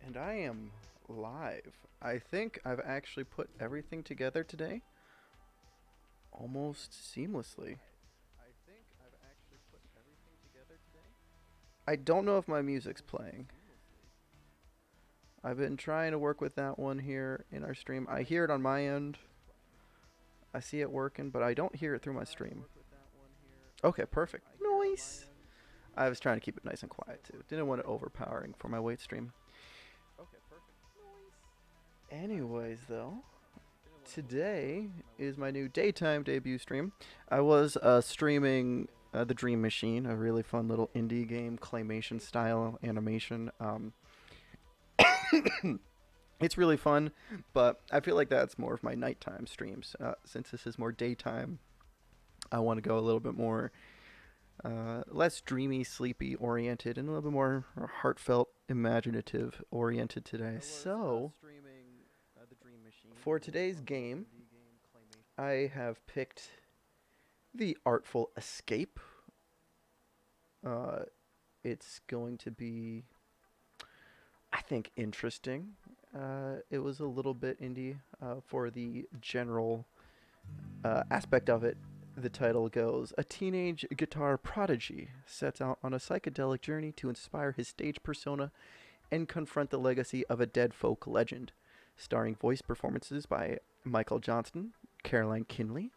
And I am live. I think I've actually put everything together today almost seamlessly. I don't know if my music's playing. I've been trying to work with that one here in our stream. I hear it on my end. I see it working, but I don't hear it through my stream. Okay, perfect. Nice. I was trying to keep it nice and quiet too. Didn't want it overpowering for my weight stream. Anyways, though, today is my new daytime debut stream. I was streaming The Dream Machine, a really fun little indie game, claymation style animation. It's really fun, but I feel like that's more of my nighttime streams. Since this is more daytime, I want to go a little bit more less dreamy, sleepy oriented, and a little bit more heartfelt, imaginative oriented today. So, for today's game, I have picked the Artful Escape. Uh, it's going to be, I think, interesting. It was a little bit indie for the general aspect of it. The title goes: A teenage guitar prodigy sets out on a psychedelic journey to inspire his stage persona and confront the legacy of a dead folk legend. Starring voice performances by Michael Johnston, Caroline Kinley,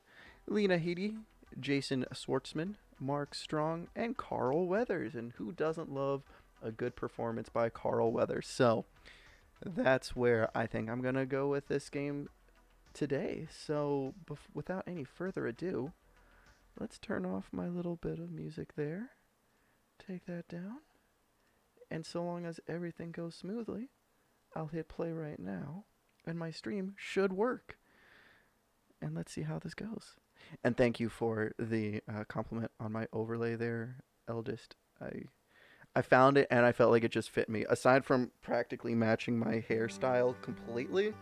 Lena Headey, Jason Schwartzman, Mark Strong, and Carl Weathers. And who doesn't love a good performance by Carl Weathers? So that's where I think I'm going to go with this game today. So without any further ado, let's turn off my little bit of music there. Take that down. And so long as everything goes smoothly, I'll hit play right now, and my stream should work. And let's see how this goes. And thank you for the compliment on my overlay there, Eldest. I found it and I felt like it just fit me. Aside from practically matching my hairstyle completely,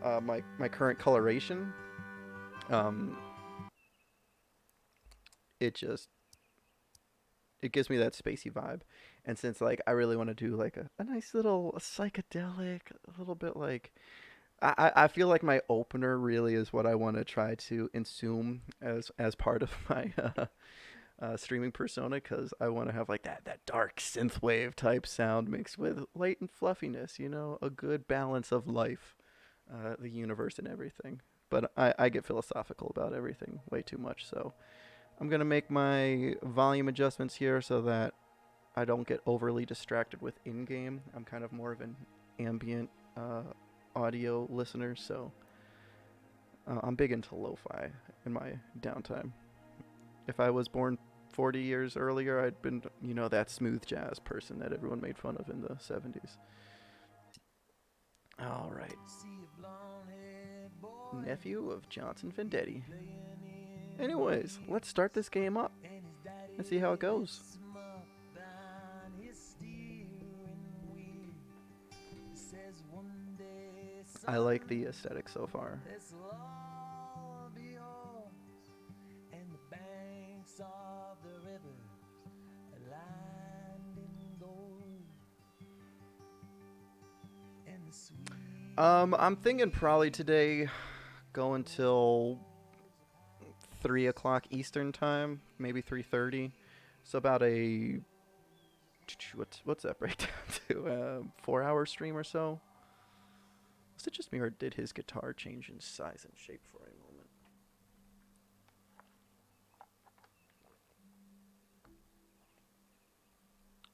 my current coloration, um, it just it gives me that spacey vibe. And since like I really want to do like a nice little psychedelic, a little bit like I feel like my opener really is what I want to try to assume as part of my streaming persona, because I want to have like that dark synthwave type sound mixed with light and fluffiness. A good balance of life, the universe, and everything. But I get philosophical about everything way too much, so I'm gonna make my volume adjustments here so that I don't get overly distracted with in-game. I'm kind of more of an ambient audio listener, so I'm big into lo-fi in my downtime. If I was born 40 years earlier, I'd been, that smooth jazz person that everyone made fun of in the 70s. All right. Nephew of Johnson Vendetti. Anyways, let's start this game up and see how it goes. I like the aesthetic so far. I'm thinking probably today go until 3 o'clock Eastern time, maybe 3:30. So about a what's that break down to? 4-hour stream or so. Was it just me, or did his guitar change in size and shape for a moment?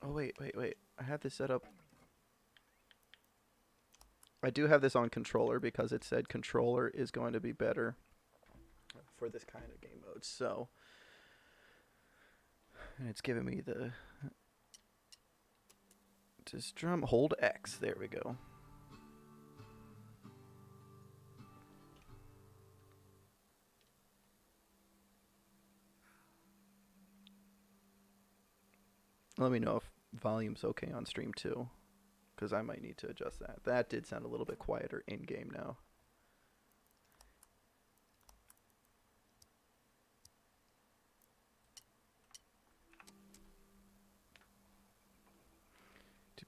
Oh wait. I have this set up. I do have this on controller because it said controller is going to be better for this kind of game mode. So, and it's giving me the just drum hold X. There we go. Let me know if volume's okay on stream too, because I might need to adjust that. That did sound a little bit quieter in game now.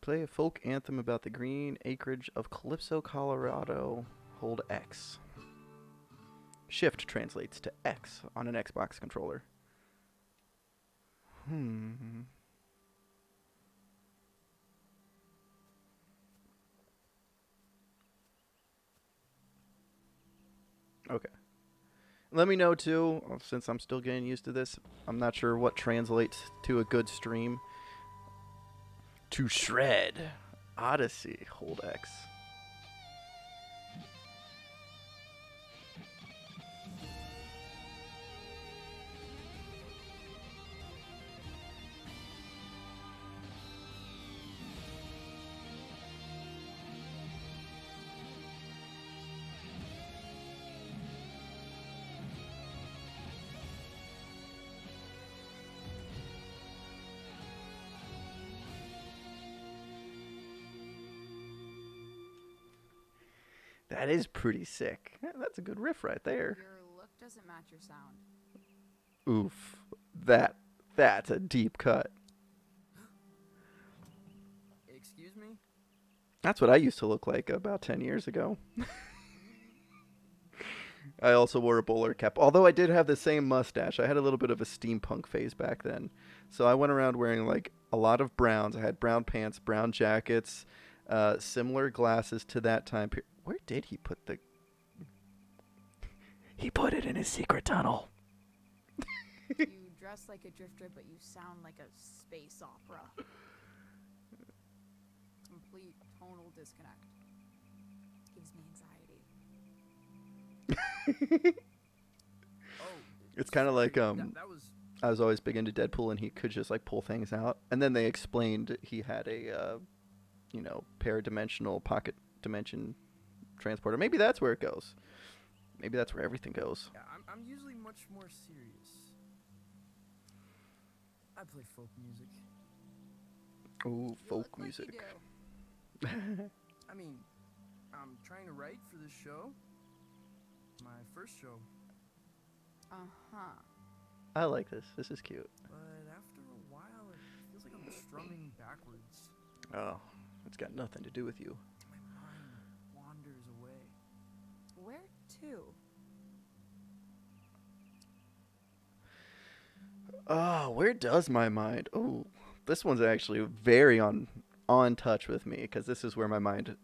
Play a folk anthem about the green acreage of Calypso, Colorado. Hold X. Shift translates to X on an Xbox controller. Okay. Let me know too, since I'm still getting used to this. I'm not sure what translates to a good stream. To shred. Odyssey. Hold X. That is pretty sick. Yeah, that's a good riff right there. Your look doesn't match your sound. Oof. That's a deep cut. Excuse me? That's what I used to look like about 10 years ago. I also wore a bowler cap, although I did have the same mustache. I had a little bit of a steampunk phase back then. So I went around wearing like a lot of browns. I had brown pants, brown jackets, similar glasses to that time period. Where did he put the... He put it in his secret tunnel. You dress like a drifter, but you sound like a space opera. Complete tonal disconnect. Gives me anxiety. Oh. It's kind of like, that was... I was always big into Deadpool, and he could just like pull things out. And then they explained he had a, paradimensional pocket dimension transporter. Maybe that's where it goes. Maybe that's where everything goes. Yeah, I'm usually much more serious. I play folk music. Ooh, folk look music. Like you do. I mean, I'm trying to write for this show. My first show. Uh-huh. I like this. This is cute. But after a while, it feels like I'm strumming backwards. Oh, it's got nothing to do with you. My mind wanders away. Where to? Oh, where does my mind? Oh, this one's actually very on touch with me, because this is where my mind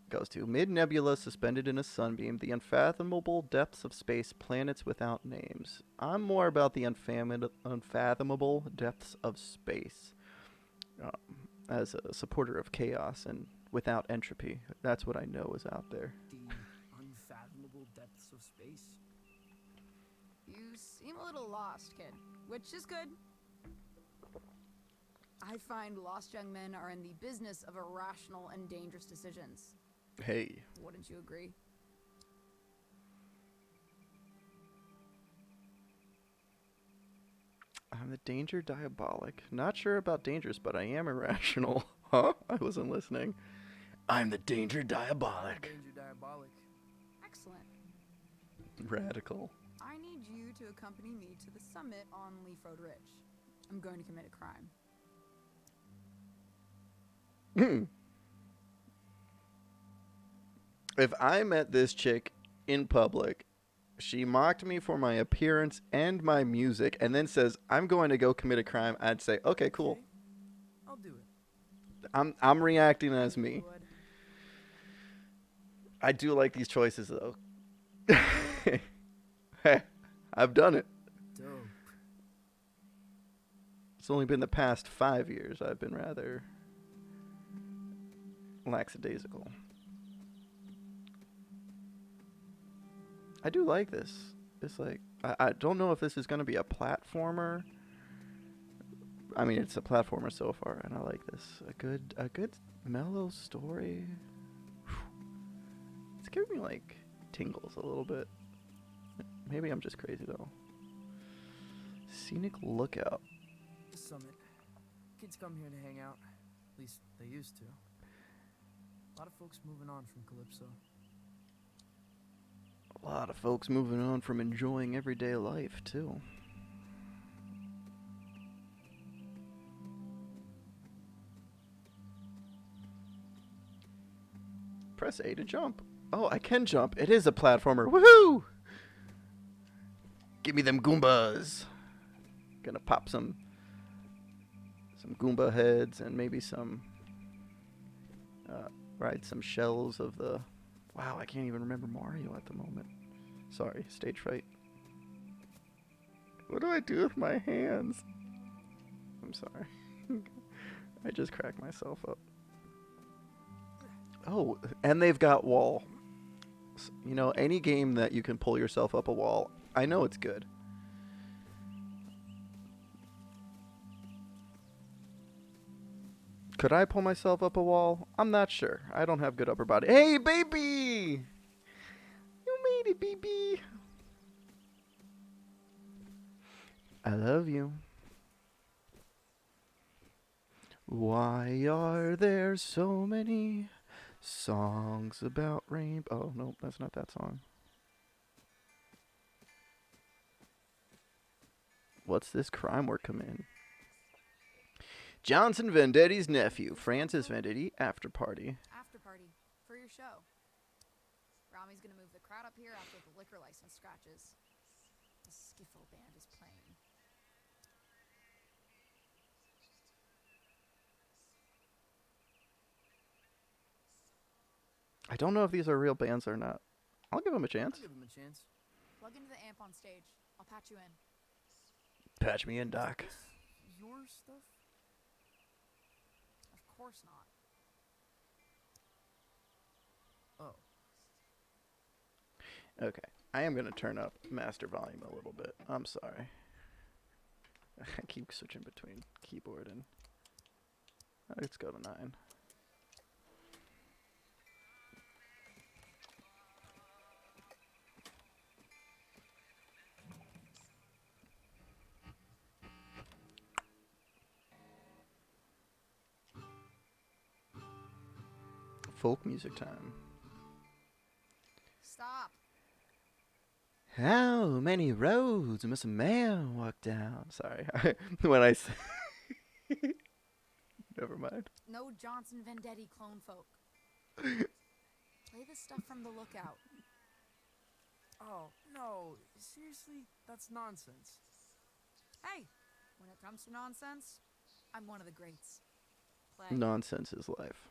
goes to. Mid-nebula suspended in a sunbeam, the unfathomable depths of space, planets without names. I'm more about the unfathomable depths of space. As a supporter of chaos and without entropy, that's what I know is out there. The unfathomable depths of space. You seem a little lost, kid, which is good. I find lost young men are in the business of irrational and dangerous decisions. Hey. Wouldn't you agree? I'm the danger diabolic. Not sure about dangerous, but I am irrational. Huh? I wasn't listening. I'm the danger diabolic. Danger diabolic. Excellent. Radical. I need you to accompany me to the summit on Leaf Road Ridge. I'm going to commit a crime. If I met this chick in public, she mocked me for my appearance and my music, and then says, I'm going to go commit a crime, I'd say, okay, cool. Okay, I'll do it. I'm reacting as You me. would. I do like these choices, though. I've done it. Dope. It's only been the past 5 years I've been rather lackadaisical. I do like this. It's like, I don't know if this is going to be a platformer. I mean, it's a platformer so far, and I like this. A good mellow story. It's giving me like tingles a little bit. Maybe I'm just crazy though. Scenic Lookout. The summit. Kids come here to hang out. At least they used to. A lot of folks moving on from Calypso. A lot of folks moving on from enjoying everyday life too. Press A to jump. Oh, I can jump. It is a platformer. Woohoo! Give me them Goombas. Gonna pop some Goomba heads and maybe some ride some shells of the. Wow, I can't even remember Mario at the moment. Sorry, stage fright. What do I do with my hands? I'm sorry. I just cracked myself up. Oh, and they've got wall. You know, any game that you can pull yourself up a wall, I know it's good. Could I pull myself up a wall? I'm not sure. I don't have good upper body. Hey, baby! You made it, baby! I love you. Why are there so many songs about rainbow? Oh, no, that's not that song. What's this crime we're committing? Johnson Vendetti's nephew, Francis Vendetti, after party. After party for your show. Rami's gonna move the crowd up here after the liquor license scratches. The skiffle band is playing. I don't know if these are real bands or not. I'll give them a chance. I'll give him a chance. Plug into the amp on stage. I'll patch you in. Patch me in, Doc. Is this your stuff? Of course not. Oh. Okay. I am going to turn up master volume a little bit. I'm sorry. I keep switching between keyboard and... Let's go to 9. Folk music time. Stop. How many roads must a man walk down? Sorry. When I say... Never mind. No Johnson Vendetti clone folk. Play the stuff from the lookout. Oh, no. Seriously? That's nonsense. Hey, when it comes to nonsense, I'm one of the greats. Play. Nonsense is life.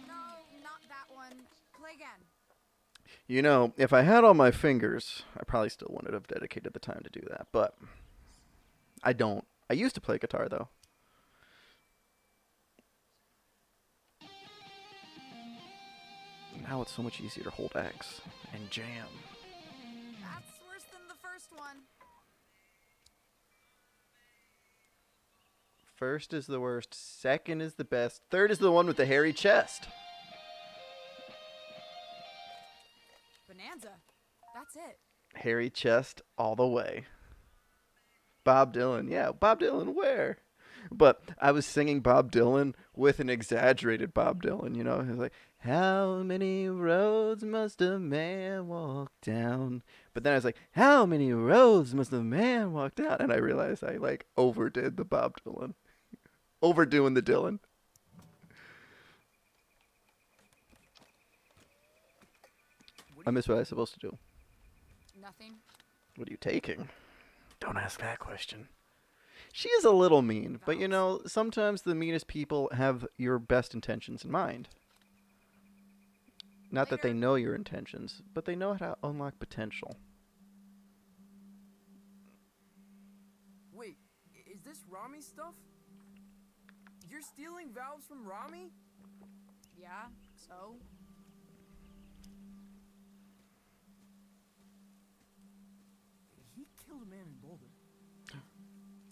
No, not that one. Play again. You know, if I had all my fingers, I probably still wouldn't have dedicated the time to do that, but I don't. I used to play guitar, though. Now it's so much easier to hold X and jam. That's worse than the first one. First is the worst, second is the best, third is the one with the hairy chest. Bonanza. That's it. Hairy chest all the way. Bob Dylan. Yeah, Bob Dylan, where? But I was singing Bob Dylan with an exaggerated Bob Dylan, you know? It was like, how many roads must a man walk down? But then I was like, how many roads must a man walk down? And I realized I, like, overdid the Bob Dylan. Overdoing the Dylan. I missed what I was supposed to do. Nothing. What are you taking? Don't ask that question. She is a little mean, but you know, sometimes the meanest people have your best intentions in mind. Not that they know your intentions, but they know how to unlock potential. Wait, is this Rami stuff? You're stealing valves from Rami? Yeah, so? He killed a man in Boulder.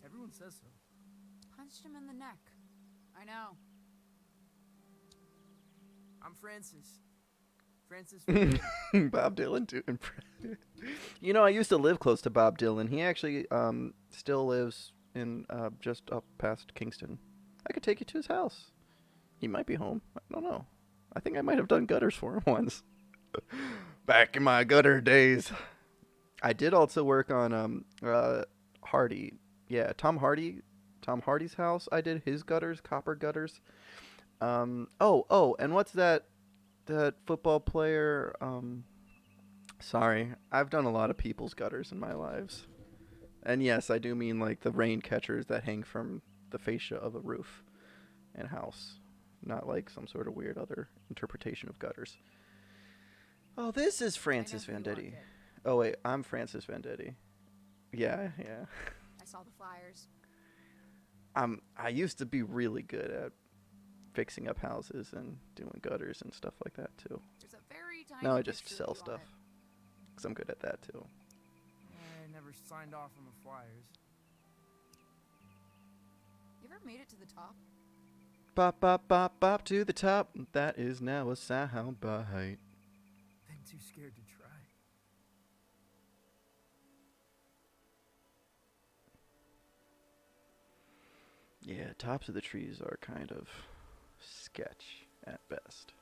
Everyone says so. Punched him in the neck. I know. I'm Francis. Francis. Bob Dylan too. You know, I used to live close to Bob Dylan. He actually still lives in just up past Kingston. I could take you to his house. He might be home. I don't know. I think I might have done gutters for him once. Back in my gutter days. I did also work on Hardy. Yeah, Tom Tom Hardy's house. I did his gutters, copper gutters. And what's that football player? Sorry, I've done a lot of people's gutters in my lives. And yes, I do mean like the rain catchers that hang from the fascia of a roof and house, not like some sort of weird other interpretation of gutters. Oh, this is I know Francis who you are, Vendetti. kid. Oh wait, I'm Francis Vendetti. Yeah, yeah. I saw the flyers. I used to be really good at fixing up houses and doing gutters and stuff like that too. There's a very tiny Now I just picture of sell you on stuff it. because I'm good at that too. I never signed off on the flyers. You ever made it to the top? Bop bop bop bop to the top. That is now a sound bite. Been too scared to try. Yeah, tops of the trees are kind of sketch at best.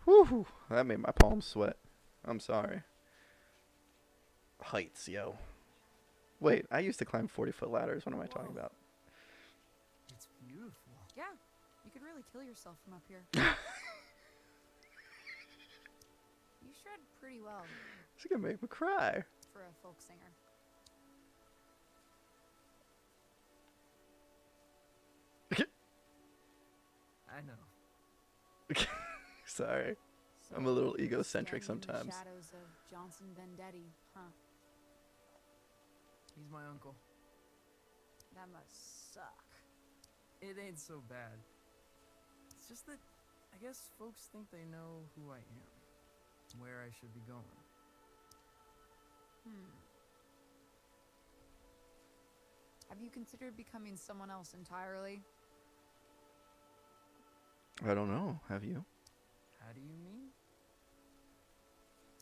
Whew, that made my palms sweat. I'm sorry. Heights, yo. Wait, I used to climb 40-foot ladders. What am I talking Whoa. about? It's beautiful. Yeah. You could really kill yourself from up here. You shred pretty well It's gonna make me cry. for a folk singer. I know. Sorry. So I'm a little you're egocentric standing in sometimes. the shadows of Johnson Vendetti, huh? He's my uncle. That must suck. It ain't so bad. It's just that I guess folks think they know who I am, where I should be going. Have you considered becoming someone else entirely? I don't know. Have you? How do you mean?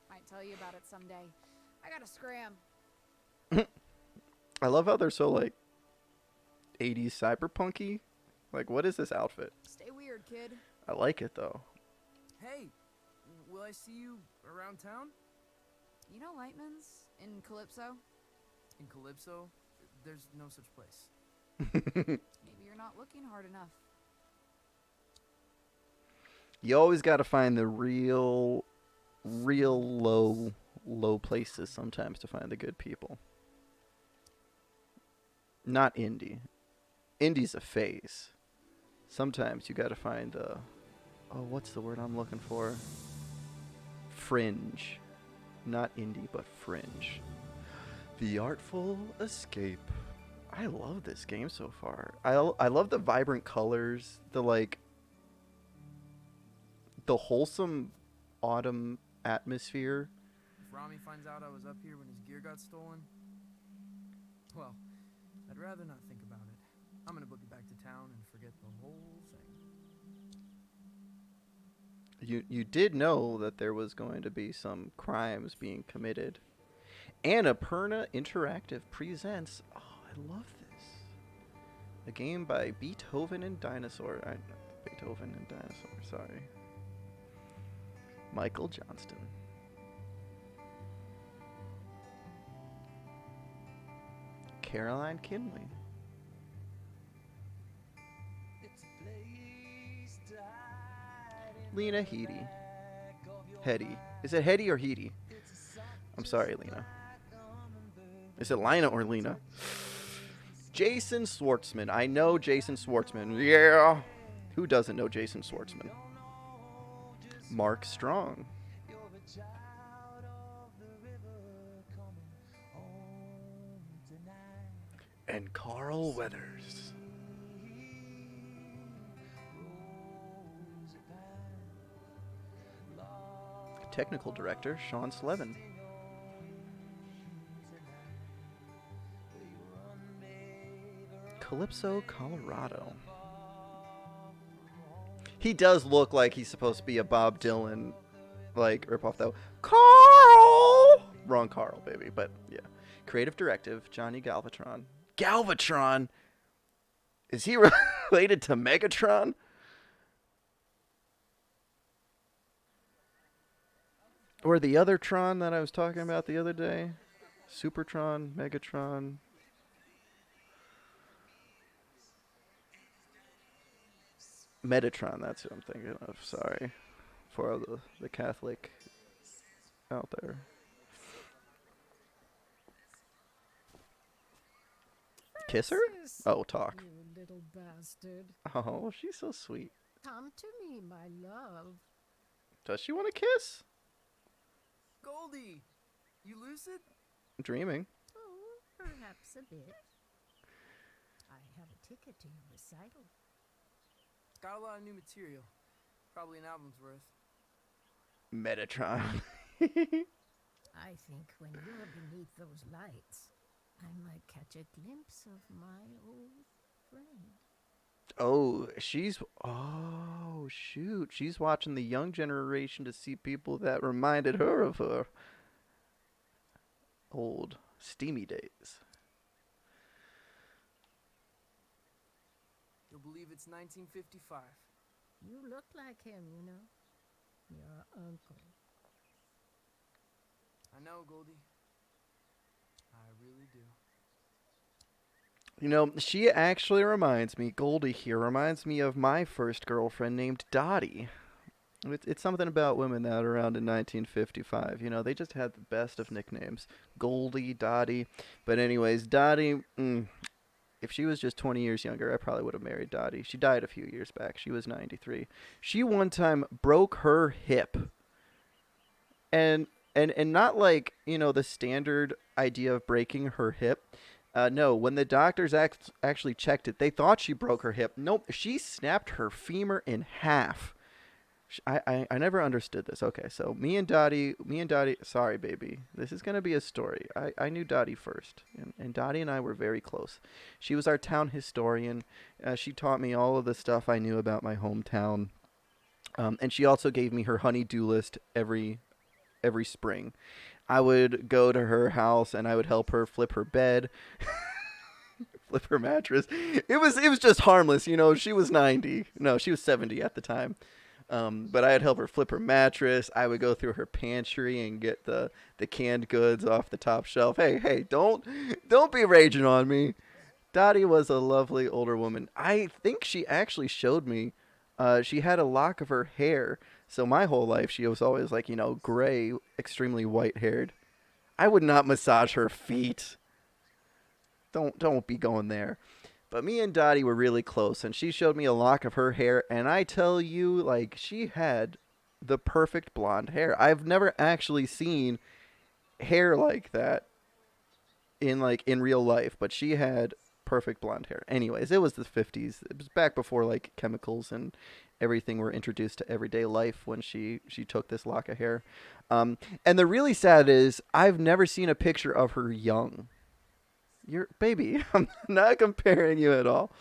Might tell you about it someday. I gotta scram. I love how they're so like 80s cyberpunky. Like, what is this outfit? Stay weird, kid. I like it though. Hey, will I see you around town? You know Lightman's in Calypso? In Calypso? There's no such place. Maybe you're not looking hard enough. You always got to find the real low places sometimes to find the good people. Not indie. Indie's a phase. Sometimes you got to find the, oh, what's the word I'm looking for? Fringe. Not indie, but fringe. The Artful Escape. I love this game so far. I love the vibrant colors, the wholesome autumn atmosphere. If Rami finds out I was up here when his gear got stolen, well, I'd rather not think about it. I'm gonna book it back to town and forget the whole thing. You did know that there was going to be some crimes being committed. Annapurna Interactive presents. Oh, I love this. A game by Beethoven and Dinosaur. Beethoven and Dinosaur. Sorry. Michael Johnston. Caroline Kinley. Lena Headey. Headey. Is it Headey or Headey? I'm sorry, Lena. Is it Lina or Lena? Jason Schwartzman. I know Jason Schwartzman. Yeah. Who doesn't know Jason Schwartzman? Mark Strong. And Carl Weathers. Technical director Sean Slevin. Calypso, Colorado. He does look like he's supposed to be a Bob Dylan, like, ripoff though. Carl! Wrong Carl, baby, but yeah. Creative directive, Johnny Galvatron. Galvatron? Is he related to Megatron? Or the other Tron that I was talking about the other day? Supertron, Megatron. Metatron, that's who I'm thinking of. Sorry for all the Catholic out there. Kiss her? Francis, Oh, talk. you little bastard. Oh, she's so sweet. Come to me, my love. Does she want to kiss? Goldie, you lucid? Dreaming. Oh, perhaps a bit. I have a ticket to your recital. Got a lot of new material. Probably an album's worth. Metatron. I think when you're beneath those lights, I might catch a glimpse of my old friend. Oh, she's. Oh, shoot. She's watching the young generation to see people that reminded her of her old steamy days. You'll believe it's 1955. You look like him, you know. Your uncle. I know, Goldie. I really do. You know, she actually reminds me, Goldie here reminds me of my first girlfriend named Dottie. It's something about women that are around in 1955. You know, they just had the best of nicknames. Goldie, Dottie. But anyways, Dottie, if she was just 20 years younger, I probably would have married Dottie. She died a few years back. She was 93. She one time broke her hip. And not like, you know, the standard idea of breaking her hip. No, when the doctors actually checked it, they thought she broke her hip. Nope, she snapped her femur in half. I never understood this. Okay, so me and Dottie, sorry, baby. This is going to be a story. I knew Dottie first, and Dottie and I were very close. She was our town historian. She taught me all of the stuff I knew about my hometown. And she also gave me her honey-do list every spring. I would go to her house and I would help her flip her bed, flip her mattress. It was just harmless, you know. She was 90. No, she was 70 at the time. But I'd help her flip her mattress. I would go through her pantry and get the canned goods off the top shelf. Hey, don't be raging on me. Dottie was a lovely older woman. I think she actually showed me. She had a lock of her hair. So my whole life, she was always like, you know, gray, extremely white-haired. I would not massage her feet. Don't be going there. But me and Dottie were really close, and she showed me a lock of her hair, and I tell you, like, she had the perfect blonde hair. I've never actually seen hair like that in real life, but she had perfect blonde hair. Anyways, it was the 50s. It was back before like chemicals and everything were introduced to everyday life when she took this lock of hair. And the really sad is I've never seen a picture of her young. You're baby. I'm not comparing you at all.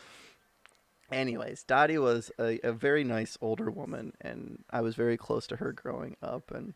Anyways, Dottie was a very nice older woman, and I was very close to her growing up, and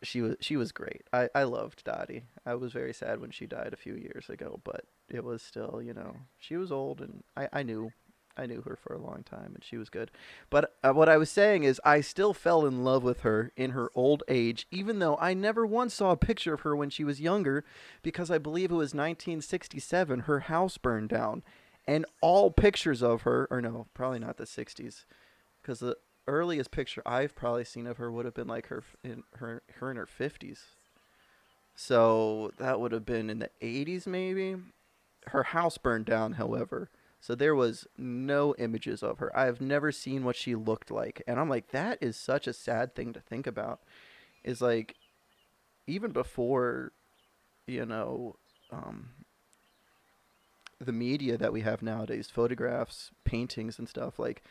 she was great. I loved Dottie. I was very sad when she died a few years ago, but it was still, you know, she was old, and I knew her for a long time, and she was good. But what I was saying is I still fell in love with her in her old age, even though I never once saw a picture of her when she was younger, because I believe it was 1967, her house burned down, and all pictures of her, or no, probably not the 60s, because the earliest picture I've probably seen of her would have been like her in her 50s. So that would have been in the 80s maybe. Her house burned down, however. So there was no images of her. I've never seen what she looked like. And I'm like, that is such a sad thing to think about. Is like, even before, you know, the media that we have nowadays, photographs, paintings and stuff, like,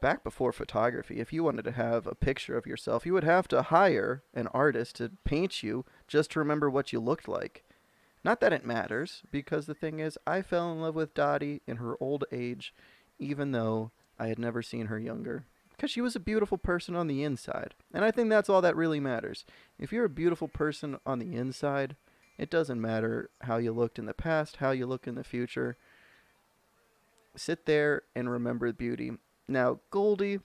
back before photography, if you wanted to have a picture of yourself, you would have to hire an artist to paint you just to remember what you looked like. Not that it matters, because the thing is, I fell in love with Dottie in her old age, even though I had never seen her younger. Because she was a beautiful person on the inside. And I think that's all that really matters. If you're a beautiful person on the inside, it doesn't matter how you looked in the past, how you look in the future. Sit there and remember beauty. Now, Goldie,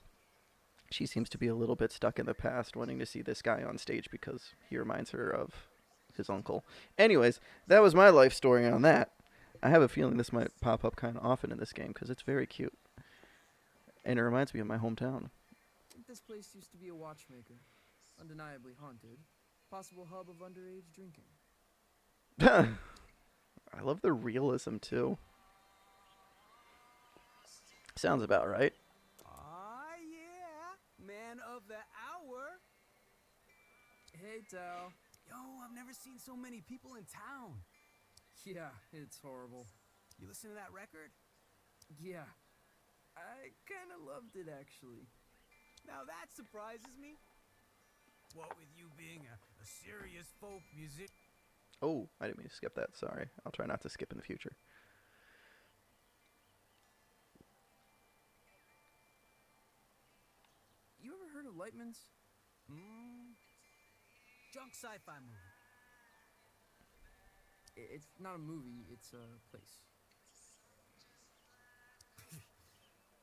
she seems to be a little bit stuck in the past, wanting to see this guy on stage because he reminds her of his uncle. Anyways, that was my life story on that. I have a feeling this might pop up kind of often in this game because it's very cute. And it reminds me of my hometown. I think this place used to be a watchmaker. Undeniably haunted. Possible hub of underage drinking. I love the realism too. Sounds about right. Ah, yeah. Man of the hour. Hey, Tal. Yo, I've never seen so many people in town. Yeah, it's horrible. You listen to that record? Yeah. I kinda loved it, actually. Now that surprises me. What with you being a serious folk music. Oh, I didn't mean to skip that. Sorry. I'll try not to skip in the future. You ever heard of Lightman's? Junk sci-fi movie. It's not a movie, it's a place.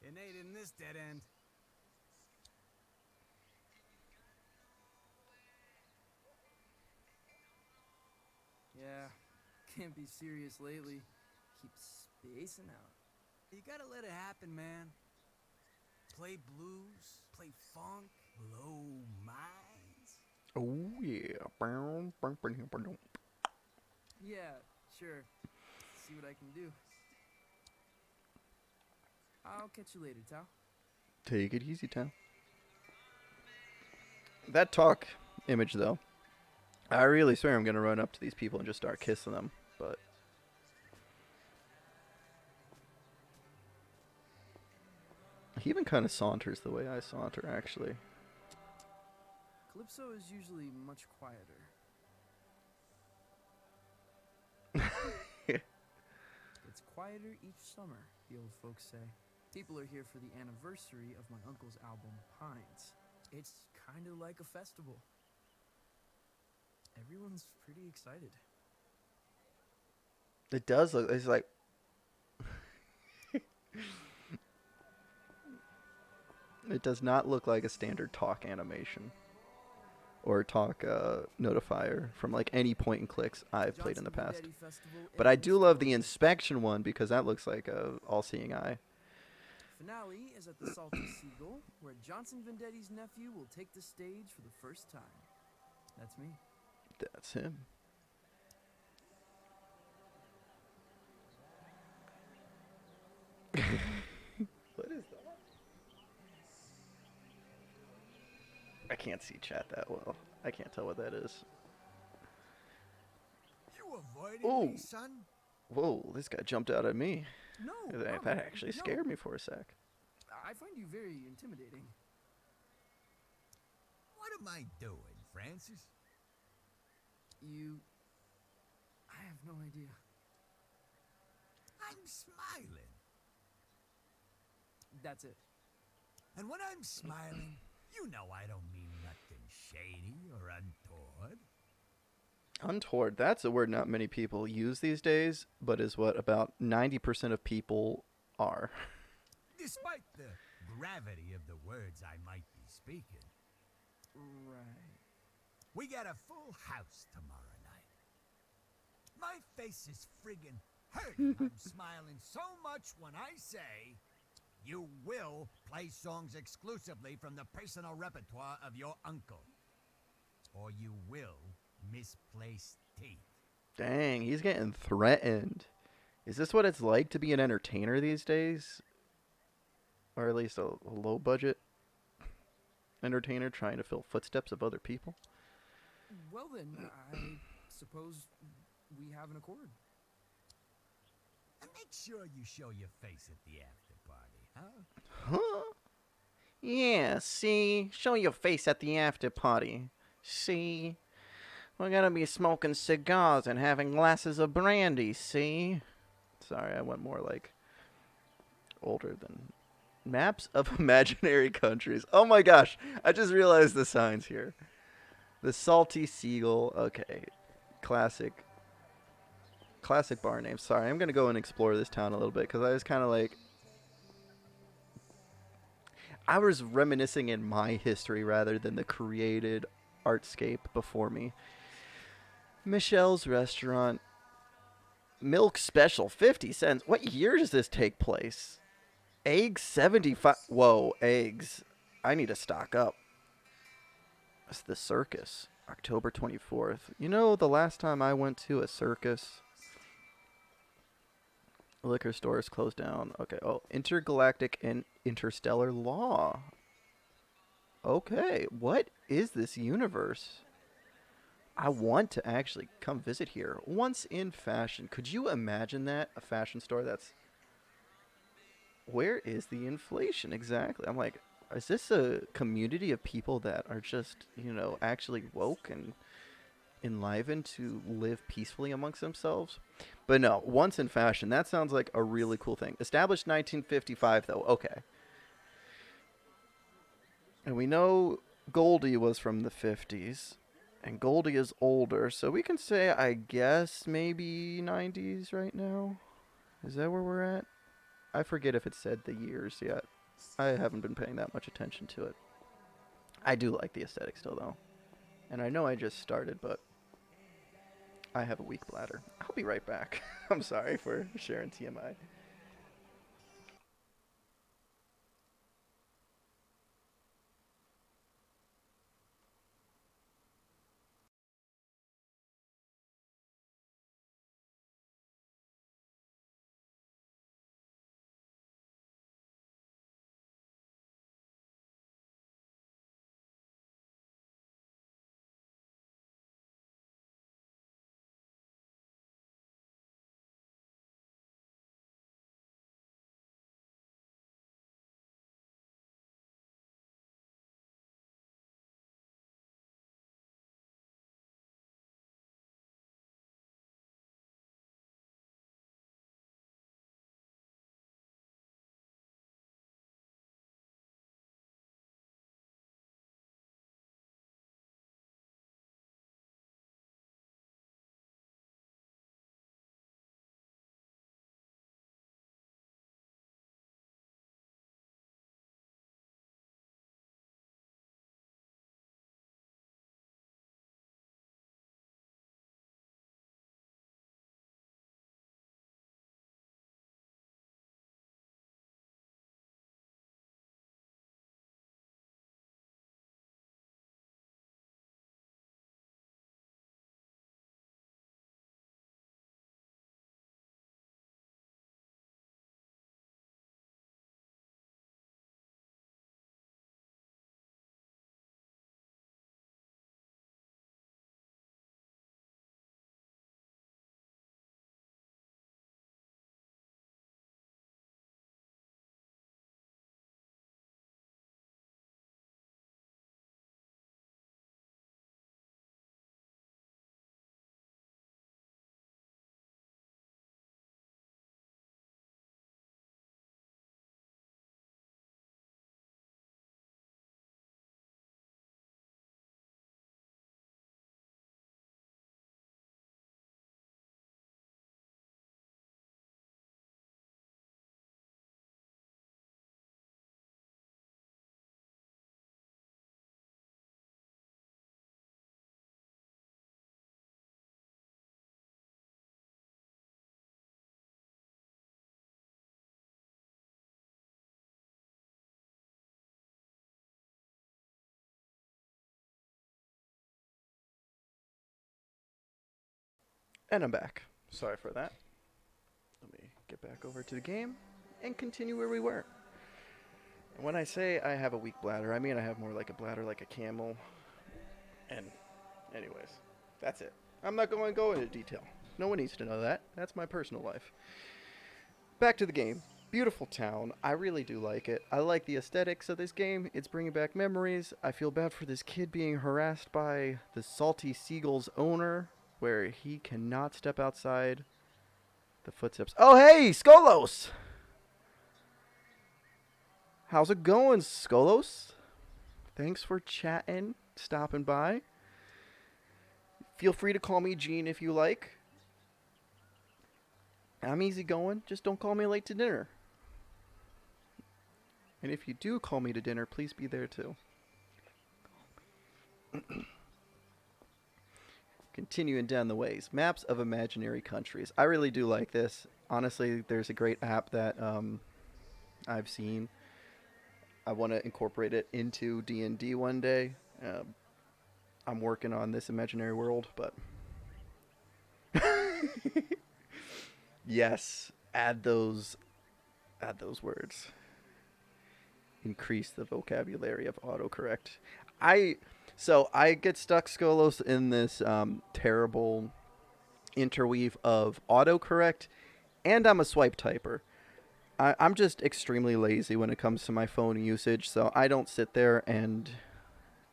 It ain't in this dead end. Yeah, can't be serious lately. Keep spacing out. You gotta let it happen, man. Play blues, play funk, blow minds. Oh, yeah. Yeah, sure. See what I can do. I'll catch you later, Tal. Take it easy, Tom. That talk image, though. I really swear I'm going to run up to these people and just start kissing them, but... He even kind of saunters the way I saunter, actually. Calypso is usually much quieter. It's quieter each summer, the old folks say. People are here for the anniversary of my uncle's album, Pines. It's kind of like a festival. Everyone's pretty excited. It does look... It's like... It does not look like a standard talk animation. Or talk notifier from like any point and clicks I've played in the past. But I do love the inspection one because that looks like a all-seeing eye. Finale is at the Salty Seagull, where Johnson Vendetti's nephew will take the stage for the first time. That's me. That's him. What is that? I can't see chat that well. I can't tell what that is. You avoided Ooh. me, son? Whoa, this guy jumped out at me. No, That actually scared me for a sec. I find you very intimidating. What am I doing, Francis? I have no idea. I'm smiling. That's it. And when I'm smiling, you know I don't mean nothing shady or untoward. Untoward, that's a word not many people use these days, but is what about 90% of people are. Despite the gravity of the words I might be speaking, Right. we got a full house tomorrow night. My face is friggin' hurting. I'm smiling so much when I say you will play songs exclusively from the personal repertoire of your uncle. Or you will misplace teeth. Dang, he's getting threatened. Is this what it's like to be an entertainer these days? Or at least a low budget entertainer trying to fill footsteps of other people? Well then, I suppose we have an accord. And make sure you show your face at the after party, huh? Huh? Yeah, see? Show your face at the after party. See? We're gonna be smoking cigars and having glasses of brandy, see? Sorry, I went more like older than... Maps of imaginary countries. Oh my gosh, I just realized the signs here. The Salty Seagull. Okay. Classic bar name. Sorry, I'm going to go and explore this town a little bit because I was kind of like... I was reminiscing in my history rather than the created artscape before me. Michelle's Restaurant. Milk Special, 50 cents. What year does this take place? Eggs 75. Whoa, eggs. I need to stock up. It's the circus. October 24th. You know, the last time I went to a circus, liquor stores closed down. Okay. Oh, intergalactic and interstellar law. Okay. What is this universe? I want to actually come visit here once in fashion. Could you imagine that? A fashion store that's. Where is the inflation exactly? I'm like, is this a community of people that are just, actually woke and enlivened to live peacefully amongst themselves? But no, once in fashion, that sounds like a really cool thing. Established 1955, though. Okay. And we know Goldie was from the 50s. And Goldie is older, so we can say, I guess, maybe 90s right now. Is that where we're at? I forget if it said the years yet. I haven't been paying that much attention to it. I do like the aesthetic still, though. And I know I just started, but I have a weak bladder. I'll be right back. I'm sorry for sharing TMI. And I'm back. Sorry for that. Let me get back over to the game and continue where we were. And when I say I have a weak bladder, I mean I have more like a bladder like a camel. And, anyways, that's it. I'm not going to go into detail. No one needs to know that. That's my personal life. Back to the game. Beautiful town. I really do like it. I like the aesthetics of this game. It's bringing back memories. I feel bad for this kid being harassed by the Salty Seagull's owner, where he cannot step outside the footsteps. Oh, hey, Skolos! How's it going, Skolos? Thanks for chatting, stopping by. Feel free to call me Gene if you like. I'm easy going. Just don't call me late to dinner. And if you do call me to dinner, please be there too. Continuing down the ways. Maps of imaginary countries. I really do like this. Honestly, there's a great app that I've seen. I want to incorporate it into D&D one day. I'm working on this imaginary world, but yes, add those words. Increase the vocabulary of autocorrect. I I get stuck, Skolos, in this terrible interweave of autocorrect, and I'm a swipe typer. I'm just extremely lazy when it comes to my phone usage, so I don't sit there and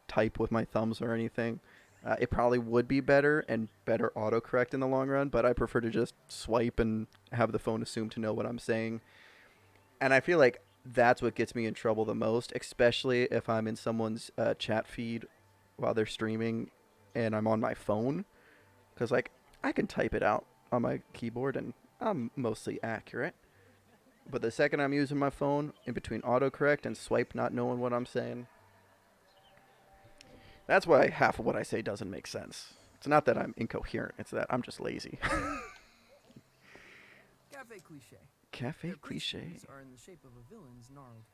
type with my thumbs or anything. It probably would be better and better autocorrect in the long run, but I prefer to just swipe and have the phone assume to know what I'm saying. And I feel like that's what gets me in trouble the most, especially if I'm in someone's chat feed while they're streaming and I'm on my phone. Because, like, I can type it out on my keyboard and I'm mostly accurate. But the second I'm using my phone, in between autocorrect and swipe not knowing what I'm saying, that's why half of what I say doesn't make sense. It's not that I'm incoherent, it's that I'm just lazy. Cafe cliche. Cafe Their cliche. pastries are in the shape of a villain's gnarled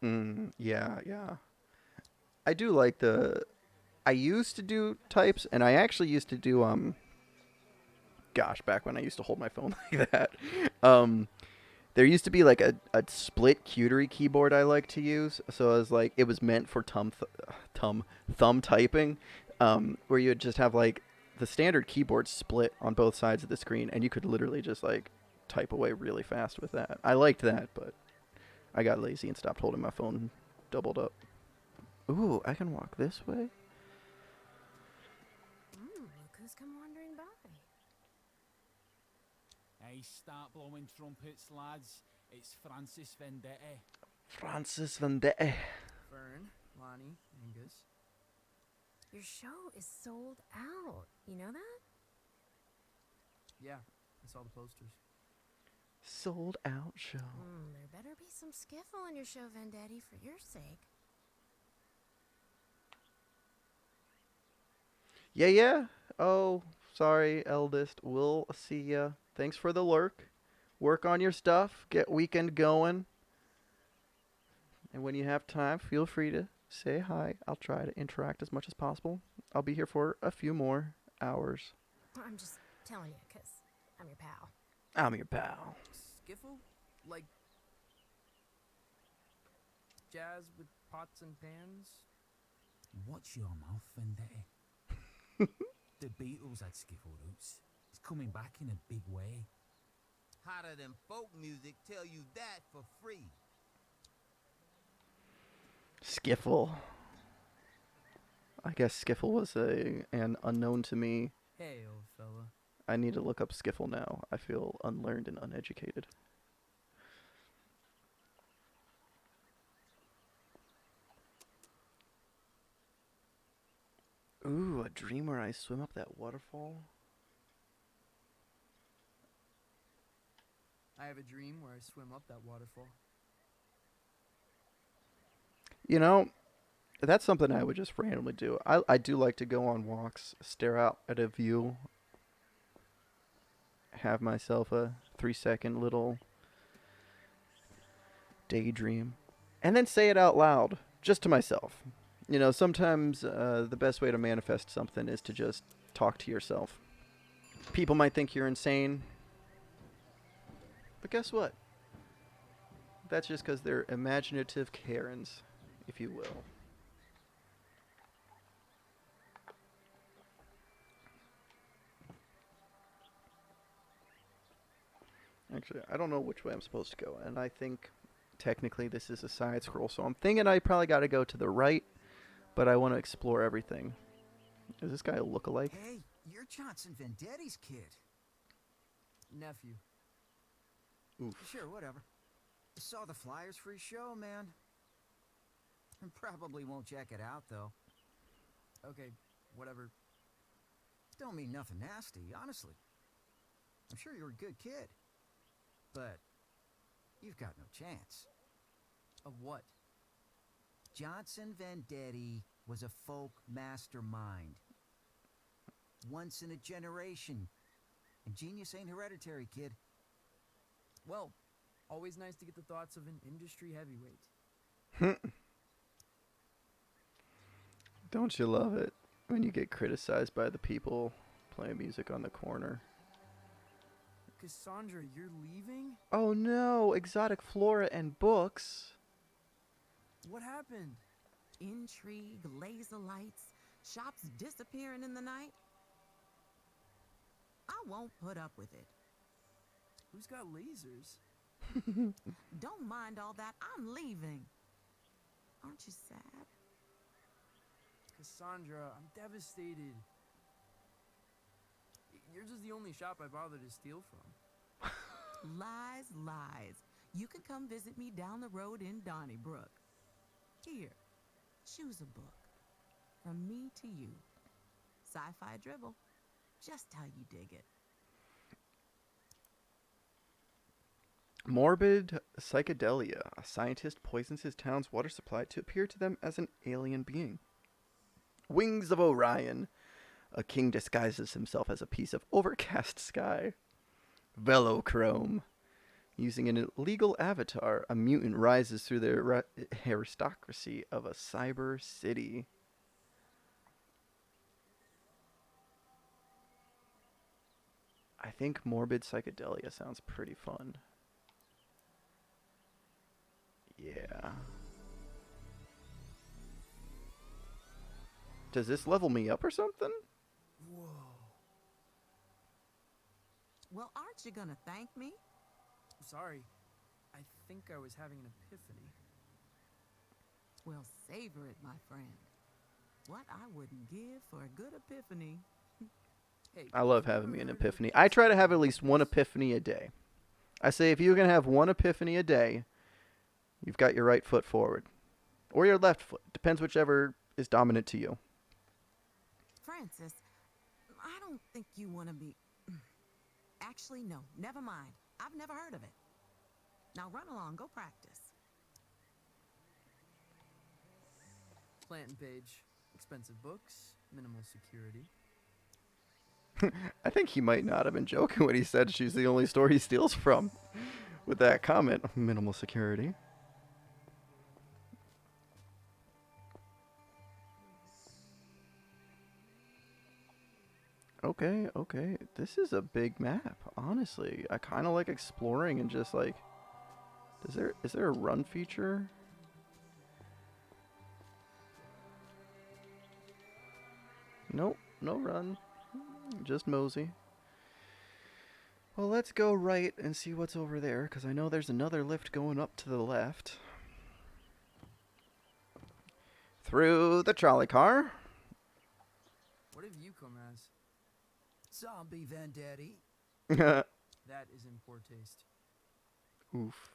grin. Yeah, yeah. I do like the. I used to do types, and I actually used to do Gosh, back when I used to hold my phone like that. Um, there used to be like a split cutery keyboard I like to use. So it was meant for thumb typing, where you would just have like the standard keyboard split on both sides of the screen, and you could literally just like type away really fast with that. I liked that, but I got lazy and stopped holding my phone doubled up. Ooh, I can walk this way? Look who's come wandering by. Hey, start blowing trumpets, lads. It's Francis Vendetti. Francis Vendette. Fern, Lonnie, Angus. Your show is sold out. You know that? Yeah, I saw the posters. Sold out show. There better be some skiffle in your show, Vendetti, for your sake. Yeah, yeah. Oh, sorry, eldest. We'll see ya. Thanks for the lurk. Work on your stuff. Get weekend going. And when you have time, feel free to say hi. I'll try to interact as much as possible. I'll be here for a few more hours. I'm just telling you, 'cause I'm your pal. I'm your pal. Skiffle? Like jazz with pots and pans? Watch your mouth, Vendetta. The Beatles had skiffle roots. It's coming back in a big way. Hotter than folk music, tell you that for free. Skiffle. I guess Skiffle was an unknown to me. Hey, old fella. I need to look up Skiffle now. I feel unlearned and uneducated. Ooh, a dream where I swim up that waterfall? I have a dream where I swim up that waterfall. You know, that's something I would just randomly do. I do like to go on walks, stare out at a view, have myself a 3-second little daydream, and then say it out loud, just to myself. You know, sometimes the best way to manifest something is to just talk to yourself. People might think you're insane, but guess what? That's just because they're imaginative Karens, if you will. Actually, I don't know which way I'm supposed to go, and I think technically this is a side scroll, so I'm thinking I probably got to go to the right, but I want to explore everything. Does this guy look alike? Hey, you're Johnson Vendetti's kid. Nephew. Oof. Sure, whatever. Saw the flyers for his show, man. Probably won't check it out, though. Okay, whatever. Don't mean nothing nasty, honestly. I'm sure you're a good kid. But you've got no chance. Of what? Johnson Vendetti was a folk mastermind. once in a generation. And genius ain't hereditary, kid. Well, always nice to get the thoughts of an industry heavyweight. Don't you love it when you get criticized by the people playing music on the corner? Cassandra, you're leaving? Oh no, exotic flora and books. What happened? Intrigue, laser lights, shops disappearing in the night. I won't put up with it. Who's got lasers? Don't mind all that. I'm leaving. Aren't you sad? Cassandra, I'm devastated. Yours is the only shop I bothered to steal from. Lies, lies. You can come visit me down the road in Donnybrook. Here, choose a book. From me to you. Sci-fi dribble. Just how you dig it. Morbid psychedelia. A scientist poisons his town's water supply to appear to them as an alien being. Wings of Orion. A king disguises himself as a piece of overcast sky. Velochrome. Using an illegal avatar, a mutant rises through the aristocracy of a cyber city. I think morbid psychedelia sounds pretty fun. Yeah. Does this level me up or something? Whoa. Well, aren't you gonna thank me? Sorry. I think I was having an epiphany. Well, savor it, my friend. What I wouldn't give for a good epiphany. Hey, I love having me an epiphany. I try to have at least one epiphany a day. I say if you can have one epiphany a day, you've got your right foot forward. Or your left foot. Depends whichever is dominant to you. Francis, I don't think you want to be... Actually, no. Never mind. I've never heard of it. Now run along. Go practice. Planting page. Expensive books. Minimal security. I think he might not have been joking when he said she's the only store he steals from. With that comment, minimal security. Okay, okay. This is a big map, honestly. I kind of like exploring and just like... Is there a run feature? Nope, no run. Just mosey. Well, let's go right and see what's over there, because I know there's another lift going up to the left. Through the trolley car. What have you come as? Zombie Vendetti. That is in poor taste. Oof.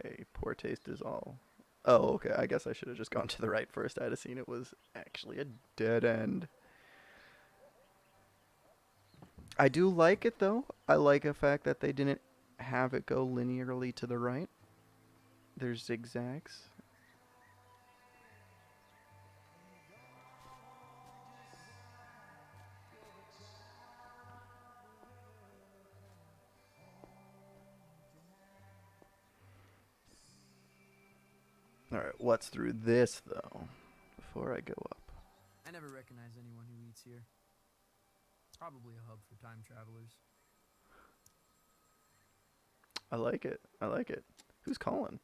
Hey, poor taste is all. Oh, okay. I guess I should have just gone to the right first. I'd have seen it was actually a dead end. I do like it, though. I like the fact that they didn't have it go linearly to the right. There's zigzags. Alright, what's through this, though, before I go up? I never recognize anyone who eats here. Probably a hub for time travelers. I like it. I like it. Who's calling?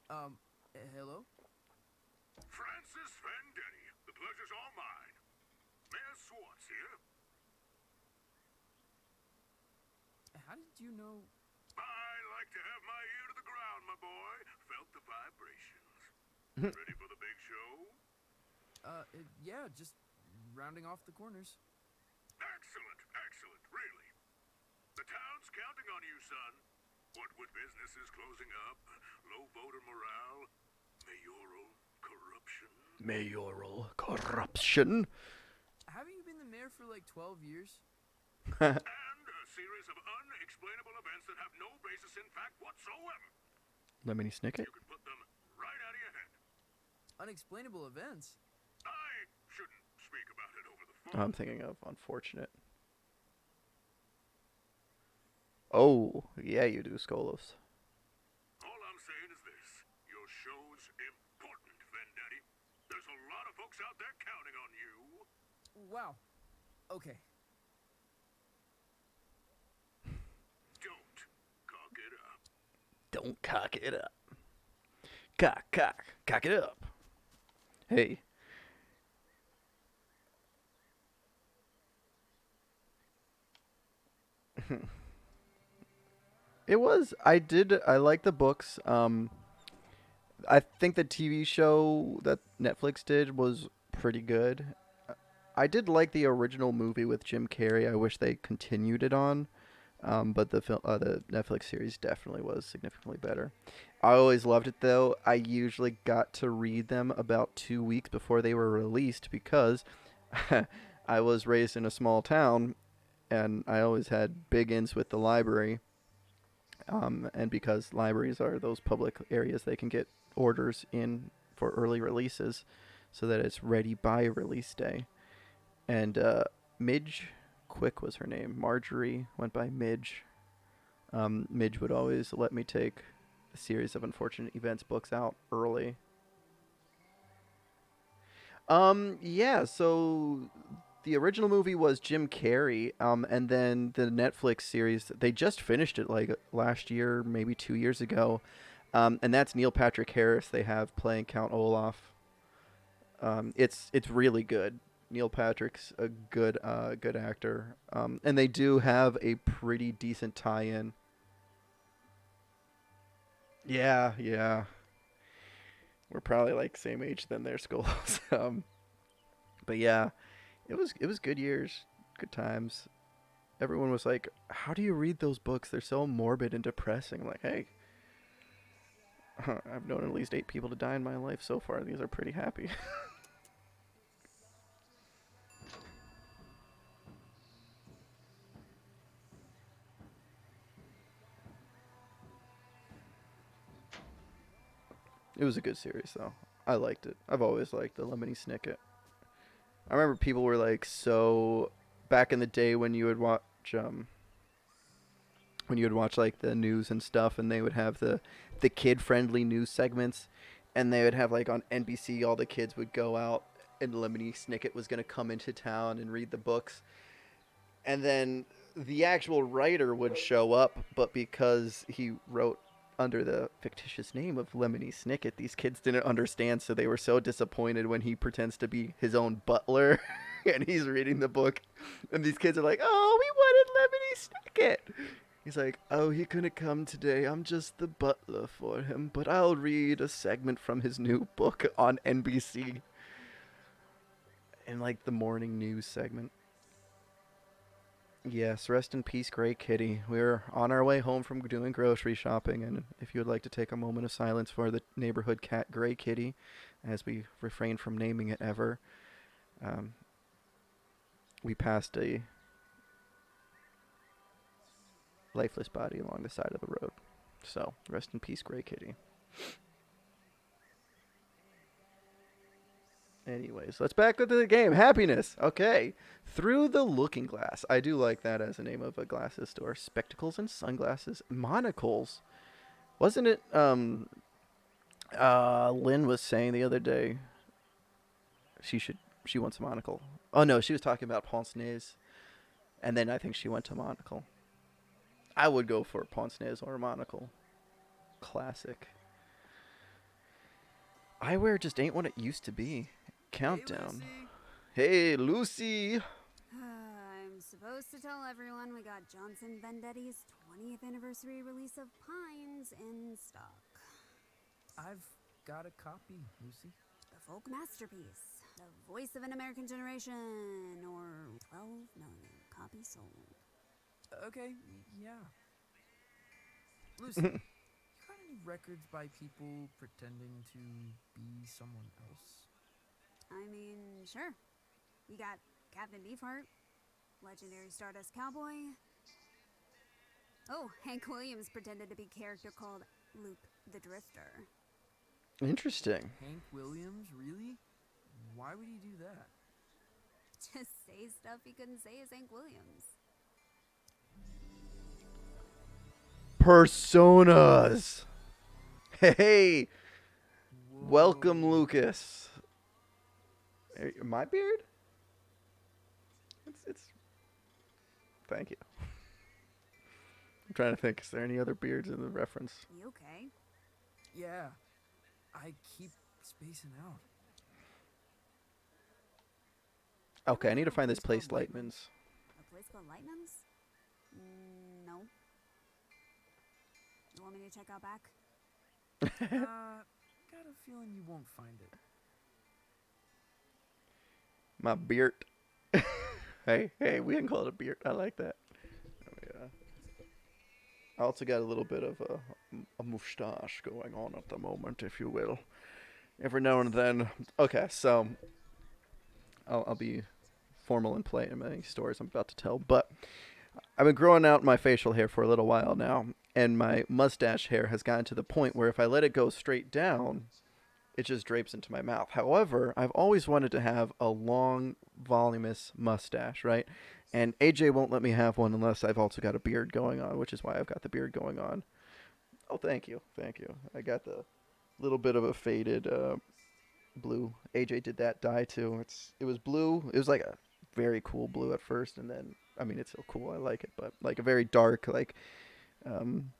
Hello? Francis Vendetti, the pleasure's all mine. Mayor Swartz here. How did you know? I like to have my ear to the ground, my boy. Felt the vibrations. Ready for the big show? Yeah, just rounding off the corners. Excellent, excellent, really. The town's counting on you, son. What with businesses closing up, low voter morale, mayoral corruption. Mayoral corruption? Haven't you been the mayor for like 12 years? And a series of unexplainable events that have no basis in fact whatsoever. Lemony Snicket? You can put them right out of your head. unexplainable events. I shouldn't speak about it over the I'm phone. thinking of Unfortunate. Oh, yeah, you do, Skolos. All I'm saying is this. Your show's important, Vendetti. There's a lot of folks out there counting on you. Wow. Okay. Don't cock it up. Don't cock it up. Cock it up. Hey. It was. I like the books. I think the TV show that Netflix did was pretty good. I did like the original movie with Jim Carrey. I wish they continued it on. But the Netflix series definitely was significantly better. I always loved it though. I usually got to read them about 2 weeks before they were released because I was raised in a small town and I always had big ins with the library. And because libraries are those public areas, they can get orders in for early releases so that it's ready by release day. And Midge Quick was her name. Marjorie went by Midge. Midge would always let me take a series of Unfortunate Events books out early. Yeah, so the original movie was Jim Carrey, and then the Netflix series, they just finished it like last year, maybe 2 years ago, and that's Neil Patrick Harris they have playing Count Olaf. It's really good. Neil Patrick's a good actor, and they do have a pretty decent tie-in. Yeah, yeah, we're probably like same age then their schools. But yeah, it was good years, good times. Everyone was like, "How do you read those books? They're so morbid and depressing." I'm like, hey, I've known at least 8 people to die in my life so far. These are pretty happy. It was a good series though. I liked it. I've always liked the Lemony Snicket. I remember people were like so back in the day um when you would watch like the news and stuff and they would have the kid friendly news segments and they would have like on NBC all the kids would go out and Lemony Snicket was going to come into town and read the books and then the actual writer would show up but because he wrote under the fictitious name of Lemony Snicket these kids didn't understand so they were so disappointed when he pretends to be his own butler and he's reading the book and these kids are like oh we wanted Lemony Snicket. He's like, oh, he couldn't come today. I'm just the butler for him, but I'll read a segment from his new book on NBC in like the morning news segment. Yes, rest in peace, Gray Kitty. We're on our way home from doing grocery shopping, and if you would like to take a moment of silence for the neighborhood cat, Gray Kitty, as we refrain from naming it ever, um, we passed a lifeless body along the side of the road. So, rest in peace, Gray Kitty. Anyways, let's back to the game. Happiness. Okay. Through the Looking Glass. I do like that as a name of a glasses store. Spectacles and sunglasses. Monocles. Wasn't it Lynn was saying the other day she wants a monocle. Oh no, she was talking about pince nez. And then I think she went to monocle. I would go for pince nez or a monocle. Classic. Eyewear just ain't what it used to be. Countdown. Hey, Lucy. I'm supposed to tell everyone we got Johnson Vendetti's 20th anniversary release of Pines in stock. I've got a copy, Lucy. The folk masterpiece. The voice of an American generation. Or 12 million copies sold. Okay, yeah. Lucy, you got any records by people pretending to be someone else? I mean, sure. You got Captain Beefheart, legendary Stardust Cowboy. Oh, Hank Williams pretended to be a character called Loop the Drifter. Interesting. Hank Williams, really? Why would he do that? Just say stuff he couldn't say as Hank Williams. Personas. Hey, welcome, Whoa. Lucas. My beard? It's. Thank you. I'm trying to think. Is there any other beards in the reference? You okay? Yeah, I keep spacing out. Okay, I need to Ever heard of a find this place place, called Lightman's? Lightman's. A place called Lightman's? No. You want me to check out back? Got a feeling you won't find it. My beard. Hey, we can call it a beard. I like that. Oh, yeah. I also got a little bit of a mustache going on at the moment, if you will. Every now and then. Okay, so I'll be formal and play in my stories I'm about to tell, but I've been growing out my facial hair for a little while now, and my mustache hair has gotten to the point where if I let it go straight down, it just drapes into my mouth. However, I've always wanted to have a long, voluminous mustache, right? And AJ won't let me have one unless I've also got a beard going on, which is why I've got the beard going on. Oh, thank you. I got the little bit of a faded blue. AJ did that dye too. It was blue. It was like a very cool blue at first, and then I mean it's still cool. I like it, but like a very dark um,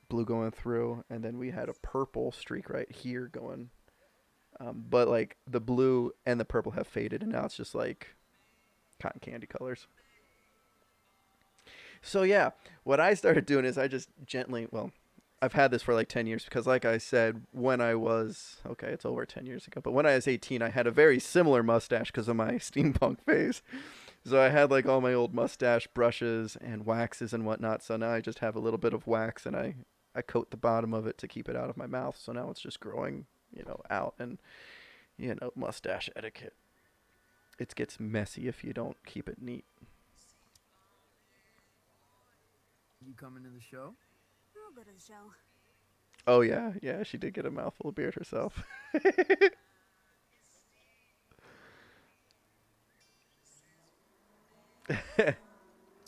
blue going through, and then we had a purple streak right here going. But like the blue and the purple have faded, and now it's just like cotton candy colors. So yeah, what I started doing is I just gently, well, I've had this for like 10 years because like I said, when I was, okay, it's over 10 years ago, but when I was 18, I had a very similar mustache because of my steampunk phase. So I had like all my old mustache brushes and waxes and whatnot. So now I just have a little bit of wax and I coat the bottom of it to keep it out of my mouth. So now it's just growing, out, and, mustache etiquette. It gets messy if you don't keep it neat. You coming to the show? I'll go to the show. Oh yeah, she did get a mouthful of beard herself. I'm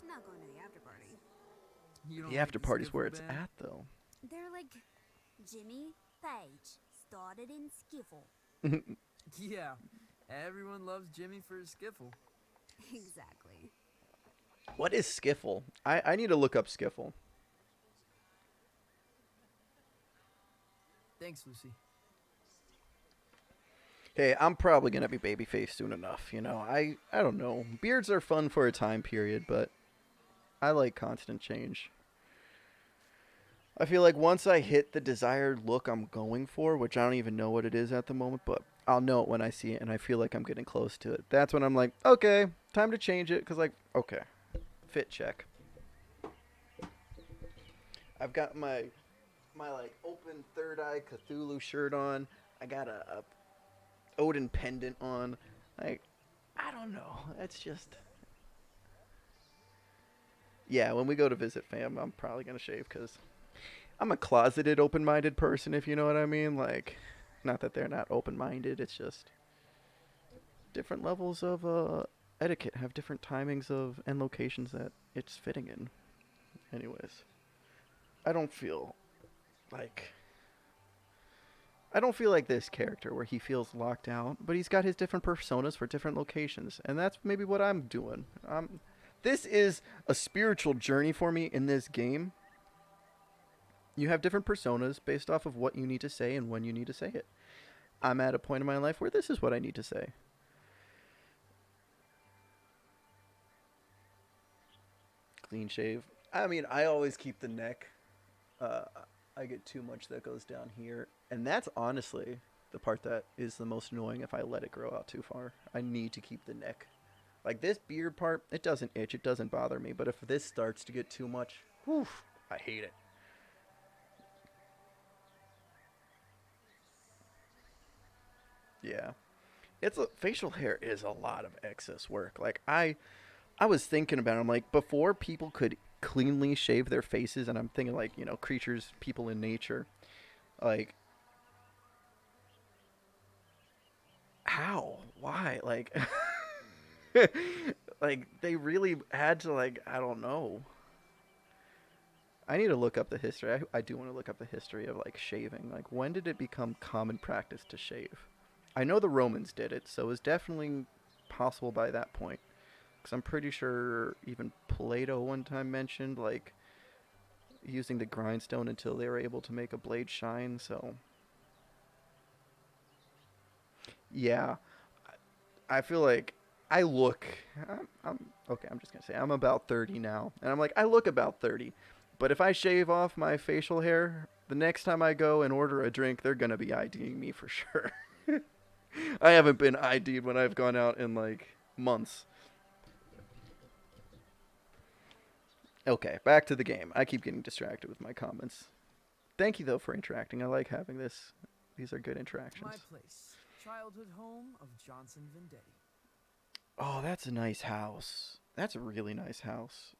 not going to the after party. You don't The like after party's where skiffle it's band? at, though. They're like Jimmy Page started in skiffle. Yeah, everyone loves Jimmy for his skiffle. Exactly. What is skiffle? I need to look up skiffle. Thanks, Lucy. Hey, I'm probably gonna be babyface soon enough. I don't know. Beards are fun for a time period, but I like constant change. I feel like once I hit the desired look I'm going for, which I don't even know what it is at the moment, but I'll know it when I see it, and I feel like I'm getting close to it. That's when I'm like, okay, time to change it, because, like, okay, fit check. I've got my like, open third eye Cthulhu shirt on. I got a Odin pendant on. Like, I don't know. It's just... Yeah, when we go to visit fam, I'm probably going to shave, because I'm a closeted, open-minded person, if you know what I mean. Like, not that they're not open-minded. It's just different levels of etiquette have different timings of and locations that it's fitting in. Anyways, I don't feel like this character where he feels locked out, but he's got his different personas for different locations, and that's maybe what I'm doing. This is a spiritual journey for me in this game. You have different personas based off of what you need to say and when you need to say it. I'm at a point in my life where this is what I need to say. Clean shave. I mean, I always keep the neck. I get too much that goes down here. And that's honestly the part that is the most annoying if I let it grow out too far. I need to keep the neck. Like this beard part, it doesn't itch. It doesn't bother me. But if this starts to get too much, whew, I hate it. Yeah. Facial hair is a lot of excess work. Like I was thinking about it. I'm like, before people could cleanly shave their faces, and I'm thinking like, creatures, people in nature, like how? Why? Like, like they really had to like I don't know. I need to look up the history. I do want to look up the history of like shaving. Like when did it become common practice to shave? I know the Romans did it, so it was definitely possible by that point. Because I'm pretty sure even Plato one time mentioned like using the grindstone until they were able to make a blade shine. So yeah, I feel like I look. I'm okay. I'm just gonna say I'm about 30 now, and I'm like I look about 30. But if I shave off my facial hair, the next time I go and order a drink, they're gonna be IDing me for sure. I haven't been ID'd when I've gone out in like months. Okay, back to the game. I keep getting distracted with my comments. Thank you though for interacting. I like having this. These are good My interactions. place, childhood home of Johnson Vendetti. Oh, that's a nice house. That's a really nice house.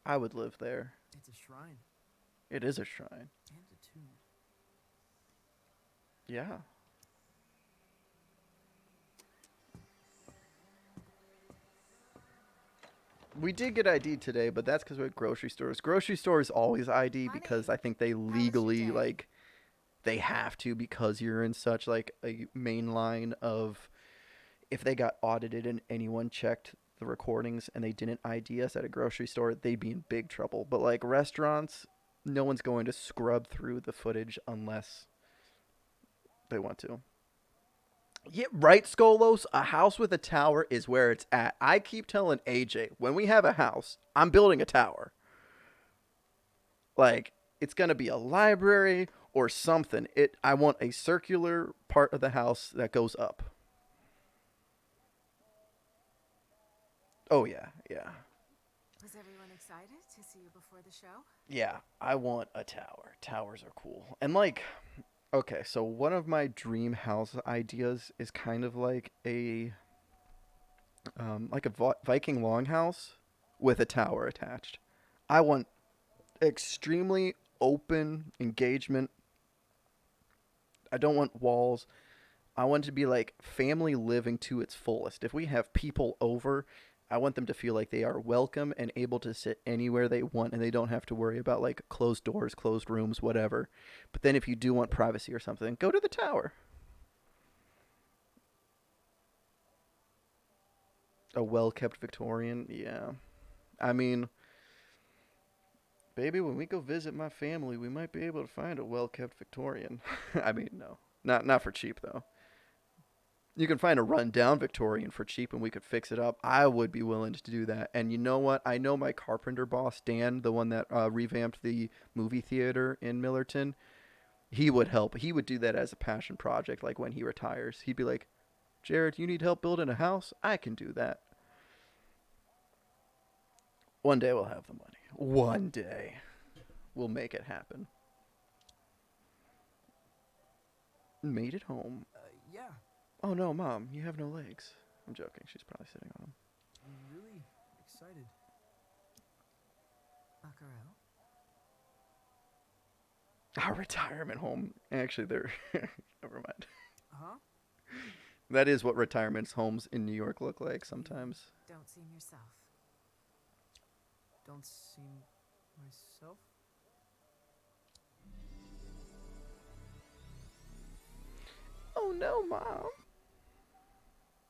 I would live there. It's a shrine It is a shrine. and a tomb. Yeah. We did get ID today, but that's because we're at grocery stores. Grocery stores always ID because Honey, I think they was your legally day? like they have to because you're in such like a main line of if they got audited and anyone checked the recordings and they didn't ID us at a grocery store, they'd be in big trouble. But like restaurants, no one's going to scrub through the footage unless they want to. Yeah, right, Skolos. A house with a tower is where it's at. I keep telling AJ, when we have a house, I'm building a tower. Like, it's gonna be a library or something. I want a circular part of the house that goes up. Oh yeah, yeah. Was everyone excited to see you before the show? Yeah, I want a tower. Towers are cool. And like okay, so one of my dream house ideas is kind of like a Viking longhouse with a tower attached. I want extremely open engagement. I don't want walls. I want it to be like family living to its fullest. If we have people over, I want them to feel like they are welcome and able to sit anywhere they want and they don't have to worry about like closed doors, closed rooms, whatever. But then if you do want privacy or something, go to the tower. A well kept Victorian, yeah. I mean, baby, when we go visit my family, we might be able to find a well kept Victorian. I mean, no. Not for cheap though. You can find a rundown Victorian for cheap and we could fix it up. I would be willing to do that. And you know what? I know my carpenter boss, Dan, the one that revamped the movie theater in Millerton, he would help. He would do that as a passion project, like when he retires. He'd be like, Jared, you need help building a house? I can do that. One day we'll have the money. One day we'll make it happen. Made it home. Yeah, Oh no, Mom, you have no legs. I'm joking. She's probably sitting on them. I'm really excited. Buckaroo? Our retirement home. Actually, they're. Never mind. Huh? That is what retirement homes in New York look like sometimes. Don't seem yourself. Don't seem myself? Oh no, Mom.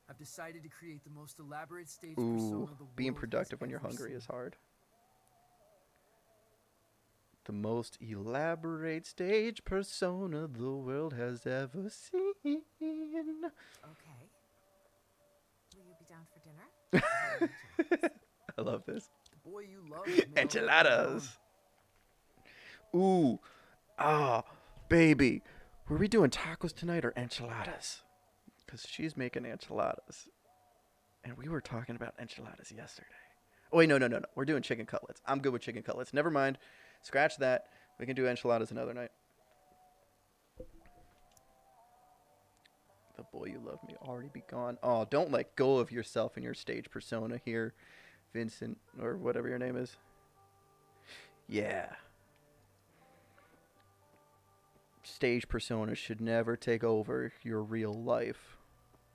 I've decided to create the most elaborate stage Ooh, persona the being world has productive when you're ever hungry seen. is hard. The most elaborate stage persona the world has ever seen. Okay. Will you be down for dinner? I love this. The boy you love is made Enchiladas. Ooh. Ah, baby. Were we doing tacos tonight or enchiladas? Because she's making enchiladas. And we were talking about enchiladas yesterday. Oh, wait, no. We're doing chicken cutlets. I'm good with chicken cutlets. Never mind. Scratch that. We can do enchiladas another night. The boy you love may already be gone. Oh, don't let go of yourself and your stage persona here, Vincent, or whatever your name is. Yeah. Stage persona should never take over your real life.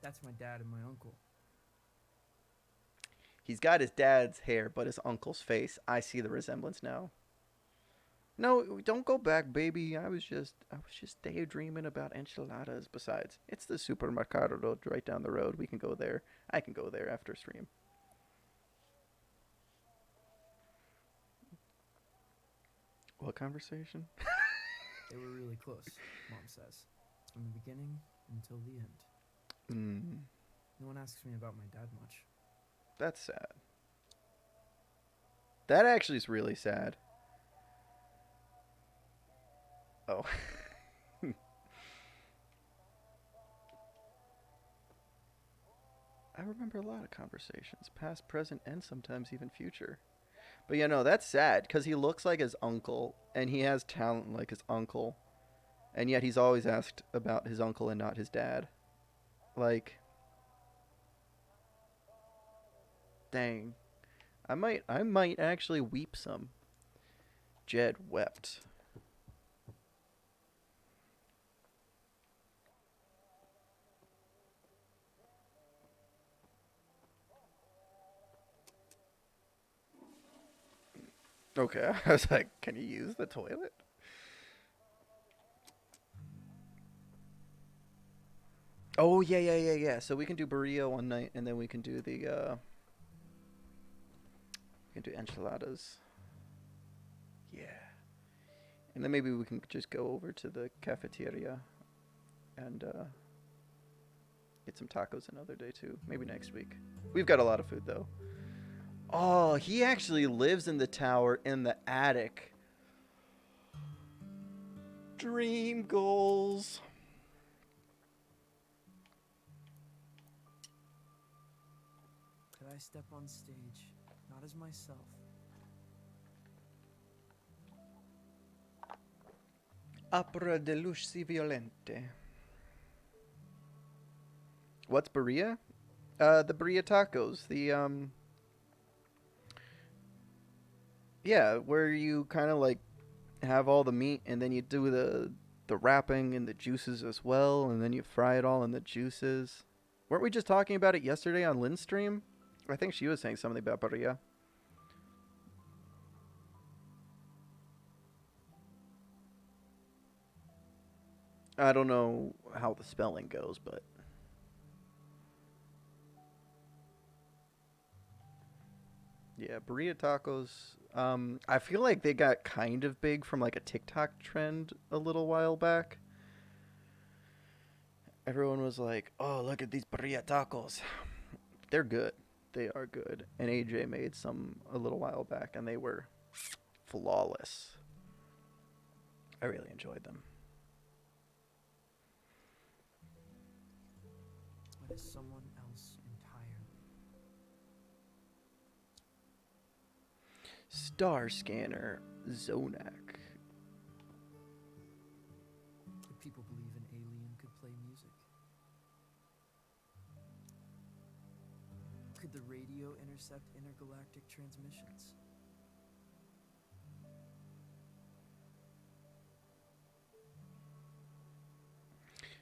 That's my dad and my uncle. He's got his dad's hair, but his uncle's face. I see the resemblance now. No, don't go back, baby. I was just daydreaming about enchiladas. Besides, it's the supermercado right down the road. We can go there. I can go there after stream. What conversation? They were really close, Mom says. From the beginning until the end. Mm, No one asks me about my dad much. that's sad. That actually is really sad. Oh. I remember a lot of conversations, past, present, and sometimes even future. But yeah, no, that's sad because he looks like his uncle and he has talent like his uncle, and yet he's always asked about his uncle and not his dad. Like, dang, I might actually weep some. Jed wept. Okay, I was like, can you use the toilet? Oh yeah, yeah, yeah, yeah. So we can do burrito one night, and then we can do we can do enchiladas. Yeah, and then maybe we can just go over to the cafeteria and get some tacos another day too. Maybe next week. We've got a lot of food though. Oh, he actually lives in the tower in the attic. Dream goals. Could I step on stage, not as myself? Opera de luci violente. What's birria? The birria tacos. Yeah, where you kind of like have all the meat and then you do the wrapping and the juices as well, and then you fry it all in the juices. Weren't we just talking about it yesterday on Lynn's stream? I think she was saying something about birria. I don't know how the spelling goes, but yeah, burrito tacos. I feel like they got kind of big from like a TikTok trend a little while back. Everyone was like, "Oh, look at these burrito tacos. They're good. They are good." And AJ made some a little while back, and they were flawless. I really enjoyed them. But as someone else entirely. Star Scanner Zonak. If people believe an alien could play music? Could the radio intercept intergalactic transmissions?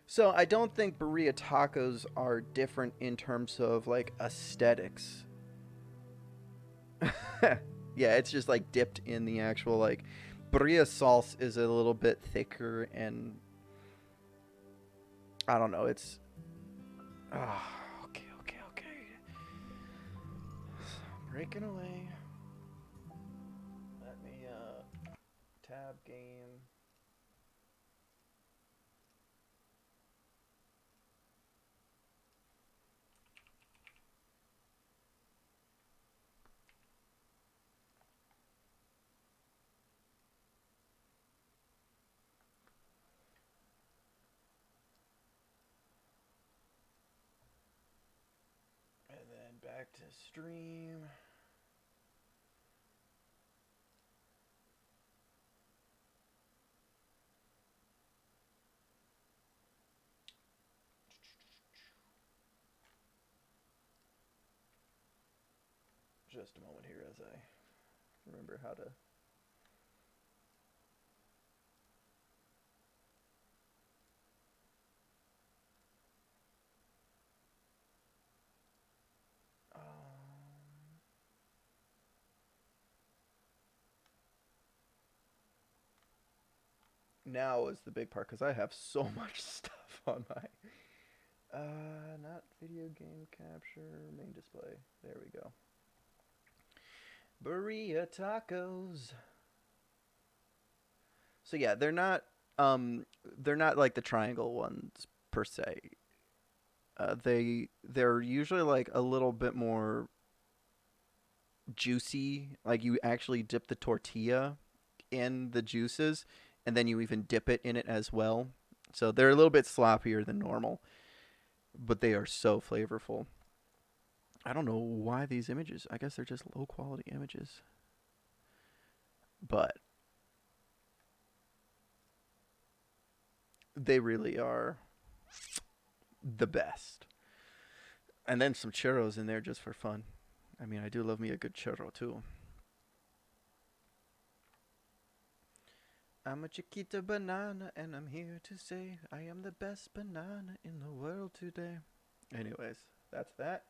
So I don't think burrito tacos are different in terms of like aesthetics. Yeah, it's just like dipped in the actual like burrito sauce is a little bit thicker, and I don't know, it's okay, okay, okay. Breaking away. Let me tab game. And then back to stream. Just a moment here as I remember how to. now is the big part because I have so much stuff on my not video game capture, main display. There we go. Burrito tacos. So yeah, they're not like the triangle ones per se. They're usually like a little bit more juicy. Like you actually dip the tortilla in the juices, and then you even dip it in it as well. So they're a little bit sloppier than normal, but they are so flavorful. I don't know why these images. I guess they're just low quality images. But they really are the best. And then some churros in there just for fun. I mean, I do love me a good churro too. I'm a Chiquita banana, and I'm here to say I am the best banana in the world today. Anyways, that's that.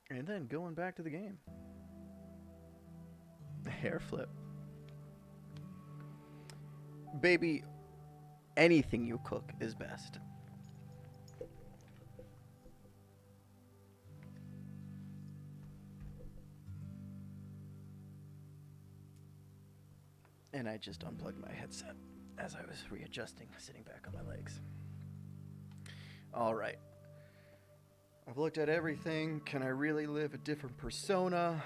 And then going back to the game. Hair flip. Baby, anything you cook is best. And I just unplugged my headset as I was readjusting, sitting back on my legs. All right. I've looked at everything. Can I really live a different persona?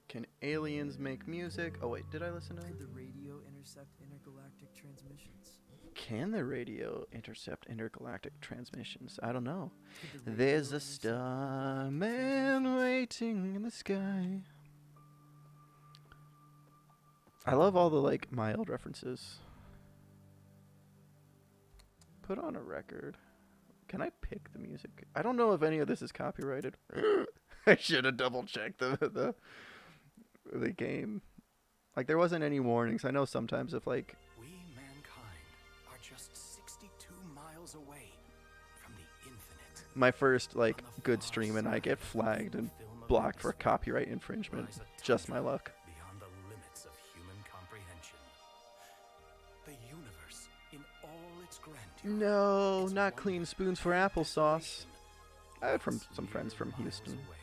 Can aliens make music? Oh wait, did I listen to Could it? the radio intercept intergalactic transmissions? Can the radio intercept intergalactic transmissions? I don't know. Could the radio There's a intercept starman waiting in the sky. I love all the like mild references. Put on a record. Can I pick the music? I don't know if any of this is copyrighted. I should have double checked the game. Like there wasn't any warnings. I know sometimes if like We, mankind, are just 62 miles away from the infinite. my first like good stream and I get flagged and blocked for copyright infringement. Just my luck. Beyond the limits of human comprehension. The universe in all its grandeur. No, its not clean wonders spoons for and applesauce. desolation I had from lies some friends from mere miles Houston. away.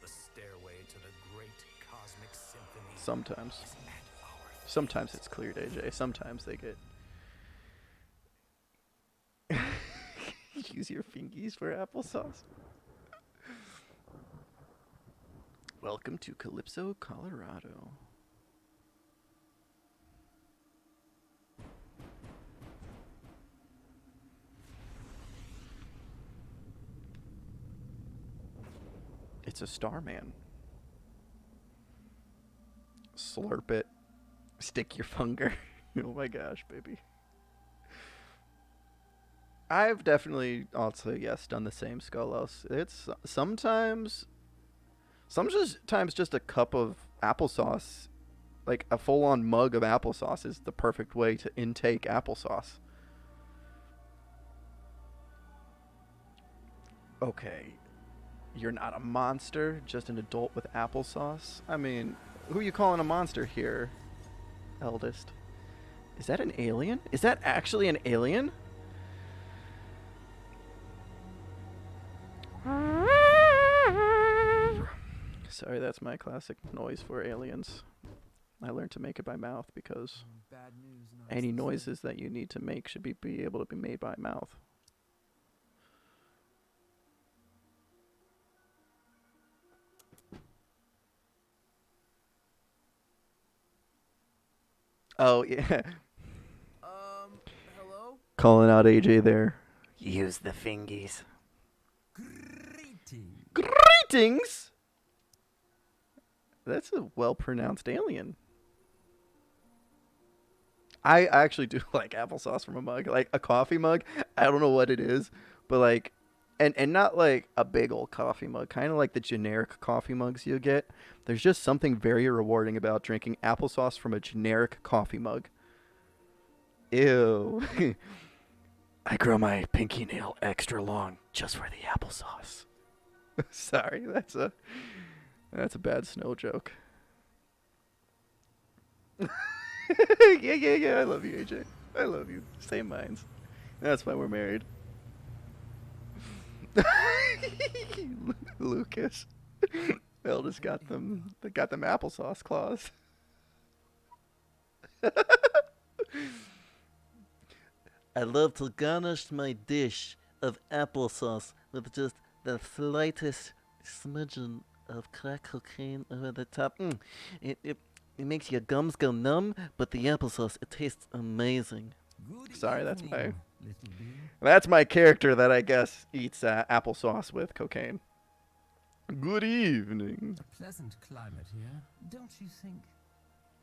The stairway to the great cosmic symphony Sometimes. is at our Sometimes it's cleared, AJ. Sometimes they get use your fingies for applesauce. Welcome to Calypso, Colorado. It's a Starman. Slurp it. Stick your finger. Oh my gosh, baby. I've definitely also, yes, done the same, Skolos. It's sometimes just a cup of applesauce, like a full-on mug of applesauce is the perfect way to intake applesauce. Okay, you're not a monster, just an adult with applesauce? I mean, who you calling a monster here, eldest? Is that an alien? Is that actually an alien? Sorry, that's my classic noise for aliens. I learned to make it by mouth because Bad news. Not any to say. noises that you need to make should be able to be made by mouth. Oh, yeah. Hello? Calling out AJ there. Use the fingies. Greetings. Greetings! That's a well-pronounced alien. I actually do like applesauce from a mug. Like a coffee mug. I don't know what it is, but like, and not like a big old coffee mug. Kind of like the generic coffee mugs you get. There's just something very rewarding about drinking applesauce from a generic coffee mug. Ew. I grow my pinky nail extra long just for the applesauce. Sorry, that's a bad snow joke. Yeah. I love you, AJ. I love you. Same minds. That's why we're married. Lucas. Eldest got them. They got them applesauce claws. I love to garnish my dish of applesauce with just the slightest smidgen of crack cocaine over the top. It makes your gums go numb, but the applesauce, it tastes amazing. Good Sorry, that's evening, little dear. That's my character that I guess eats applesauce with cocaine. Good evening. A pleasant climate here, don't you think?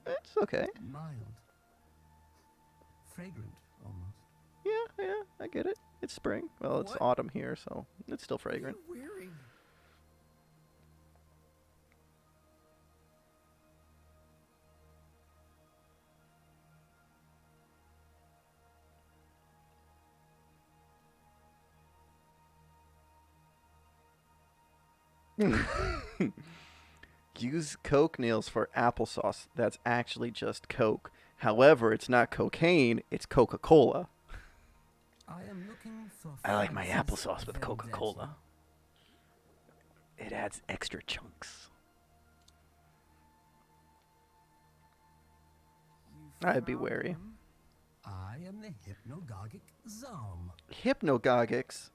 It's okay. Mild. Fragrant, almost. Yeah, I get it. It's spring. Well, it's What? autumn here, so it's still fragrant. What are you wearing? Use Coke nails for applesauce. That's actually just Coke. However, it's not cocaine, it's Coca-Cola. I am looking for I like my Francis applesauce with Vendetti. Coca-Cola. It adds extra chunks. You I'd be wary. found I am the hypnagogic Zom. Hypnagogics.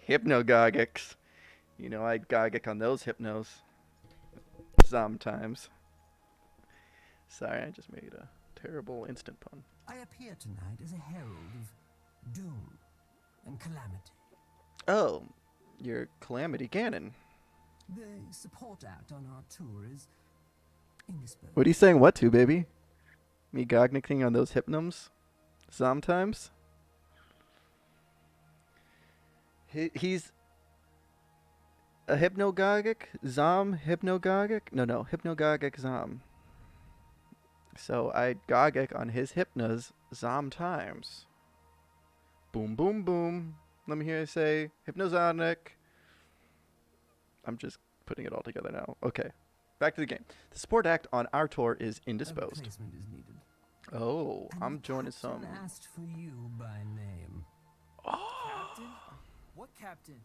Hypnagogics. You know, I'd gogic on those hypnos. Sometimes. Sorry, I just made a terrible instant pun. I appear tonight as a herald of doom and calamity. Oh, you're Calamity Ganon. The support act on our tour is indisposed. What are you saying what to, baby? Me gognicking on those hypnoms? Sometimes? He's a hypnagogic? Zom? Hypnagogic? No, hypnagogic Zom. So I gogic on his hypnos Zom times. Boom, boom, boom. Let me hear you say hypnosonic. I'm just putting it all together now. Okay, back to the game. The support act on our tour is A indisposed. replacement is needed. Oh, And I'm the joining captain some. asked for you by name. Captain? What captain?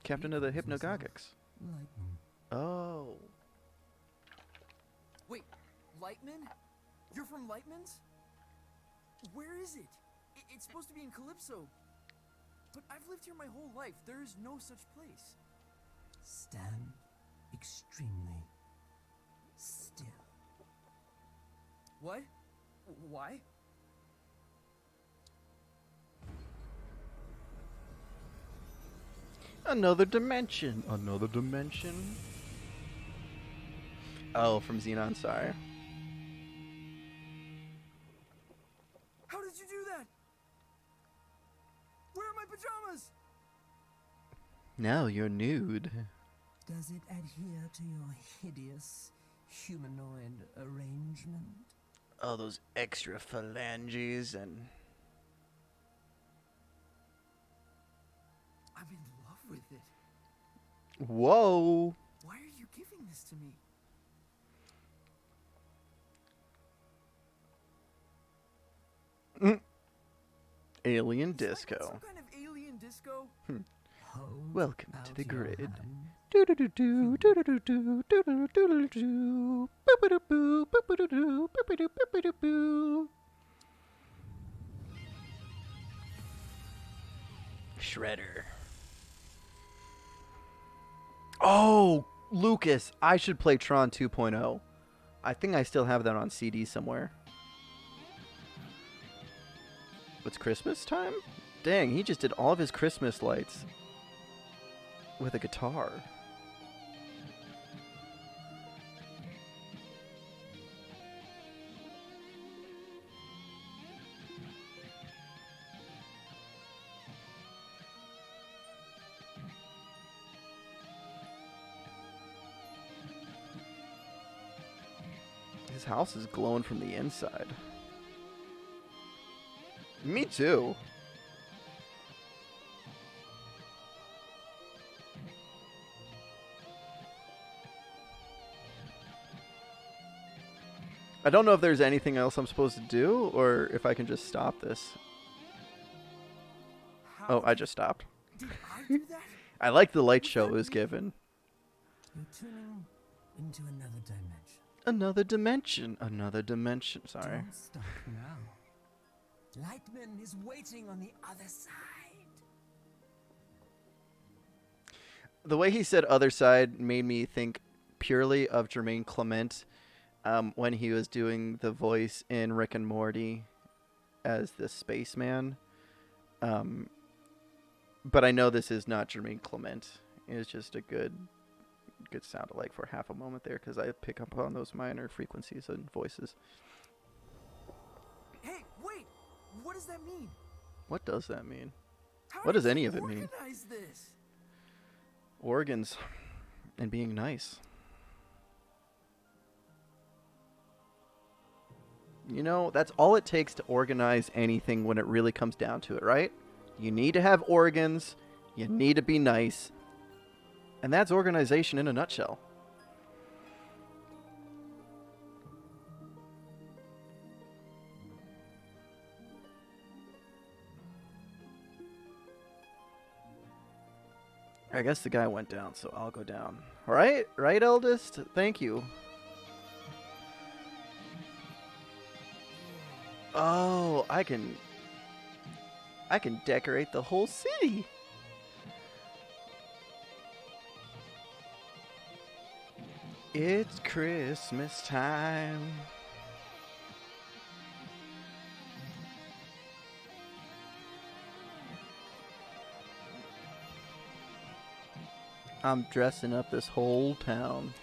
Captain of the Hypnagogics. Lightning. Oh. Wait, Lightman? You're from Lightman's? Where is it? It's supposed to be in Calypso. But I've lived here my whole life. There is no such place. Stand extremely still. What? Why? Another dimension. Another dimension. Oh, from Xenon, sorry. How did you do that? Where are my pajamas? Now you're nude. Does it adhere to your hideous humanoid arrangement? Oh, those extra phalanges and... I'm in love with it. Whoa! Why are you giving this to me? Alien Is that disco. some kind of alien disco? Hold Welcome to out the your grid. hand. Doo-doo-doo-doo, doo-doo-doo-doo, doo-doo-doo-doo-doo, boop-a-doo-boo, boop-a-doo-doo, boop-a-doo, boop-a-doo-boo. Shredder. Oh, Lucas, I should play Tron 2.0. I think I still have that on CD somewhere. It's Christmas time? Dang, he just did all of his Christmas lights with a guitar. His house is glowing from the inside. Me too. I don't know if there's anything else I'm supposed to do or if I can just stop this. Oh, I just stopped. Did I do that? I like the light Was show that it was me? given. You're tuning into another dimension. Another dimension. Another dimension. Sorry. Don't stop now. Lightman is waiting on the other side. The way he said other side made me think purely of Jermaine Clement when he was doing the voice in Rick and Morty as the spaceman. But I know this is not Jermaine Clement. It was just a good sound alike for half a moment there because I pick up on those minor frequencies and voices. Hey, wait! What does that mean? What does that mean? How What did does any you of it mean? organize this? Organs and being nice. You know, that's all it takes to organize anything when it really comes down to it, right? You need to have organs, you need to be nice, and that's organization in a nutshell. I guess the guy went down, so I'll go down. Right? Right, eldest? Thank you. Oh, I can decorate the whole city. It's Christmas time. I'm dressing up this whole town.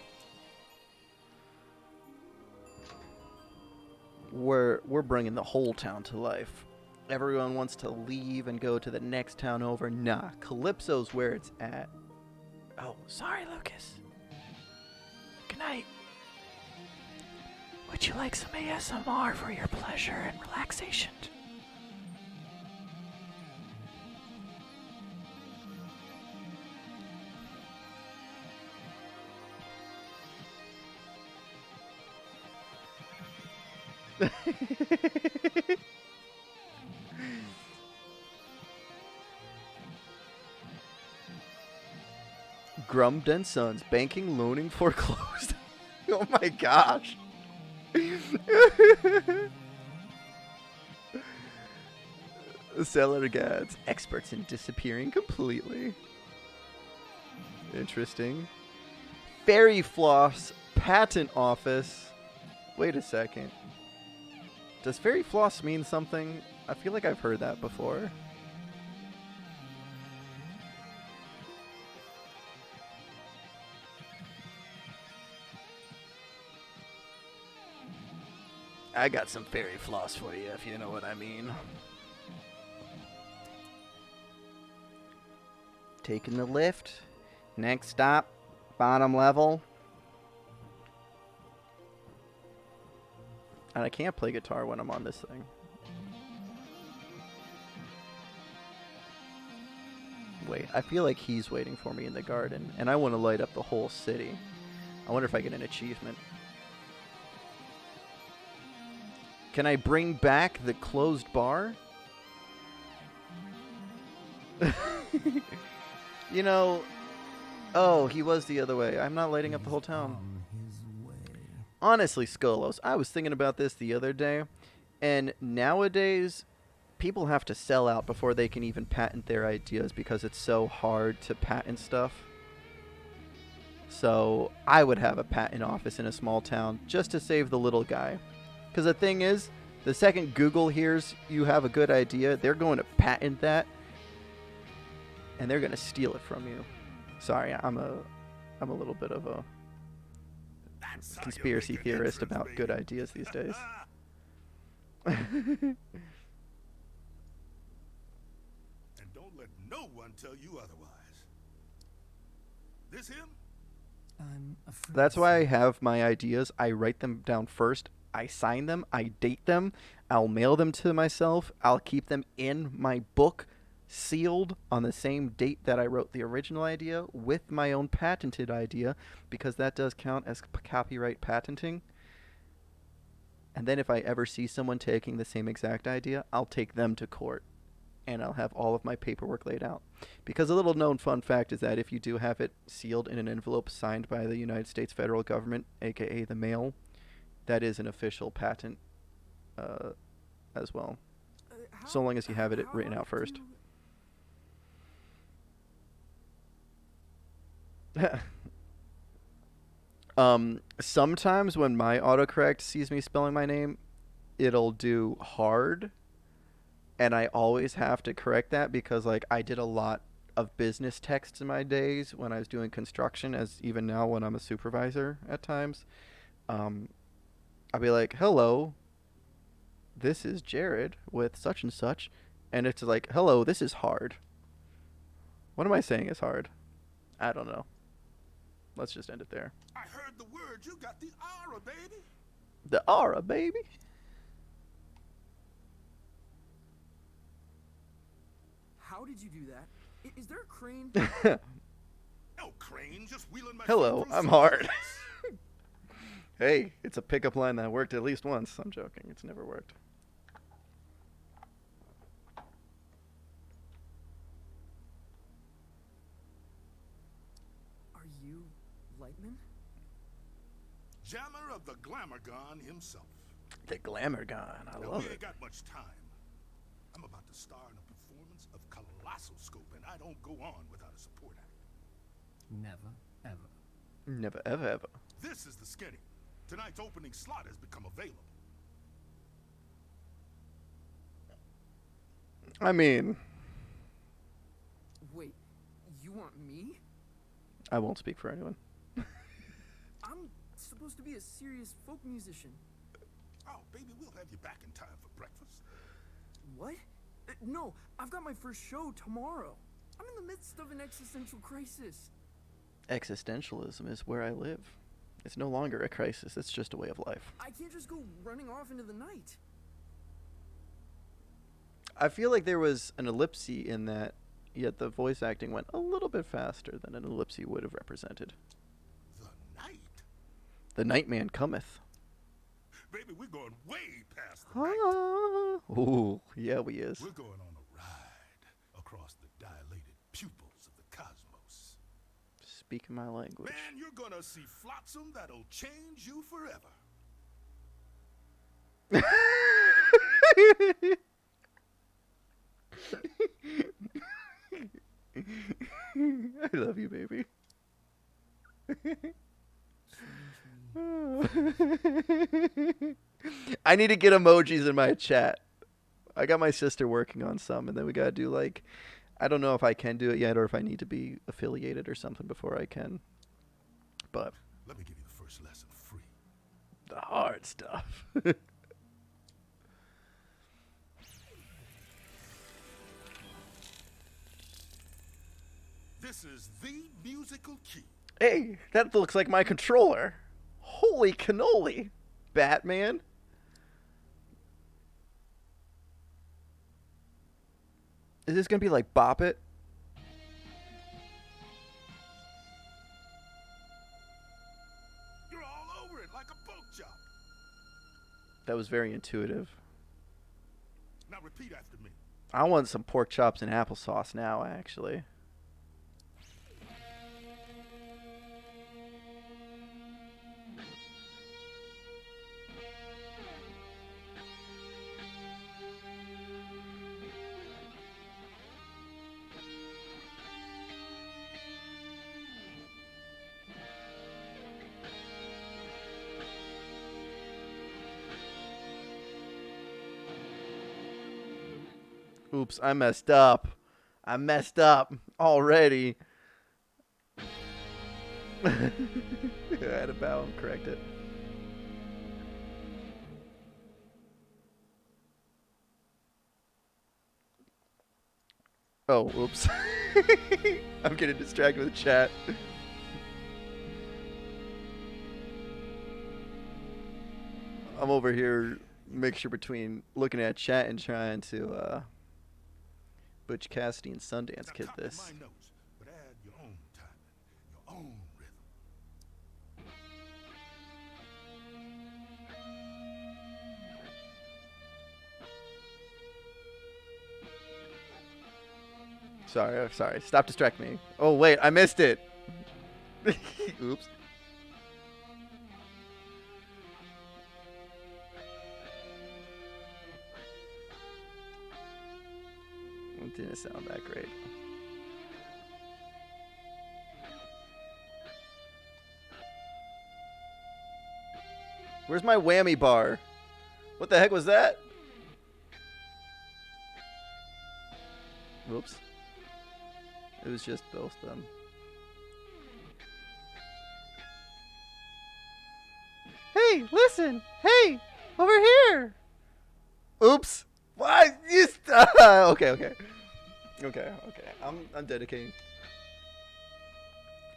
We're bringing the whole town to life. Everyone wants to leave and go to the next town over. Nah, Calypso's where it's at. Oh, sorry, Lucas. Good night. Would you like some ASMR for your pleasure and relaxation? Grummed and Sons, banking, loaning, foreclosed. Oh my gosh. Seller Gads, experts in disappearing completely. Interesting. Fairy Floss, patent office. Wait a second. Does fairy floss mean something? I feel like I've heard that before. I got some fairy floss for you, if you know what I mean. Taking the lift. Next stop, bottom level. And I can't play guitar when I'm on this thing. Wait, I feel like he's waiting for me in the garden, and I want to light up the whole city. I wonder if I get an achievement. Can I bring back the closed bar? You know... Oh, he was the other way. I'm not lighting up the whole town. Honestly, Skolos, I was thinking about this the other day, and nowadays, people have to sell out before they can even patent their ideas because it's so hard to patent stuff. So, I would have a patent office in a small town just to save the little guy. Because the thing is, the second Google hears you have a good idea, they're going to patent that, and they're going to steal it from you. Sorry, I'm a little bit of a conspiracy theorist about good ideas these days. And don't let no one tell you otherwise. This him? I'm afraid That's why I have my ideas. I write them down first. I sign them. I date them. I'll mail them to myself. I'll keep them in my book, sealed on the same date that I wrote the original idea with my own patented idea, because that does count as copyright patenting. And then if I ever see someone taking the same exact idea, I'll take them to court and I'll have all of my paperwork laid out. Because a little known fun fact is that if you do have it sealed in an envelope signed by the United States federal government, aka the mail, that is an official patent as well. So long as you have it written out first. Sometimes when my autocorrect sees me spelling my name, it'll do hard, and I always have to correct that because like I did a lot of business texts in my days when I was doing construction, as even now when I'm a supervisor at times. I'll be like, hello, this is Jared with such and such, and it's like, hello, this is hard. What am I saying is hard? I don't know. Let's just end it there. I heard the word. You got the aura, baby. The aura, baby. How did you do that? Is there a crane? No crane, just wheeling my Hello, feet through I'm some hard. doors. Hey, it's a pickup line that worked at least once. I'm joking. It's never worked. Are you Lightman? Jammer of the Glamourgon himself. The Glamour Gun. I Now, love we it. ain't got much time. I'm about to star in a performance of Colossal Scope, and I don't go on without a support act. Never, ever. Never, ever, ever. This is the skinny. Tonight's opening slot has become available. I mean, Wait, you want me? I won't speak for anyone. I'm supposed to be a serious folk musician. Oh, baby, we'll have you back in time for breakfast. What? No, I've got my first show tomorrow. I'm in the midst of an existential crisis. Existentialism is where I live. It's no longer a crisis. It's just a way of life. I can't just go running off into the night. I feel like there was an ellipse in that, yet the voice acting went a little bit faster than an ellipse would have represented. The night? The Nightman cometh. Baby, we're going way past the night. Ah. Ooh, yeah, we is. We're going on a ride across the dilated pupils of the cosmos. Speaking my language. Man, you're gonna see flotsam that'll change you forever. I love you, baby. I need to get emojis in my chat. I got my sister working on some, and then we gotta do like, I don't know if I can do it yet or if I need to be affiliated or something before I can. But Let me give you the first lesson free. the hard stuff. This is the musical key. Hey, that looks like my controller. Holy cannoli, Batman. Is this gonna be like Bop It? You're all over it like a pork chop. That was very intuitive. Now repeat after me. I want some pork chops and applesauce now, actually. Oops, I messed up. I messed up already. I had to bow and correct it. Oh, oops. I'm getting distracted with chat. I'm over here mixture between looking at chat and trying to Butch Cassidy and Sundance Kid Copy this. my notes, but add your own timing, your own rhythm. Sorry. Stop distracting me. Oh wait, I missed it. Oops. It didn't sound that great. Where's my whammy bar? What the heck was that? Whoops. It was just both of them. Hey, listen! Hey! Over here! Oops! Why? You okay. I'm dedicating.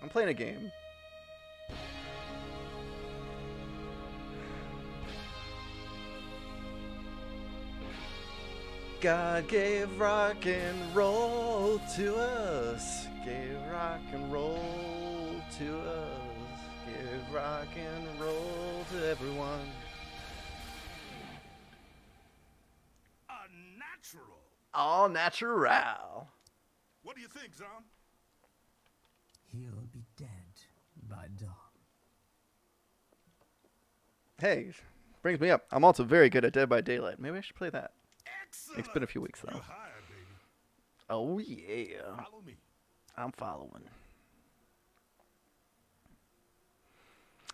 I'm playing a game. God gave rock and roll to us. Gave rock and roll to us. Gave rock and roll to everyone. A natural. All natural. What do you think, Zom? He'll be dead by dawn. Hey, brings me up. I'm also very good at Dead by Daylight. Maybe I should play that. Excellent. It's been a few weeks though. You're hired, baby. Oh yeah. Follow me. I'm following.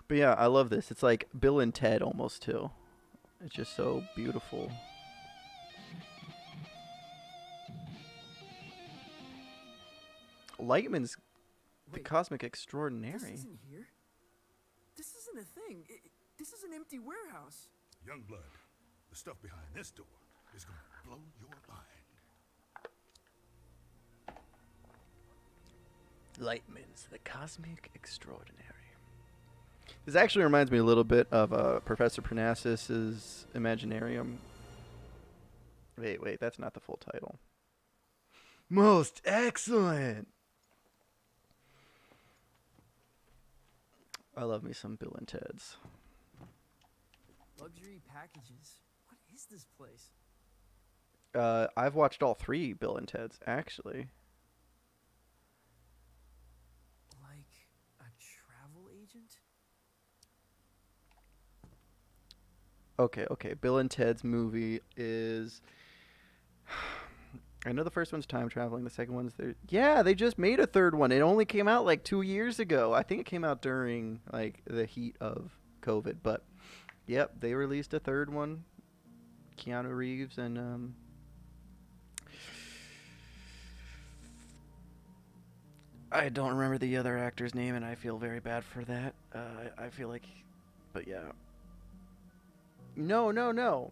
But yeah, I love this. It's like Bill and Ted almost too. It's just so beautiful. Lightman's the Wait, Cosmic This Extraordinary. isn't here. This isn't a thing. This is an empty warehouse. Youngblood, the stuff behind this door is going to blow your mind. Lightman's the Cosmic Extraordinary. This actually reminds me a little bit of Professor Parnassus's Imaginarium. Wait, that's not the full title. Most excellent. I love me some Bill and Ted's. Luxury packages. What is this place? I've watched all 3 Bill and Ted's actually. Like a travel agent? Okay. Bill and Ted's movie is. I know the first one's time traveling. The second one's they just made a third one. It only came out like 2 years ago. I think it came out during like the heat of COVID. But yep, they released a third one. Keanu Reeves and I don't remember the other actor's name, and I feel very bad for that. I feel like, but yeah. No.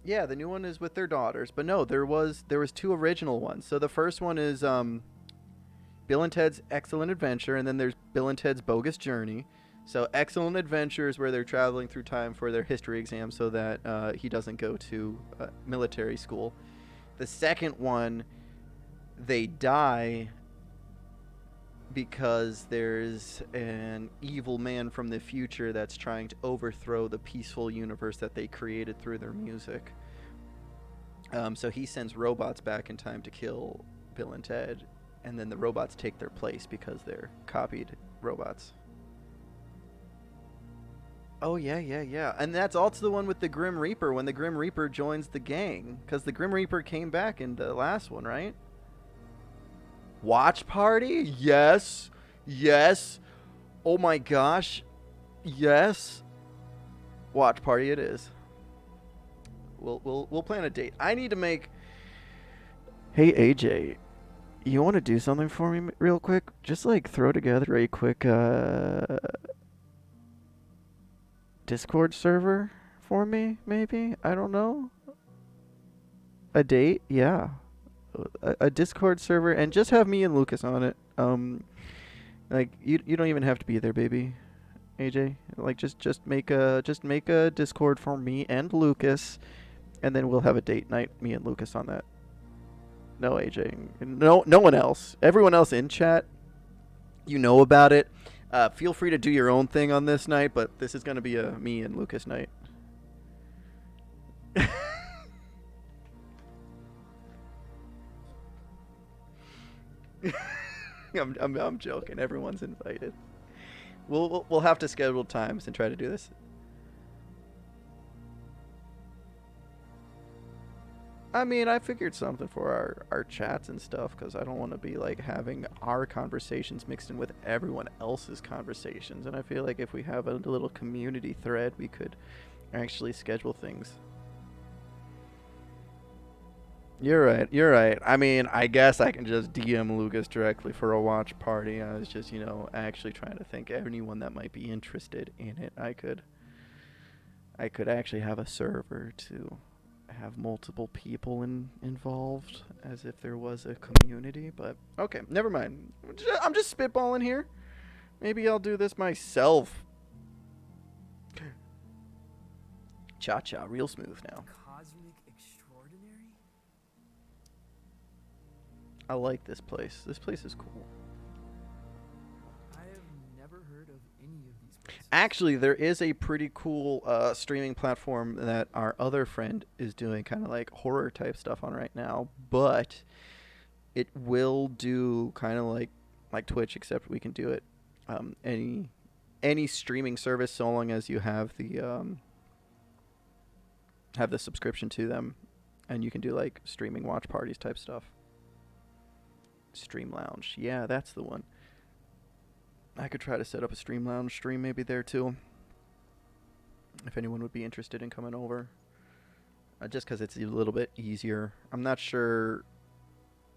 Yeah, the new one is with their daughters, but no, there was 2 original ones. So the first one is Bill and Ted's Excellent Adventure, and then there's Bill and Ted's Bogus Journey. So Excellent Adventure is where they're traveling through time for their history exam so that he doesn't go to military school. The second one, they die because there's an evil man from the future that's trying to overthrow the peaceful universe that they created through their music. So he sends robots back in time to kill Bill and Ted, and then the robots take their place because they're copied robots. Oh, yeah. And that's also the one with the Grim Reaper, when the Grim Reaper joins the gang, because the Grim Reaper came back in the last one, right? Watch Party? Yes. Oh my gosh. Yes. Watch Party it is. We'll plan a date. I need to make. Hey AJ, you want to do something for me real quick? Just like throw together a quick Discord server for me, maybe? I don't know. A date? Yeah. A Discord server, and just have me and Lucas on it. Like you don't even have to be there, baby. AJ? Like just make a Discord for me and Lucas, and then we'll have a date night, me and Lucas on that. No, AJ. No one else. Everyone else in chat, you know about it. Feel free to do your own thing on this night, but this is gonna be a me and Lucas night. I'm joking. Everyone's invited. We'll have to schedule times and try to do this. I mean, I figured something for our chats and stuff because I don't want to be like having our conversations mixed in with everyone else's conversations. And I feel like if we have a little community thread, we could actually schedule things. You're right. You're right. I mean, I guess I can just DM Lucas directly for a watch party. I was just, actually trying to think anyone that might be interested in it. I could actually have a server to have multiple people involved as if there was a community, but okay, never mind. I'm just spitballing here. Maybe I'll do this myself. Cha-cha, real smooth now. Cosmic extraordinary? I like this place. This place is cool. I have never heard of any of these places. Actually, there is a pretty cool streaming platform that our other friend is doing kind of like horror type stuff on right now, but it will do kind of like Twitch, except we can do it any streaming service so long as you have the subscription to them, and you can do like streaming watch parties type stuff. Stream Lounge, yeah, that's the one. I could try to set up a Stream Lounge stream maybe there too, if anyone would be interested in coming over. Just because it's a little bit easier. I'm not sure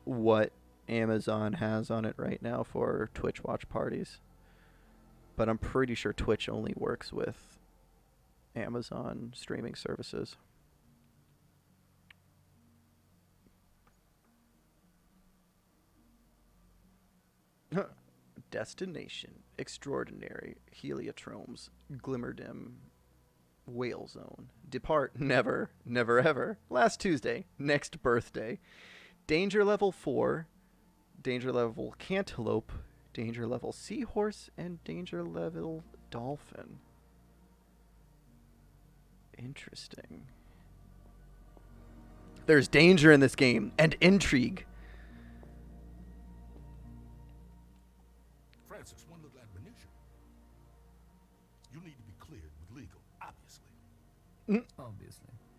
what Amazon has on it right now for Twitch watch parties, but I'm pretty sure Twitch only works with Amazon streaming services. Destination Extraordinary Heliotromes Glimmerdim Whale Zone. Depart never, never ever. Last Tuesday, next birthday. Danger level 4, danger level cantaloupe, danger level seahorse, and danger level dolphin. Interesting. There's danger in this game and intrigue. Francis, one little admonition. You need to be cleared with legal, obviously.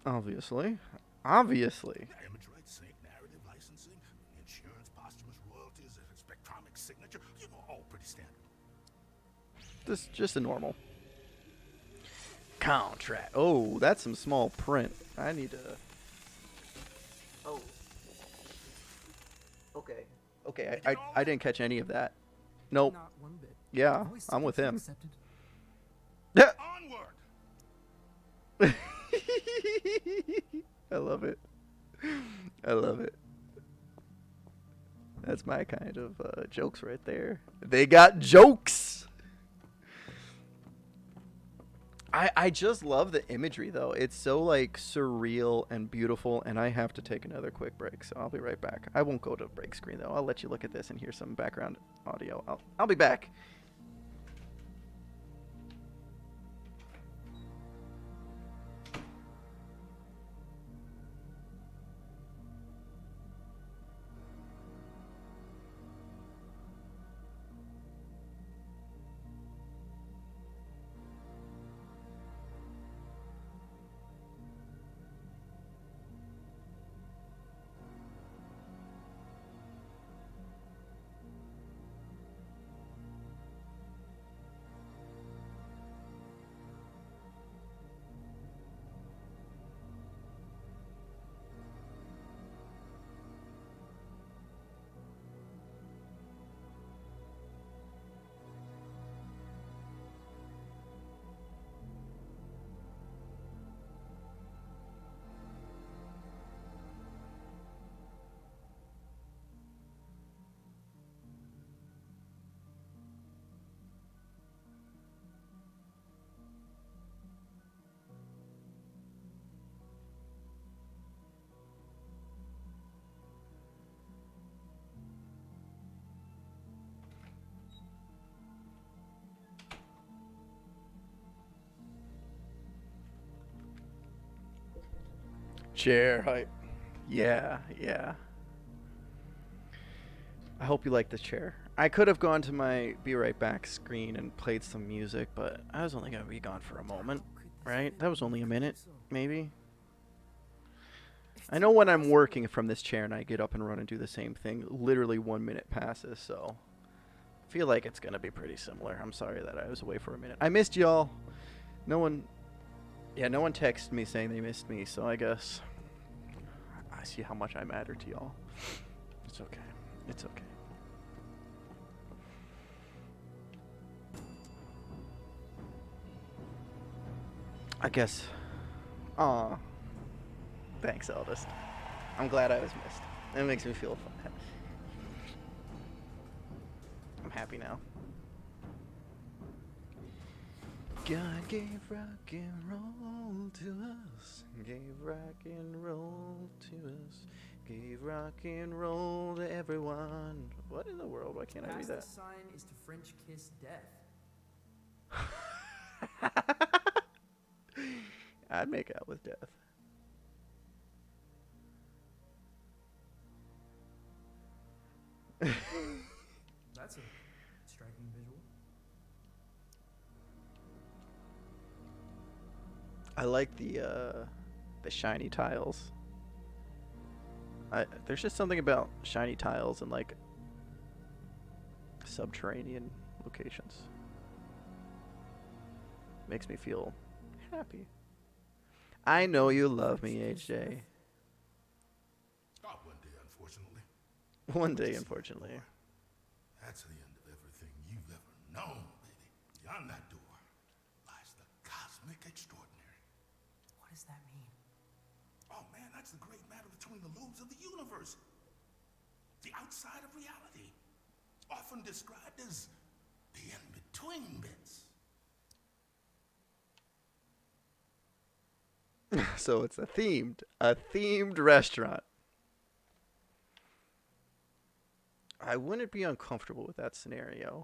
Obviously. Obviously. Image rights, sync, narrative licensing, insurance, posthumous royalties, spectromic signature, all pretty standard. This just a normal contract. Oh, that's some small print. I need to. Oh. Okay. Okay, I didn't catch any of that. Nope. Not one bit. Yeah, Voice I'm with him. accepted. Yeah. Onward! I love it. I love it. That's my kind of jokes right there. They got jokes. I just love the imagery though. It's so like surreal and beautiful, and I have to take another quick break, so I'll be right back. I won't go to break screen though. I'll let you look at this and hear some background audio. I'll be back. Chair hype. Yeah, yeah. I hope you like this chair. I could have gone to my Be Right Back screen and played some music, but I was only going to be gone for a moment, How could this right? fit That was only a in minute, Calypso? maybe. It's I know when I'm impossible. working from this chair and I get up and run and do the same thing, literally 1 minute passes, so I feel like it's going to be pretty similar. I'm sorry that I was away for a minute. I missed y'all. No one texted me saying they missed me, so I guess I see how much I matter to y'all. It's okay. It's okay. I guess. Aw. Thanks, eldest. I'm glad I was missed. It makes me feel fun. I'm happy now. God gave rock and roll to us. Gave rock and roll to us. Gave rock and roll to everyone. What in the world? Why can't I read Past that? the sign is to French kiss death. I'd make out with death. That's a striking visual. I like the shiny tiles. There's just something about shiny tiles and like subterranean locations. Makes me feel happy. I know you love me, HJ. Oh, one day, unfortunately. One day, unfortunately. That's the end of everything you've ever known, baby. Beyond that door lies the cosmic extraordinary. What does that mean? Oh man, that's the great matter between the lobes of the universe. The outside of reality. Often described as the in-between bits. So it's a themed restaurant. I wouldn't be uncomfortable with that scenario.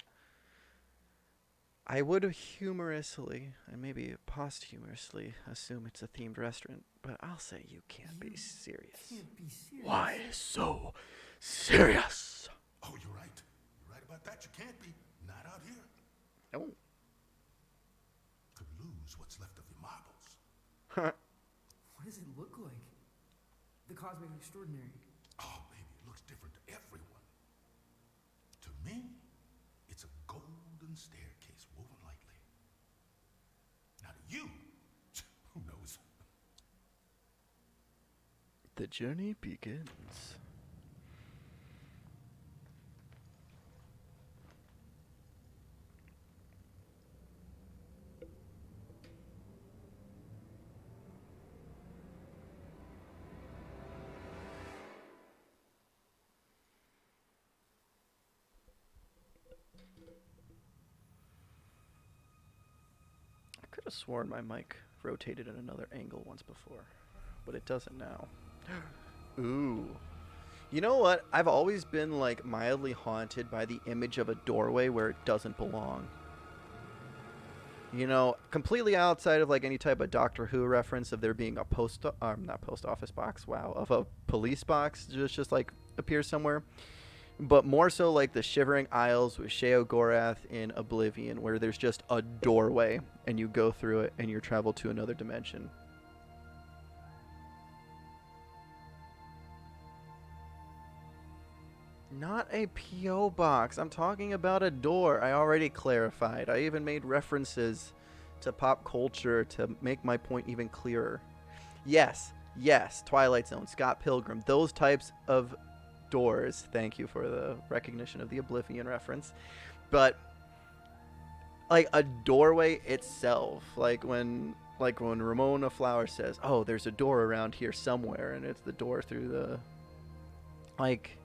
I would humorously, and maybe posthumously, assume it's a themed restaurant, but I'll say you can't be serious. Can't be serious. Why so serious? Oh, you're right. You're right about that. You can't be. Not out here. Oh. Could lose what's left of your marbles. What does it look like? The cosmic extraordinary. Oh, baby, it looks different to everyone. To me, it's a golden staircase woven lightly. Now to you, who knows? The journey begins. I could have sworn my mic rotated at another angle once before, but it doesn't now. Ooh. You know what? I've always been like mildly haunted by the image of a doorway where it doesn't belong. You know, completely outside of like any type of Doctor Who reference of there being a not post office box, wow, of a police box just like appears somewhere. But more so like the Shivering Isles with Sheo Gorath in Oblivion, where there's just a doorway and you go through it and you travel to another dimension. Not a P.O. box. I'm talking about a door. I already clarified. I even made references to pop culture to make my point even clearer. Yes, Twilight Zone, Scott Pilgrim, those types of doors. Thank you for the recognition of the Oblivion reference. But like a doorway itself, like when Ramona Flower says, "Oh, there's a door around here somewhere," and it's the door through the like.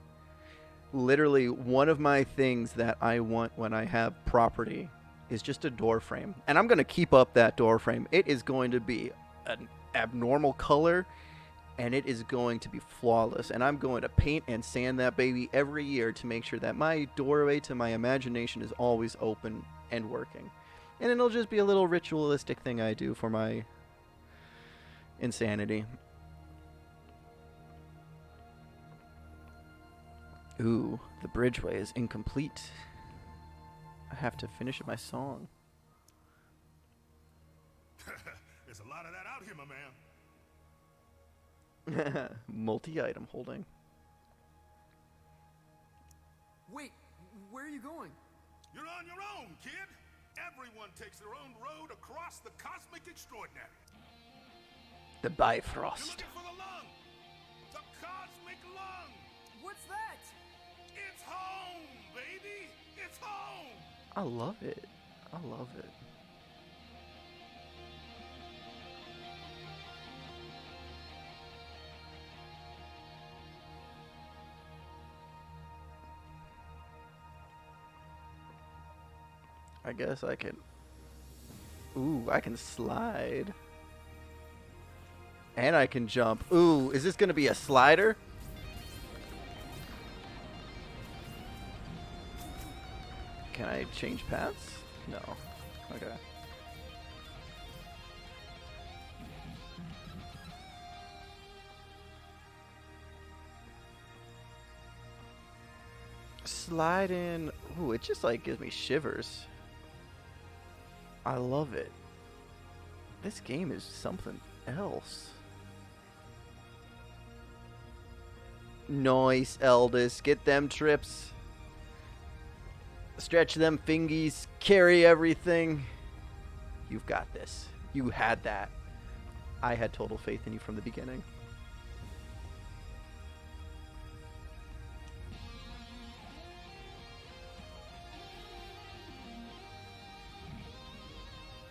Literally, one of my things that I want when I have property is just a door frame. And I'm going to keep up that door frame. It is going to be an abnormal color, and it is going to be flawless. And I'm going to paint and sand that baby every year to make sure that my doorway to my imagination is always open and working. And it'll just be a little ritualistic thing I do for my insanity. Ooh, the bridgeway is incomplete. I have to finish my song. There's a lot of that out here, my man. Multi-item holding. Wait, where are you going? You're on your own, kid. Everyone takes their own road across the cosmic extraordinary. The You're Bifrost. looking for the lung. The cosmic lung. What's that? It's home, baby. It's home. I love it. I love it. I guess I can... Ooh, I can slide. And I can jump. Ooh, is this going to be a slider? Can I change paths? No. Okay. Slide in. Ooh, it just like gives me shivers. I love it. This game is something else. Nice, Eldest. Get them trips. Stretch them fingies. Carry everything. You've got this. You had that. I had total faith in you from the beginning.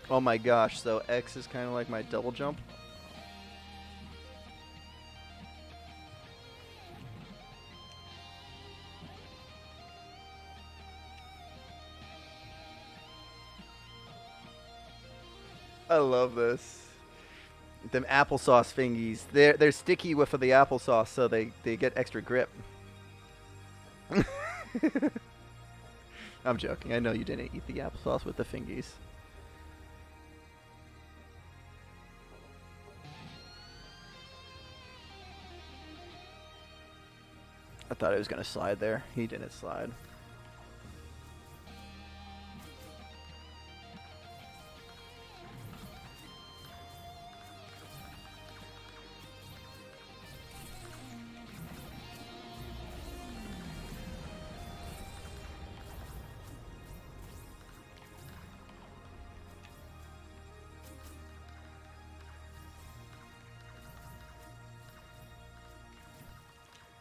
Oh my gosh, so X is kind of like my double jump. I love this. Them applesauce fingies. They're sticky with the applesauce, so they get extra grip. I'm joking. I know you didn't eat the applesauce with the fingies. I thought he was going to slide there. He didn't slide.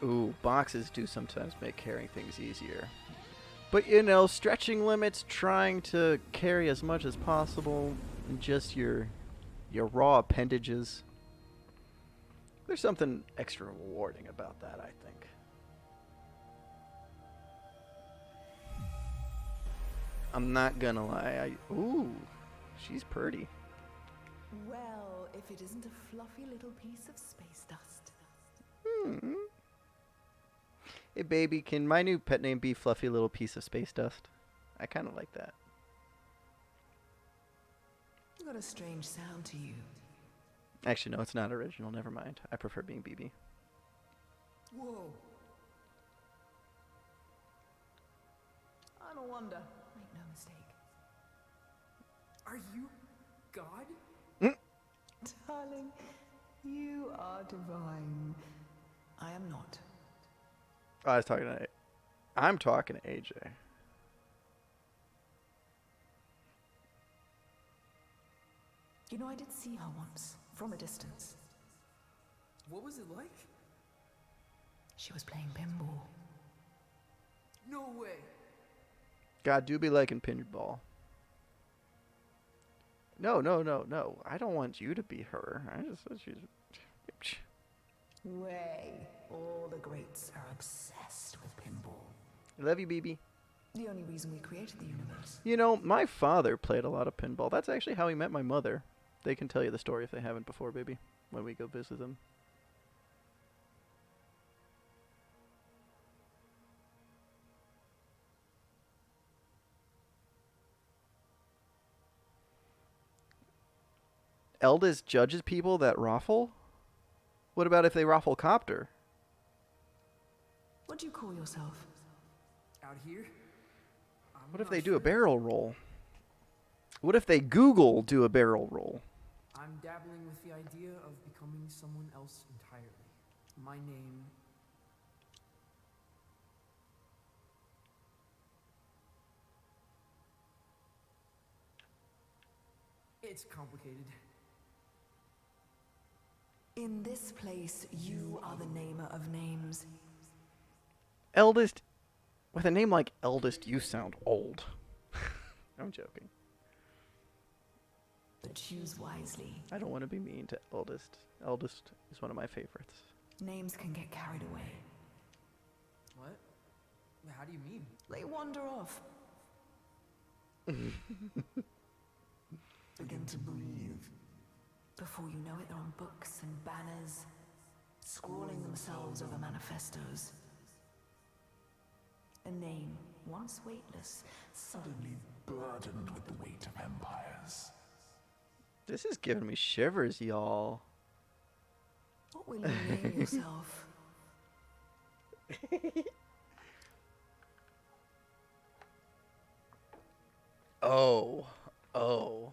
Ooh, boxes do sometimes make carrying things easier. But, you know, stretching limits, trying to carry as much as possible, just your raw appendages. There's something extra rewarding about that, I think. I'm not gonna lie. Ooh, she's pretty. Well, if it isn't a fluffy little piece of space dust. Hmm. Hey, baby, can my new pet name be Fluffy Little Piece of Space Dust? I kind of like that. Got a strange sound to you. Actually, no, it's not original. Never mind. I prefer being BB. Whoa. I'm a wonder. Make no mistake. Are you God? Darling, you are divine. I am not. Oh, I was talking to... I'm talking to AJ. You know, I did see her once, from a distance. What was it like? She was playing pinball. No way. God do be liking pinball. No. I don't want you to be her. I just said she's... Way. All the greats are obsessed with pinball. I love you, BB. The only reason we created the universe. You know, my father played a lot of pinball. That's actually how he met my mother. They can tell you the story if they haven't before, baby, when we go visit them. Eldest judges people that raffle? What about if they raffle copter? What do you call yourself? Out here? What if they do a barrel roll? What if they Google do a barrel roll? I'm dabbling with the idea of becoming someone else entirely. My name... It's complicated. In this place, you are the namer of names. Eldest. With a name like Eldest, you sound old. I'm joking. But choose wisely. I don't want to be mean to Eldest. Eldest is one of my favorites. Names can get carried away. What? How do you mean? They wander off. Begin to breathe. Before you know it, they're on books and banners, scrawling themselves over manifestos. A name, once weightless, suddenly burdened with the weight of empires. This is giving me shivers, y'all. What will you name yourself? Oh. Oh.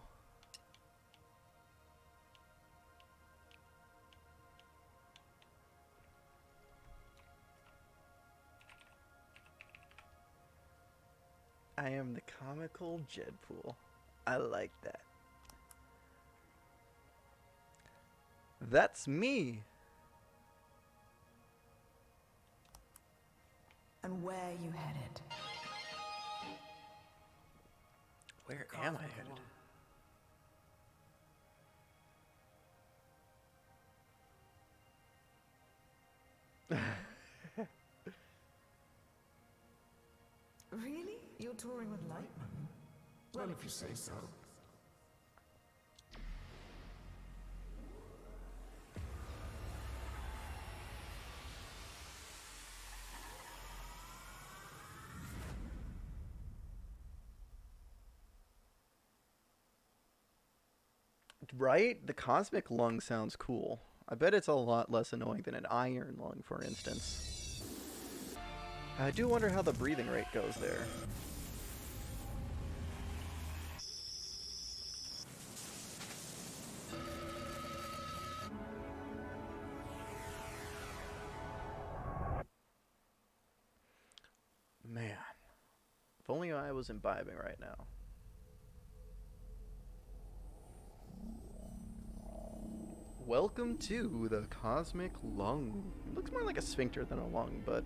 I am the comical Jedpool. I like that. That's me. And where you headed? Where am I headed? Really? You're touring with Lightman? Well, if you say so. Right? The cosmic lung sounds cool. I bet it's a lot less annoying than an iron lung, for instance. I do wonder how the breathing rate goes there. Man, if only I was imbibing right now. Welcome to the cosmic lung. It looks more like a sphincter than a lung, but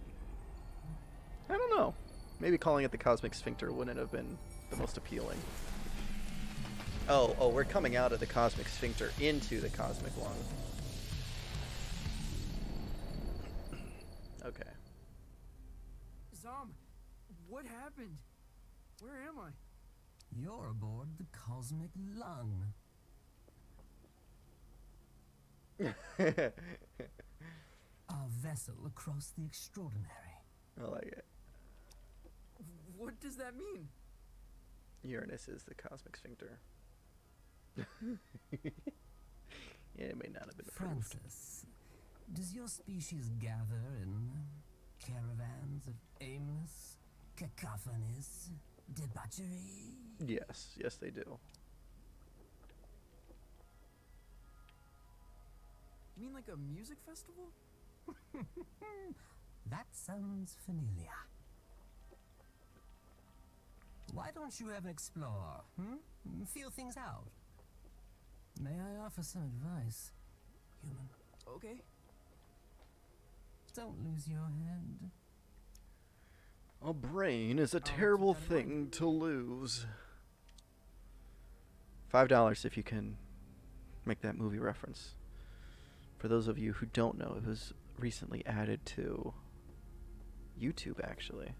I don't know. Maybe calling it the cosmic sphincter wouldn't have been the most appealing. Oh, we're coming out of the cosmic sphincter into the cosmic lung. Okay. Zom, what happened? Where am I? You're aboard the cosmic lung. Our vessel across the extraordinary. I like it. What does that mean? Uranus is the cosmic sphincter. Yeah, it may not have been approved. Francis, does your species gather in caravans of aimless, cacophonous debauchery? Yes, they do. You mean like a music festival? That sounds familiar. Why don't you ever explore, Feel things out. May I offer some advice, human? Okay. Don't lose your head. A brain is a terrible thing to lose. $5 if you can make that movie reference. For those of you who don't know, it was recently added to YouTube, actually.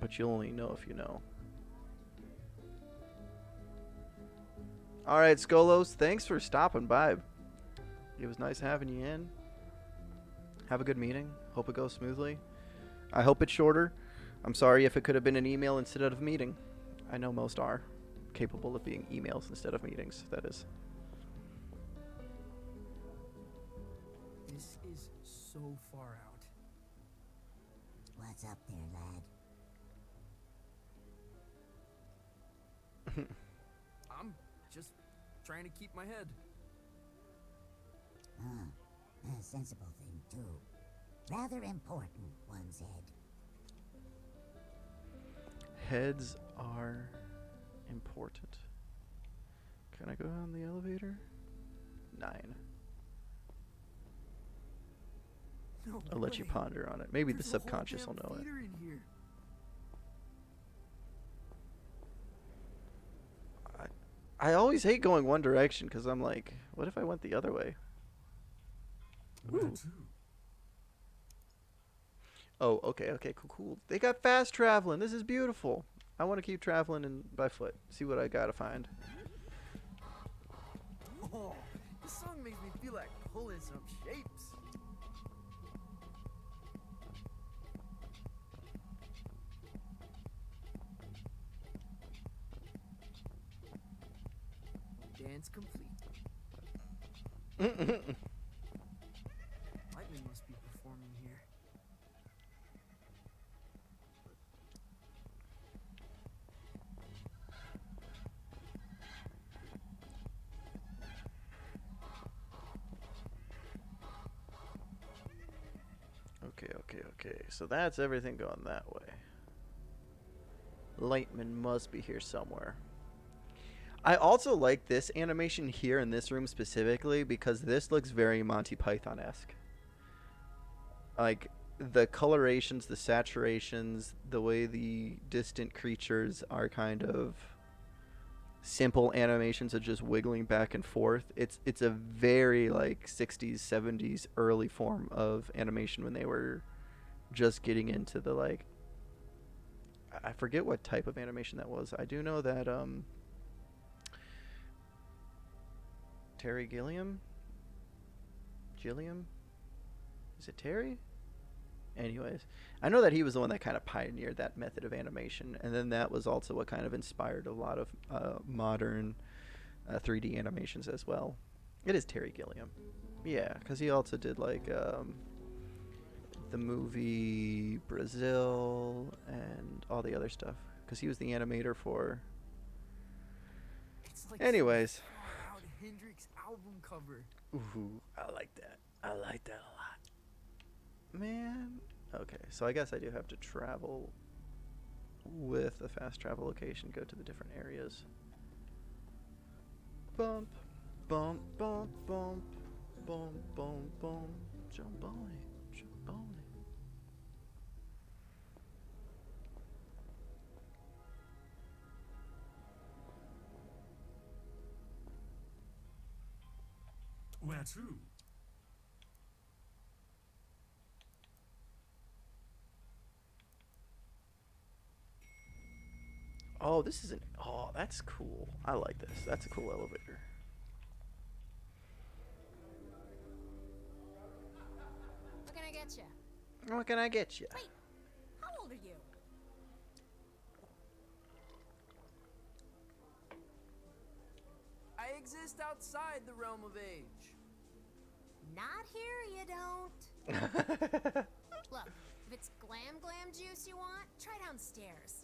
But you'll only know if you know. Alright, Skolos, thanks for stopping by. It was nice having you in. Have a good meeting. Hope it goes smoothly. I hope it's shorter. I'm sorry if it could have been an email instead of a meeting. I know most are capable of being emails instead of meetings, that is. This is so far out. What's up there, lad? I'm just trying to keep my head. A sensible thing, too. Rather important, one said. Heads are important. Can I go on the elevator? 9. No I'll let you way. ponder on it. Maybe There's the a whole subconscious will damn know it. theater in here. I always hate going one direction because I'm like, what if I went the other way? Ooh. Oh, okay, cool. They got fast traveling. This is beautiful. I want to keep traveling by foot. See what I gotta find. Oh, this song makes me feel like pulling some shapes. Dance complete. Lightning must be performing here. Okay. So that's everything going that way. Lightman must be here somewhere. I also like this animation here in this room specifically because this looks very Monty Python-esque. Like, the colorations, the saturations, the way the distant creatures are kind of simple animations of just wiggling back and forth. It's a very, like, 60s, 70s early form of animation when they were just getting into the, like, I forget what type of animation that was. I do know that, Terry Gilliam? Is it Terry? Anyways, I know that he was the one that kind of pioneered that method of animation, and then that was also what kind of inspired a lot of modern 3D animations as well. It is Terry Gilliam. Yeah, because he also did, like, the movie Brazil and all the other stuff, because he was the animator for... It's like Anyways. far out Hendrix album cover. Ooh, I like that. I like that a lot. Man. Okay, so I guess I do have to travel with a fast travel location, go to the different areas. Bump, bump, bump, bump, bump, bump, bump, jump on it, jump on it. Where to? Oh, this is an... Oh, that's cool. I like this. That's a cool elevator. What can I get you? What can I get you? Wait, how old are you? I exist outside the realm of age. Not here, you don't. Look, if it's glam juice you want, try downstairs.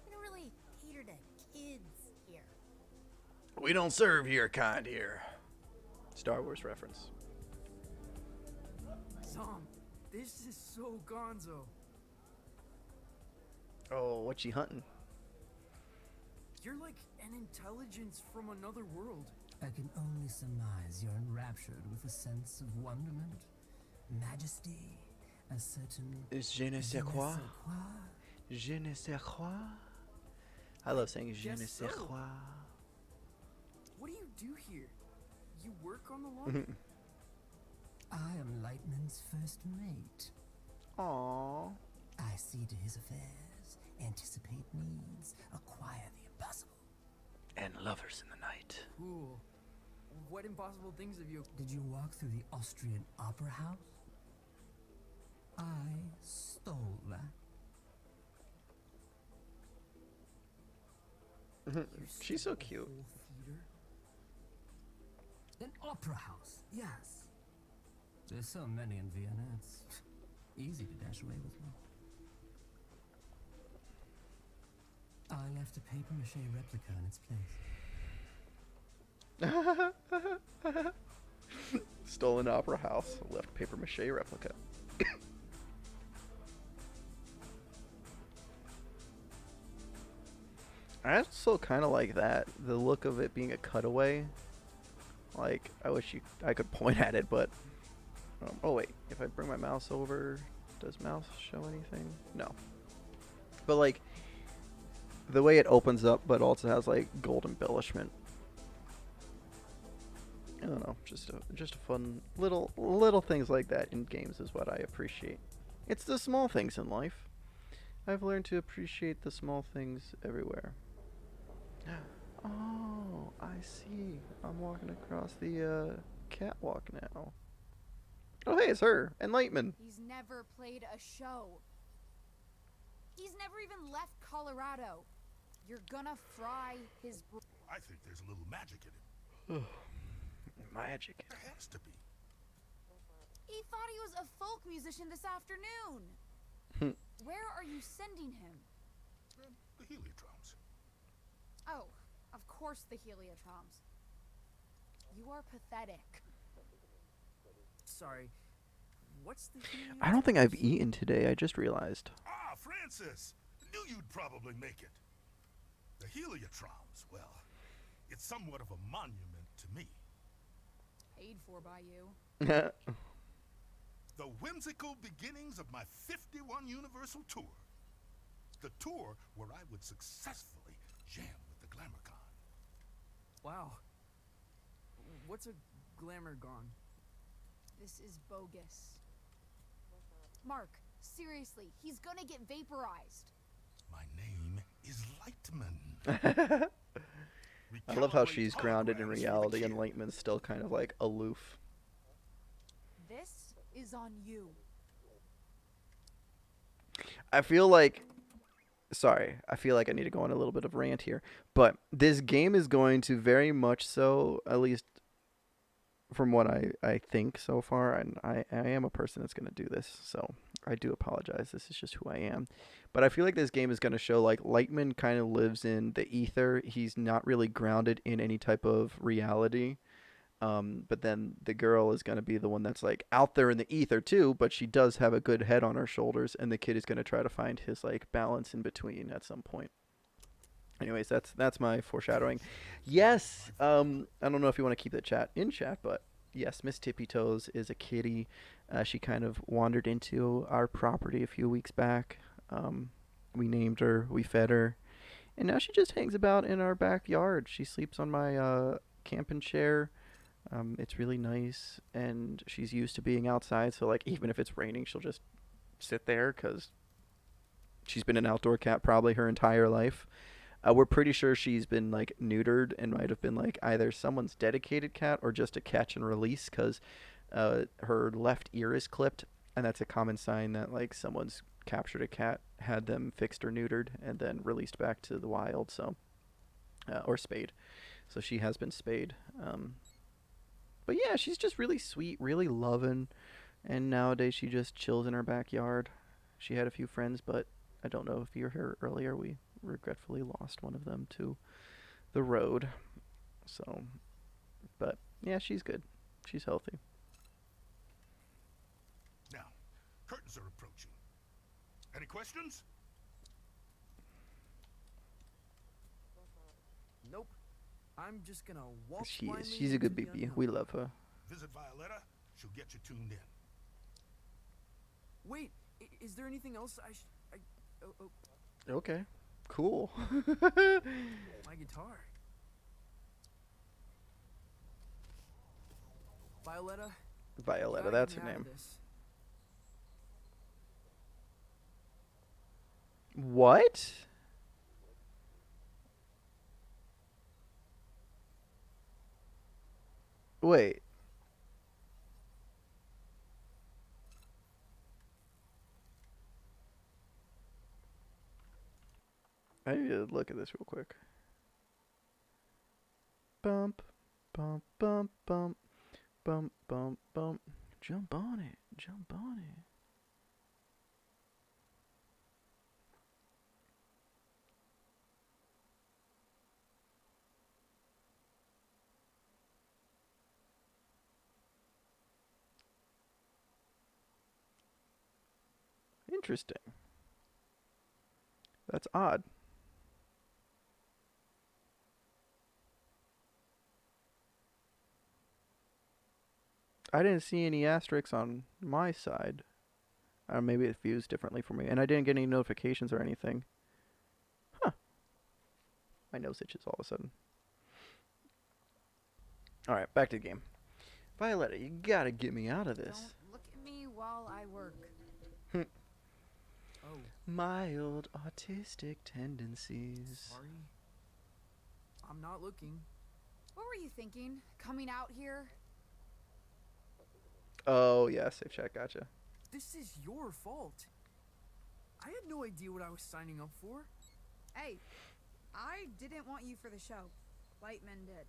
We don't really cater to kids here. We don't serve your kind here. Star Wars reference. Zom, this is so gonzo. Oh, what you hunting? You're like an intelligence from another world. I can only surmise you're enraptured with a sense of wonderment, majesty, a certain... Je ne sais quoi. Je ne sais quoi. I love saying je ne sais quoi. What do you do here? You work on the lawn? I am Lightman's first mate. Aww. I see to his affairs, anticipate needs, acquire the impossible. And lovers in the night. Cool. What impossible things have you... Did you walk through the Austrian Opera House? I stole that. She's so cute. An opera house, yes. There's so many in Vienna, it's easy to dash away with one. I left a paper mache replica in its place. Stolen opera house, left paper mache replica. I also kind of like that, the look of it being a cutaway. Like, I wish I could point at it, but oh wait, if I bring my mouse over, does mouse show anything? No. But like, the way it opens up, but also has like gold embellishment. I don't know, just a fun little things like that in games is what I appreciate. It's the small things in life. I've learned to appreciate the small things everywhere. Oh, I see. I'm walking across the catwalk now. Oh, hey, it's her, Enlightenment. He's never played a show. He's never even left Colorado. You're gonna fry his. I think there's a little magic in him. Magic. There has to be. He thought he was a folk musician this afternoon. Where are you sending him? The Heliotroms. Oh, of course the Heliotroms. You are pathetic. Sorry. What's the I don't think I've eaten today, I just realized. Ah, Francis! Knew you'd probably make it. The Heliotroms, well, it's somewhat of a monument to me. Paid for by you. The whimsical beginnings of my 51 Universal Tour. The tour where I would successfully jam with the Glamourcon. Wow. What's a Glamourgon? This is bogus. Mark, seriously, he's gonna get vaporized. My name is Lightman. I love how she's grounded in reality and Lightman's still kind of like aloof. This is on you. I feel like I need to go on a little bit of rant here, but this game is going to very much so, at least from what I think so far, and I am a person that's going to do this, so I do apologize. This is just who I am. But I feel like this game is going to show like Lightman kind of lives in the ether. He's not really grounded in any type of reality. But then the girl is going to be the one that's like out there in the ether too, but she does have a good head on her shoulders, and the kid is going to try to find his like balance in between at some point. Anyways, that's my foreshadowing. Yes, I don't know if you want to keep the chat in chat, but yes, Miss Tippy Toes is a kitty. She kind of wandered into our property a few weeks back. We named her, we fed her, and now she just hangs about in our backyard. She sleeps on my camping chair. It's really nice, and she's used to being outside, so like even if it's raining, she'll just sit there because she's been an outdoor cat probably her entire life. We're pretty sure she's been like neutered and might have been like either someone's dedicated cat or just a catch and release because her left ear is clipped, and that's a common sign that like someone's captured a cat, had them fixed or neutered, and then released back to the wild. So, or spayed. So she has been spayed. But yeah, she's just really sweet, really loving, and nowadays she just chills in her backyard. She had a few friends, but I don't know if you heard earlier, we regretfully lost one of them to the road. So, but yeah, she's good. She's healthy. Now, curtains are approaching. Any questions? Nope. I'm just gonna walk. She is. She's a good baby. We love her. Visit Violetta. She'll get you tuned in. Wait, is there anything else Okay. Cool. My guitar. Violetta. Violetta, that's her name. What? Wait. I need to look at this real quick. Bump, bump, bump, bump, bump, bump, bump. Jump on it. Jump on it. Interesting. That's odd. I didn't see any asterisks on my side. Maybe it views differently for me. And I didn't get any notifications or anything. Huh. My nose itches all of a sudden. Alright, back to the game. Violetta, you gotta get me out of this. Don't look at me while I work. Oh, Mild autistic tendencies. sorry. I'm not looking. What were you thinking? Coming out here? Oh, yeah, safe chat, gotcha. This is your fault. I had no idea what I was signing up for. Hey, I didn't want you for the show. Lightman did.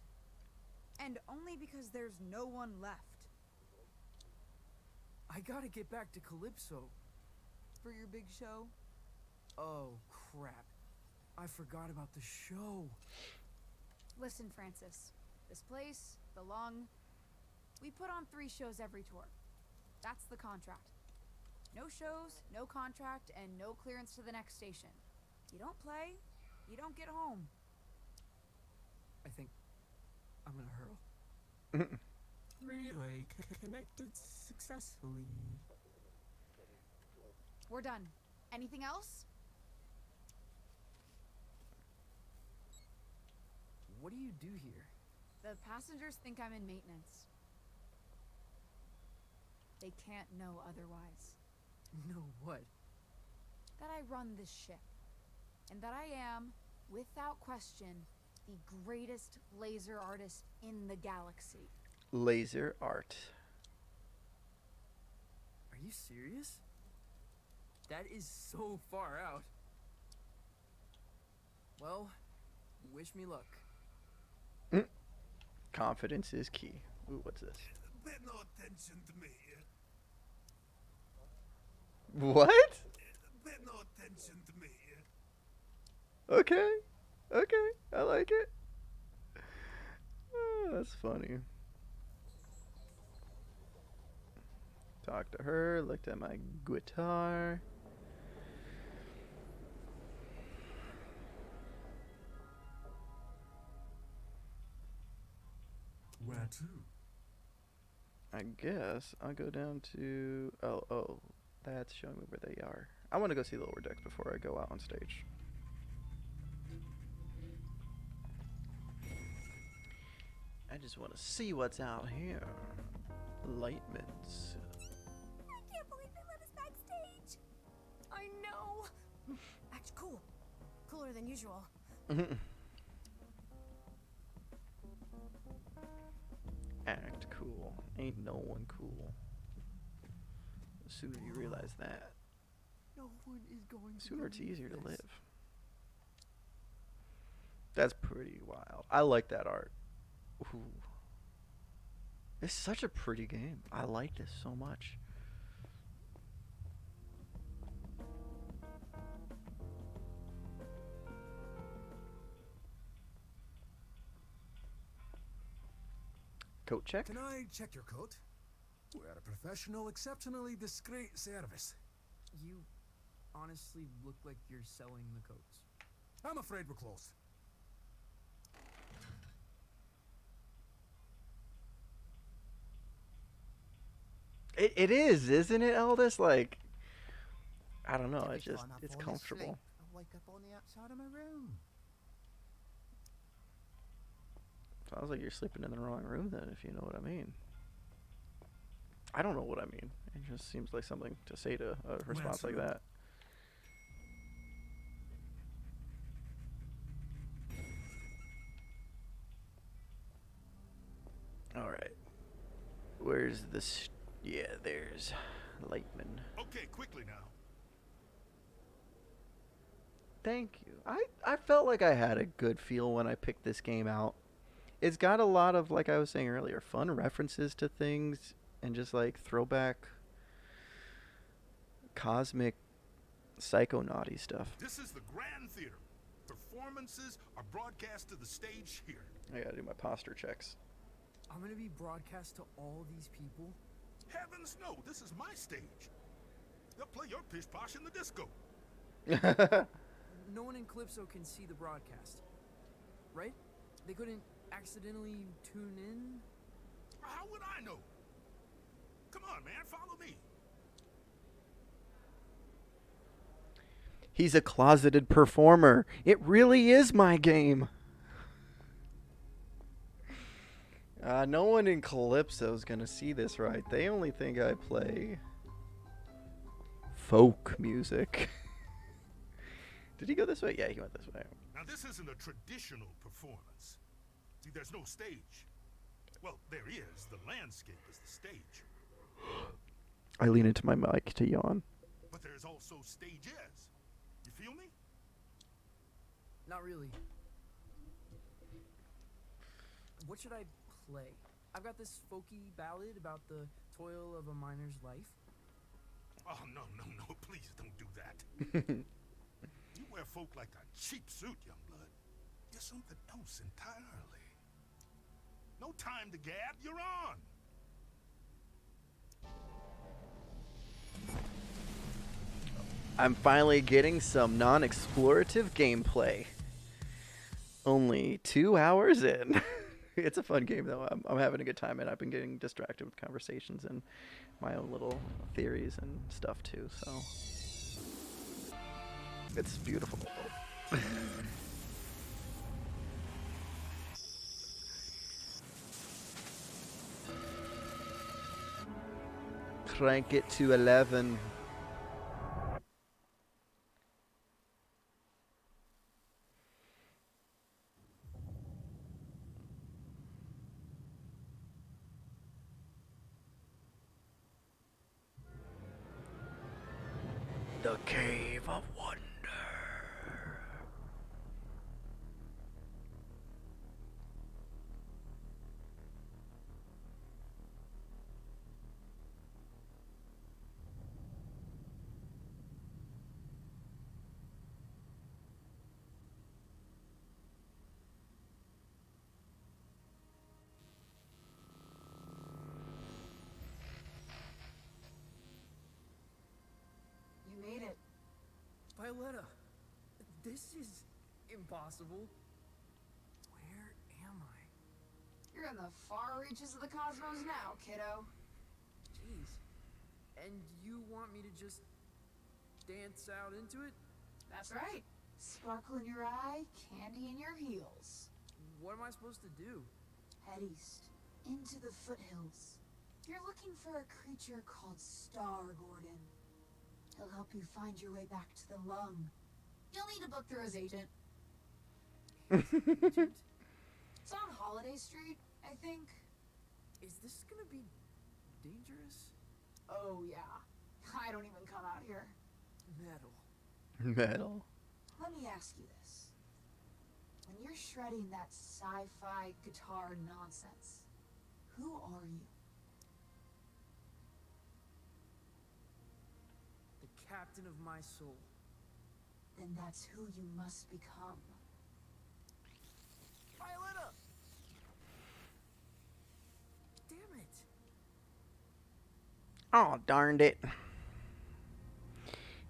And only because there's no one left. I gotta get back to Calypso. For your big show? Oh, crap. I forgot about the show. Listen, Francis. This place, the Lung, we put on 3 shows every tour. That's the contract. No shows, no contract, and no clearance to the next station. You don't play, you don't get home. I think I'm gonna hurl. Relay connected successfully. We're done. Anything else? What do you do here? The passengers think I'm in maintenance. They can't know otherwise. No, what? That I run this ship. And that I am, without question, the greatest laser artist in the galaxy. Laser art. Are you serious? That is so far out. Well, wish me luck. Confidence is key. Ooh, what's this? Pay no attention to me. What? Pay no attention to me. Okay. Okay. I like it. Oh, that's funny. Talked to her, looked at my guitar. Where to? I guess I'll go down to... Oh, that's showing me where they are. I want to go see the lower decks before I go out on stage. I just want to see what's out here. Lightmans. I can't believe they let us backstage. I know. Act cool. Cooler than usual. Act cool. Ain't no one cool. The sooner you realize that, No one is going the to sooner it's believe easier to this. live. That's pretty wild. I like that art. Ooh. It's such a pretty game. I like this so much. Coat check. Can I check your coat? We're a professional, exceptionally discreet service. You honestly look like you're selling the coats. I'm afraid we're closed. It is, isn't it, Eldest? Like, I don't know. It's comfortable. I wake up on the outside of my room. Sounds like you're sleeping in the wrong room then, if you know what I mean. I don't know what I mean. It just seems like something to say to a response like that. Alright. Where's this? Yeah, there's Lightman. Okay, quickly now. Thank you. I felt like I had a good feel when I picked this game out. It's got a lot of, like I was saying earlier, fun references to things and just like throwback cosmic psychonauty stuff. This is the Grand Theater. Performances are broadcast to the stage here. I gotta do my posture checks. I'm gonna be broadcast to all these people? Heavens no, this is my stage. They'll play your pish posh in the disco. No one in Calypso can see the broadcast, right? They couldn't accidentally tune in? How would I know? Come on, man, follow me. He's a closeted performer. It really is my game. No one in Calypso's gonna see this right. They only think I play folk music. Did he go this way? Yeah, he went this way. Now this isn't a traditional performance. See, there's no stage. Well, there is. The landscape is the stage. I lean into my mic to yawn. But there's also stages. You feel me? Not really. What should I play? I've got this folky ballad about the toil of a miner's life. Oh, no, please don't do that. You wear folk like a cheap suit, young blood. You're something else entirely. No time to gab, you're on. I'm finally getting some non-explorative gameplay. Only 2 hours in. It's a fun game, though. I'm having a good time, and I've been getting distracted with conversations and my own little theories and stuff, too, so... It's beautiful. Crank it to 11. The Cave of Wonder. You made it. Violetta, this is impossible. Where am I? You're in the far reaches of the cosmos now, kiddo. Jeez. And you want me to just dance out into it? That's right. Sparkle in your eye, candy in your heels. What am I supposed to do? Head east, into the foothills. You're looking for a creature called Star Gordon. He'll help you find your way back to the lung. You'll need a book through his agent. It's on Holiday Street, I think. Is this gonna be dangerous? Oh yeah. I don't even come out here. Metal. Metal. Let me ask you this. When you're shredding that sci-fi guitar nonsense, who are you? The captain of my soul. Then that's who you must become. Violetta! Damn it! Oh, darned it.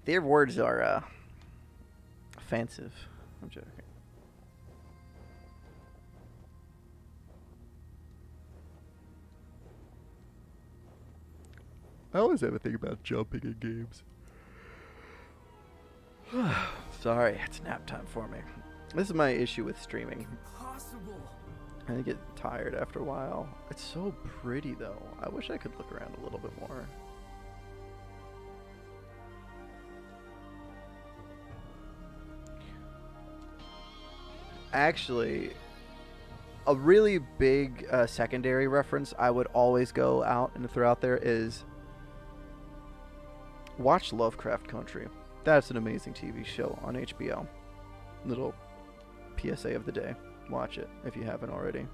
Their words are, offensive. I'm joking. I always have a thing about jumping in games. Sorry, it's nap time for me. This is my issue with streaming. Impossible! I get tired after a while. It's so pretty, though. I wish I could look around a little bit more. Actually, a really big secondary reference I would always go out and throw out there is watch Lovecraft Country. That's an amazing TV show on HBO. Little PSA of the day. Watch it if you haven't already.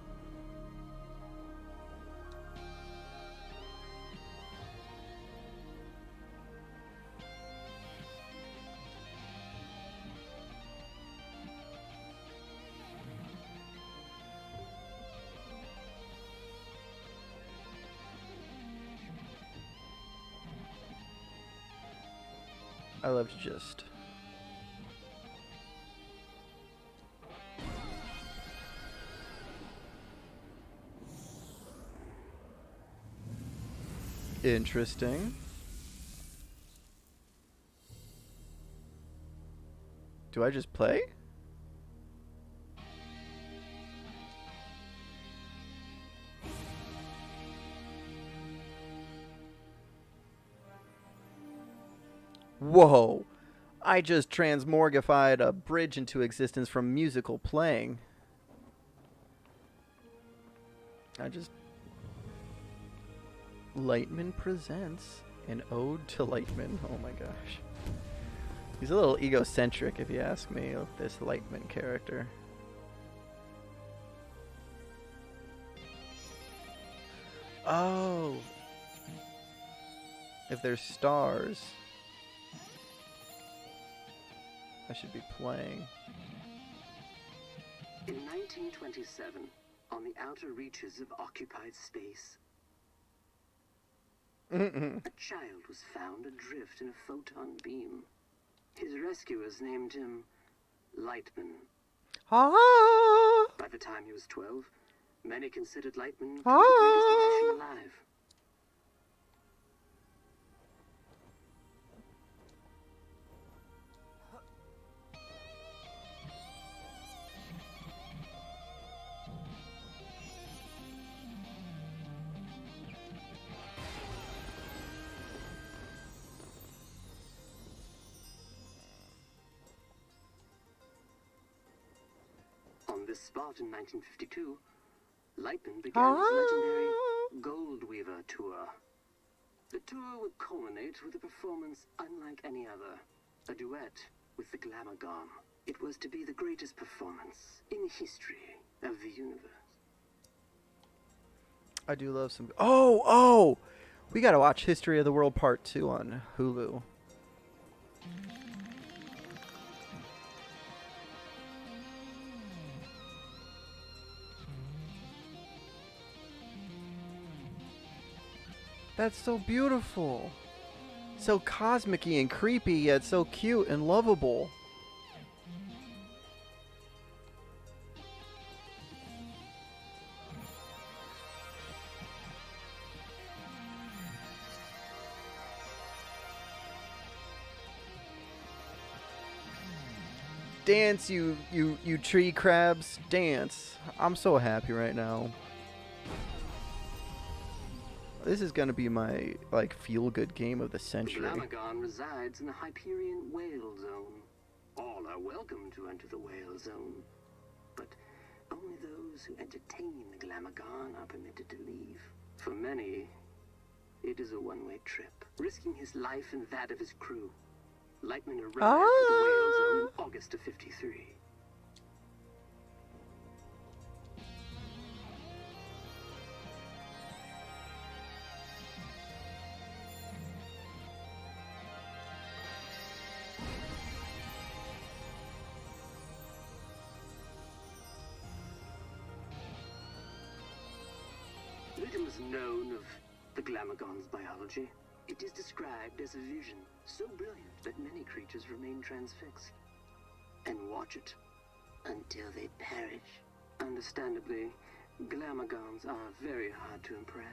I love to just interesting. Do I just play? Whoa! I just transmorgified a bridge into existence from musical playing. Lightman presents an ode to Lightman. Oh my gosh. He's a little egocentric, if you ask me, of this Lightman character. Oh! If there's stars, I should be playing. In 1927, on the outer reaches of occupied space, a child was found adrift in a photon beam. His rescuers named him Lightman. Ah! By the time he was 12, many considered Lightman to be the greatest musician alive. On this spot in 1952, Lightman began his legendary Gold Weaver tour. The tour would culminate with a performance unlike any other, a duet with the Glamour Gone. It was to be the greatest performance in the history of the universe. I do love some... Oh! We gotta watch History of the World Part 2 on Hulu. That's so beautiful. So cosmic-y and creepy, yet so cute and lovable. Dance, you tree crabs, dance. I'm so happy right now. This is gonna be my, like, feel-good game of the century. The Glamagon resides in the Hyperion Whale Zone. All are welcome to enter the Whale Zone, but only those who entertain the Glamagon are permitted to leave. For many, it is a one-way trip, risking his life and that of his crew. Lightman arrived at the Whale Zone in August of '53. Little is known of the Glamagon's biology. It is described as a vision so brilliant that many creatures remain transfixed and watch it until they perish. Understandably, Glamagons are very hard to impress.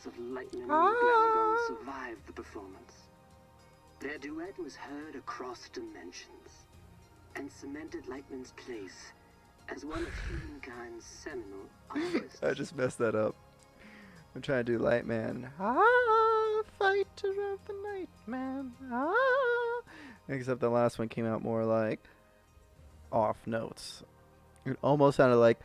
of Lightman and Glamagon survived the performance. Their duet was heard across dimensions and cemented Lightman's place as one of humankind's seminal artists. I just messed that up. I'm trying to do Lightman. Fighter of the night, man. Except the last one came out more like off notes. It almost sounded like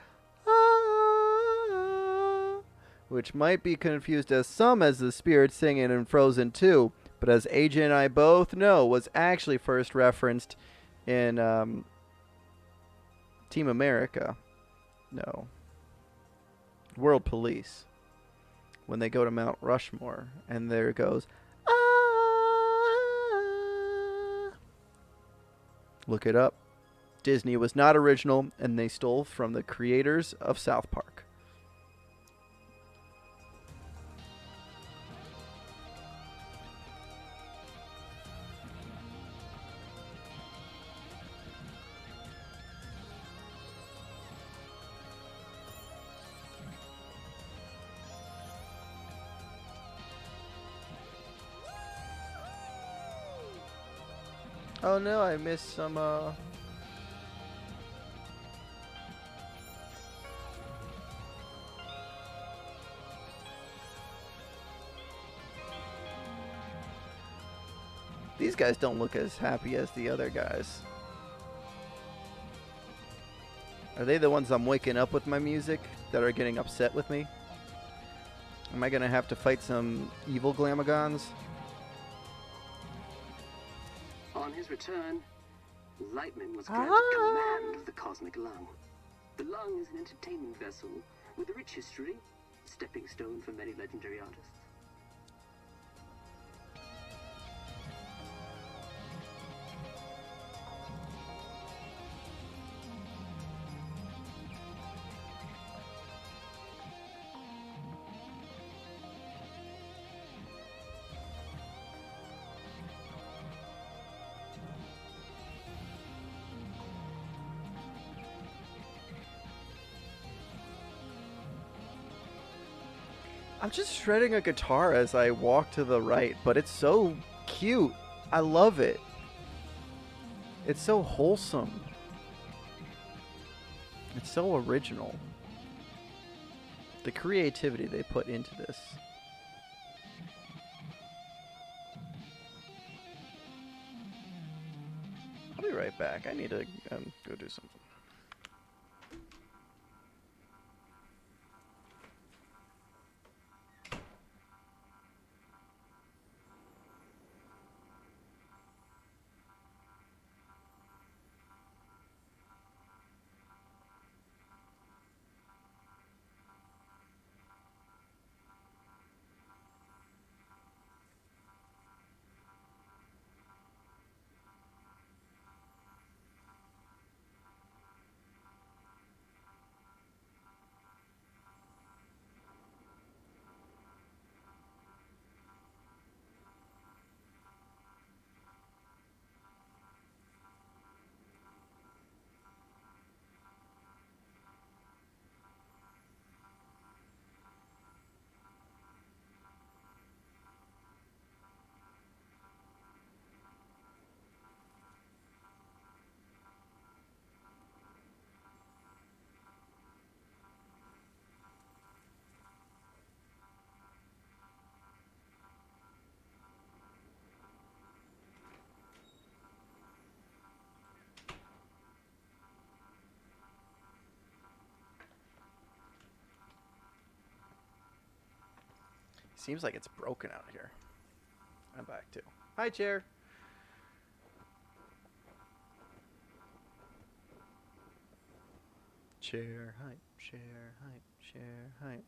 which might be confused as some as the spirit singing in Frozen 2, but as AJ and I both know, was actually first referenced in Team America. No. World Police. When they go to Mount Rushmore, and there it goes. Look it up. Disney was not original, and they stole from the creators of South Park. Oh no, I missed some These guys don't look as happy as the other guys. Are they the ones I'm waking up with my music that are getting upset with me? Am I gonna have to fight some evil Glamagons? On his return, Lightman was granted command of the Cosmic Lung. The Lung is an entertainment vessel with a rich history, stepping stone for many legendary artists. I'm just shredding a guitar as I walk to the right, but it's so cute. I love it. It's so wholesome. It's so original. The creativity they put into this. I'll be right back. I need to go do something. Seems like it's broken out here. I'm back too. Hi, chair. Chair hype, chair hype, chair hype.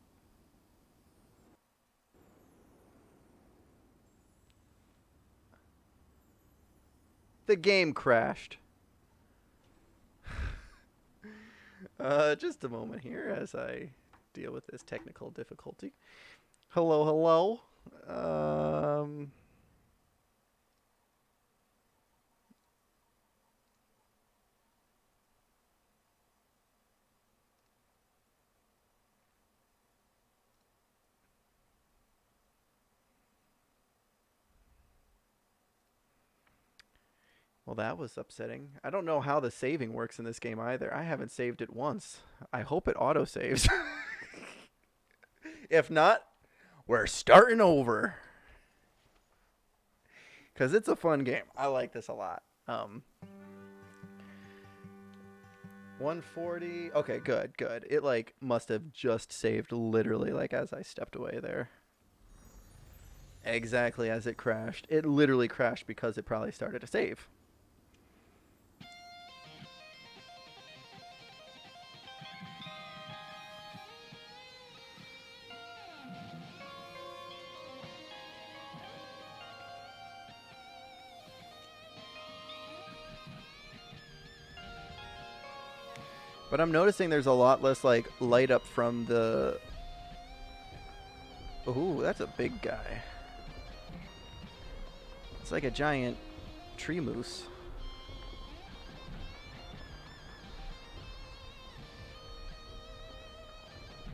The game crashed. Just a moment here as I deal with this technical difficulty. Hello, hello. Well, that was upsetting. I don't know how the saving works in this game either. I haven't saved it once. I hope it auto-saves. If not, we're starting over. Because it's a fun game. I like this a lot. 140. Okay, good, good. It, like, must have just saved literally, like, as I stepped away there. Exactly as it crashed. It literally crashed because it probably started to save. But I'm noticing there's a lot less, like, light up from the... Ooh, that's a big guy. It's like a giant tree moose.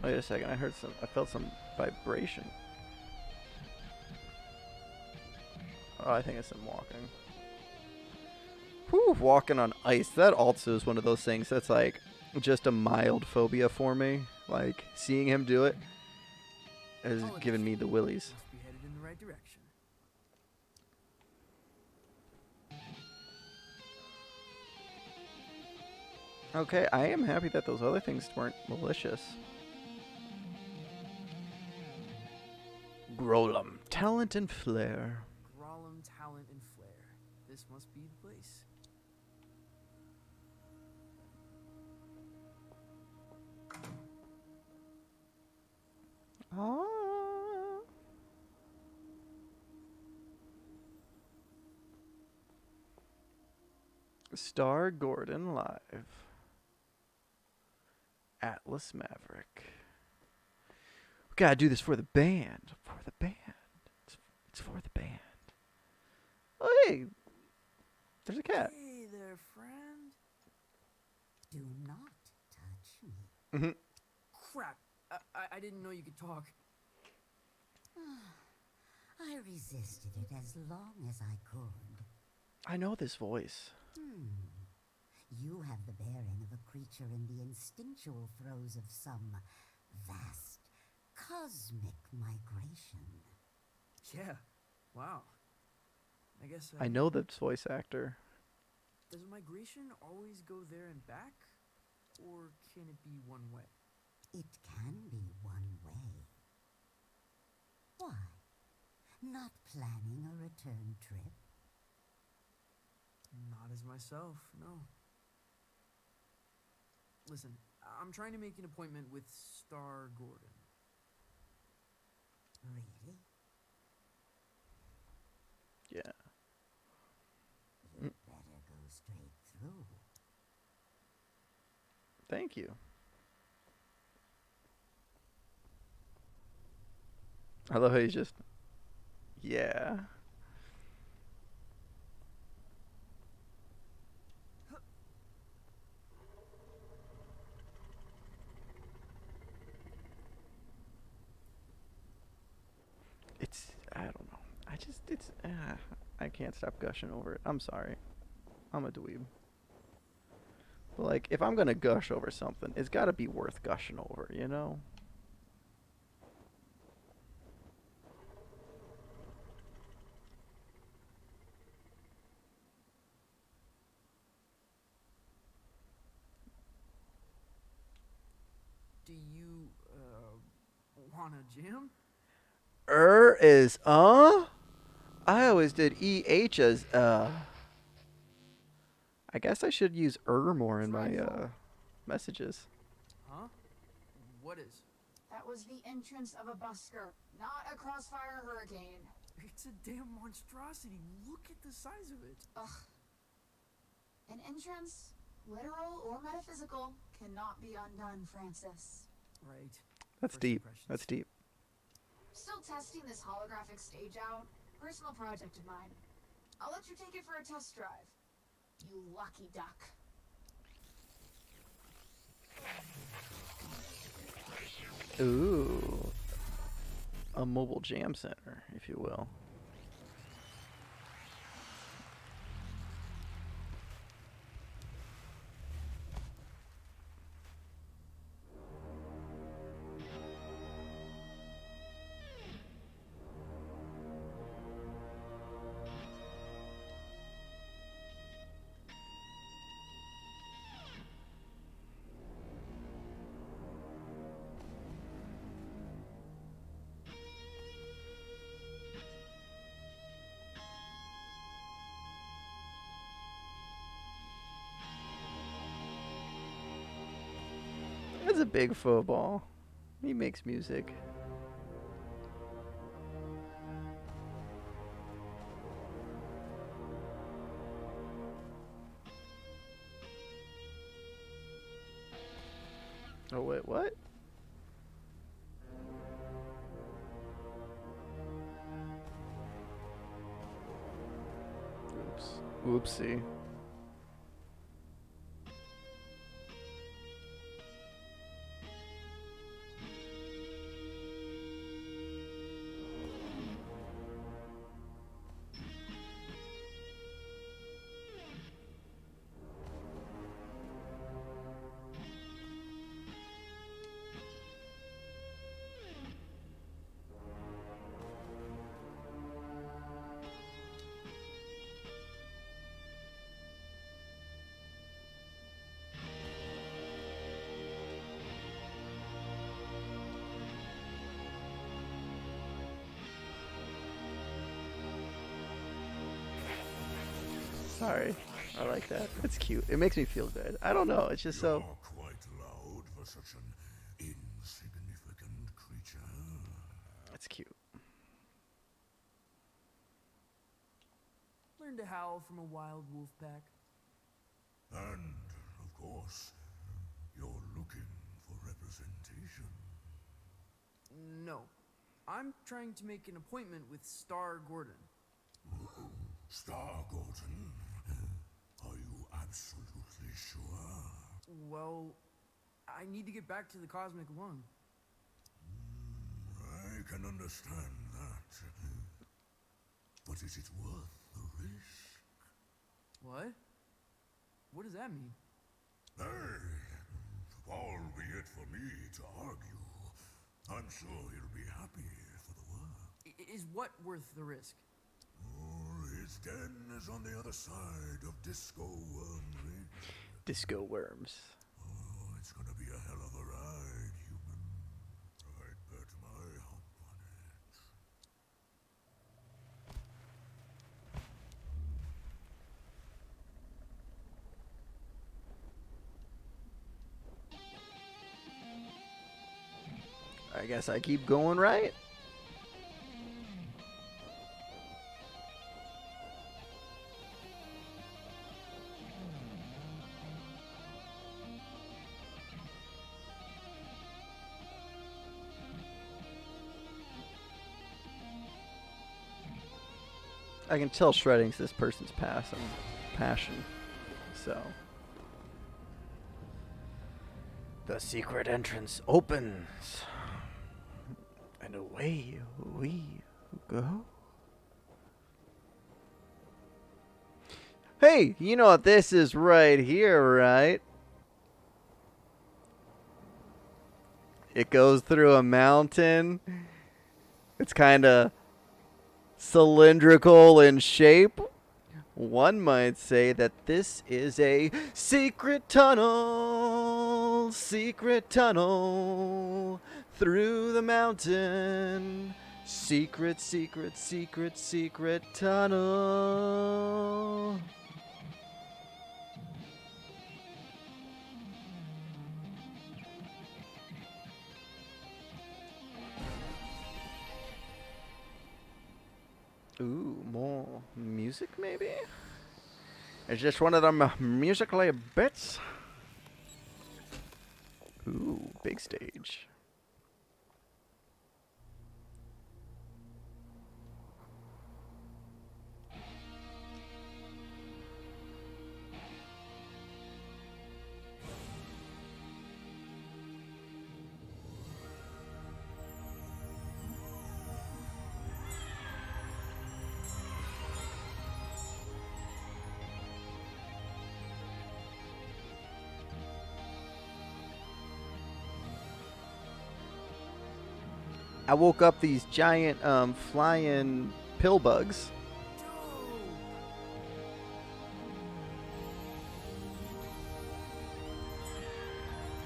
Wait a second, I felt some vibration. Oh, I think it's him walking. Whew, walking on ice. That also is one of those things that's like just a mild phobia for me. Like, seeing him do it has given me the willies. Must be headed in the right direction. Okay, I am happy that those other things weren't malicious. Grolem. Talent and flair. Grolem, talent, and flair. This must be the place. Ah. Star Gordon live. Atlas Maverick. We gotta do this for the band. For the band. It's for the band. Oh, hey. There's a cat. Hey there, friend. Do not touch me. Mm-hmm. Crap. I didn't know you could talk. I resisted it as long as I could. I know this voice. You have the bearing of a creature in the instinctual throes of some vast cosmic migration. Yeah. Wow. I guess I know this voice actor. Does migration always go there and back? Or can it be one way? It can be one way. Why? Not planning a return trip? Not as myself, no. Listen, I'm trying to make an appointment with Star Gordon. Really? Yeah. You better go straight through. Thank you. I love how he's just... Yeah. I don't know. I can't stop gushing over it. I'm sorry. I'm a dweeb. But, like, if I'm gonna gush over something, it's gotta be worth gushing over, you know? Do you, wanna jam? Is, I always did EH as, I guess I should use more in my, messages. Huh? What is? That was the entrance of a busker, not a crossfire hurricane. It's a damn monstrosity. Look at the size of it. Ugh. An entrance, literal or metaphysical, cannot be undone, Francis. Right. That's deep. That's deep. Still testing this holographic stage out. Personal project of mine. I'll let you take it for a test drive. You lucky duck. Ooh. A mobile jam center, if you will. a big football. He makes music. Oh wait, what? Oops. Oopsie. Sorry. I like that. It's cute. It makes me feel good. I don't know. It's just so. You're quite loud for such an insignificant creature. It's cute. Learn to howl from a wild wolf pack. And, of course, you're looking for representation. No. I'm trying to make an appointment with Star Gordon. Star Gordon? Are you absolutely sure? Well, I need to get back to the Cosmic Lung. I can understand that. But is it worth the risk? What? What does that mean? Hey, far be it for me to argue. I'm sure he'll be happy for the work. Is what worth the risk? His den is on the other side of Disco Worm Ridge. Disco worms. Oh, it's gonna be a hell of a ride, human. I'd bet my hump on I guess I keep going, right? I can tell shredding's this person's passion. So. The secret entrance opens. And away we go. Hey, you know what this is right here, right? It goes through a mountain. It's kind of cylindrical in shape. One might say that this is a secret tunnel through the mountain. Secret, secret, secret, secret tunnel. Ooh, more music maybe? It's just one of them musically bits. Ooh, big stage. I woke up these giant flying pill bugs.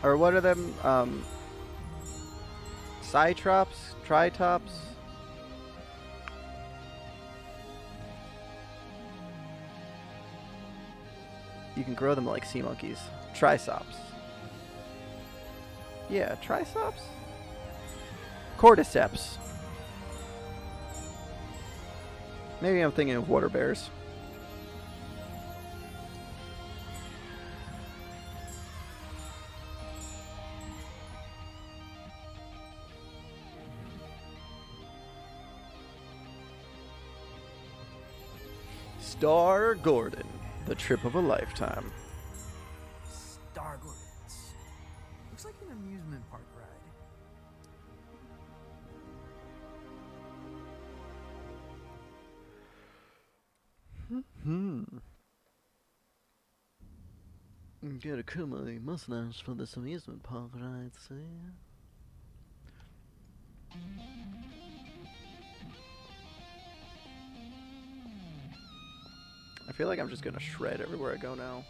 Or what are them? Cytrops? Tritops? You can grow them like sea monkeys. Trisops. Yeah, triceps? Cordyceps. Maybe I'm thinking of water bears. Star Gordon, the trip of a lifetime. Star Gordons. Looks like an amusement park ride. I'm gonna cut my mustache for this amusement park ride, see? I feel like I'm just gonna shred everywhere I go now.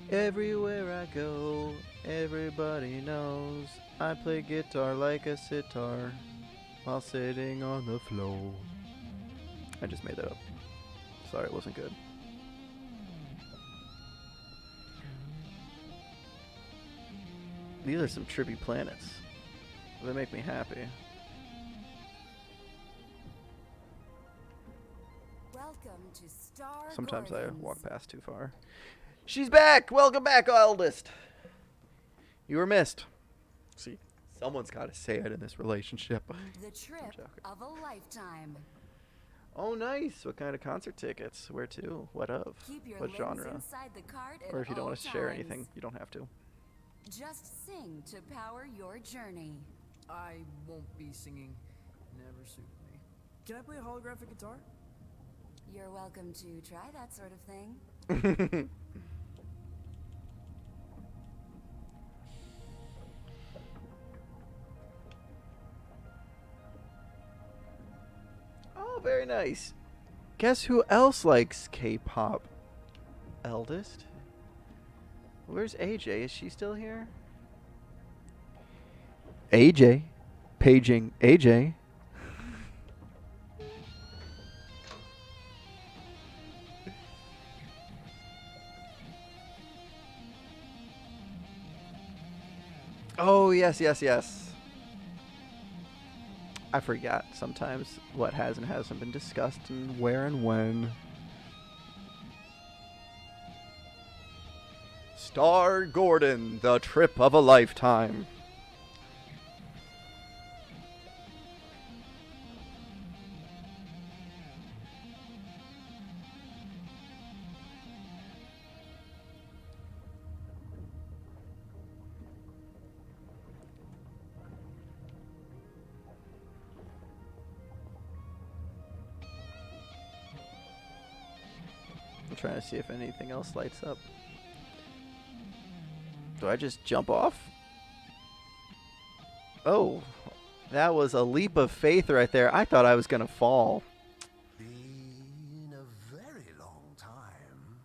Everywhere I go, everybody knows I play guitar like a sitar while sitting on the floor. I just made that up. Sorry, it wasn't good. These are some trippy planets. They make me happy. Welcome to Star Sometimes I Gordons. walk past too far. She's back! Welcome back, eldest! You were missed. See, someone's got to say it in this relationship. The trip of a lifetime. Oh, nice. What kind of concert tickets? Where to? What of? Keep your What limbs genre? inside the cart at Or if you don't all want to share times. anything, you don't have to. Just sing to power your journey. I won't be singing. Never suited me. Can I play a holographic guitar? You're welcome to try that sort of thing. Oh, very nice. Guess who else likes K-pop? Eldest? Where's AJ? Is she still here? AJ. Paging AJ. Oh, yes, yes, yes. I forgot sometimes what has and hasn't been discussed and where and when. Star Gordon, the trip of a lifetime. I'm trying to see if anything else lights up. Do I just jump off? Oh, that was a leap of faith right there. I thought I was going to fall. Been a very long time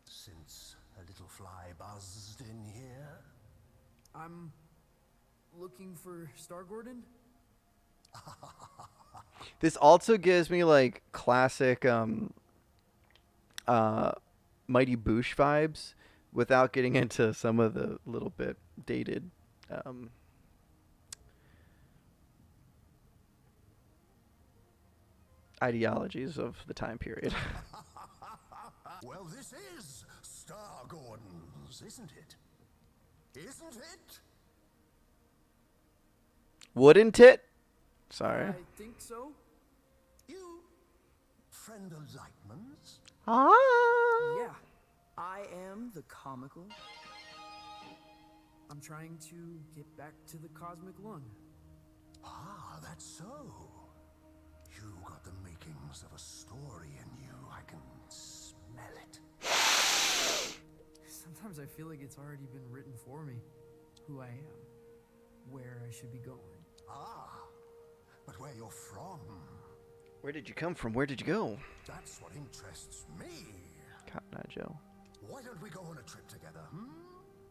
since a little fly buzzed in here. I'm looking for Star Gordon. This also gives me like classic Mighty Boosh vibes without getting into some of the little bit dated ideologies of the time period. Well, this is Star Gordon's, isn't it? Isn't it? Wouldn't it? Sorry. I think so. You friend of Lightman's? Ah. Yeah, I am the comical. I'm trying to get back to the cosmic lung. Ah, that's so. You got the makings of a story in you. I can smell it. Sometimes I feel like it's already been written for me. Who I am. Where I should be going. Ah, but where you're from. Where did you come from? Where did you go? That's what interests me. Cotton Eye Joe. Why don't we go on a trip together,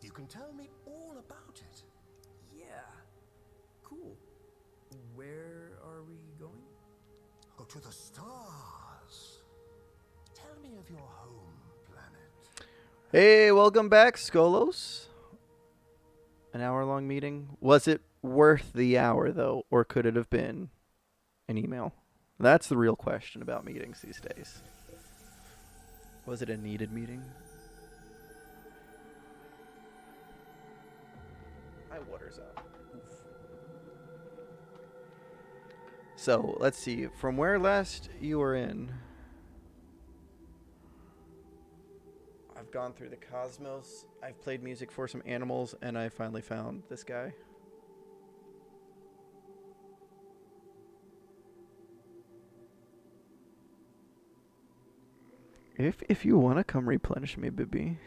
You can tell me all about it. Yeah. Cool. Where are we going? Oh, to the stars. Tell me of your home planet. Hey, welcome back, Skolos. An hour-long meeting. Was it worth the hour, though, or could it have been an email? That's the real question about meetings these days. Was it a needed meeting? My water's out. Oof. So, let's see. From where last you were in... I've gone through the cosmos, I've played music for some animals, and I finally found this guy. If you want to come replenish me, baby.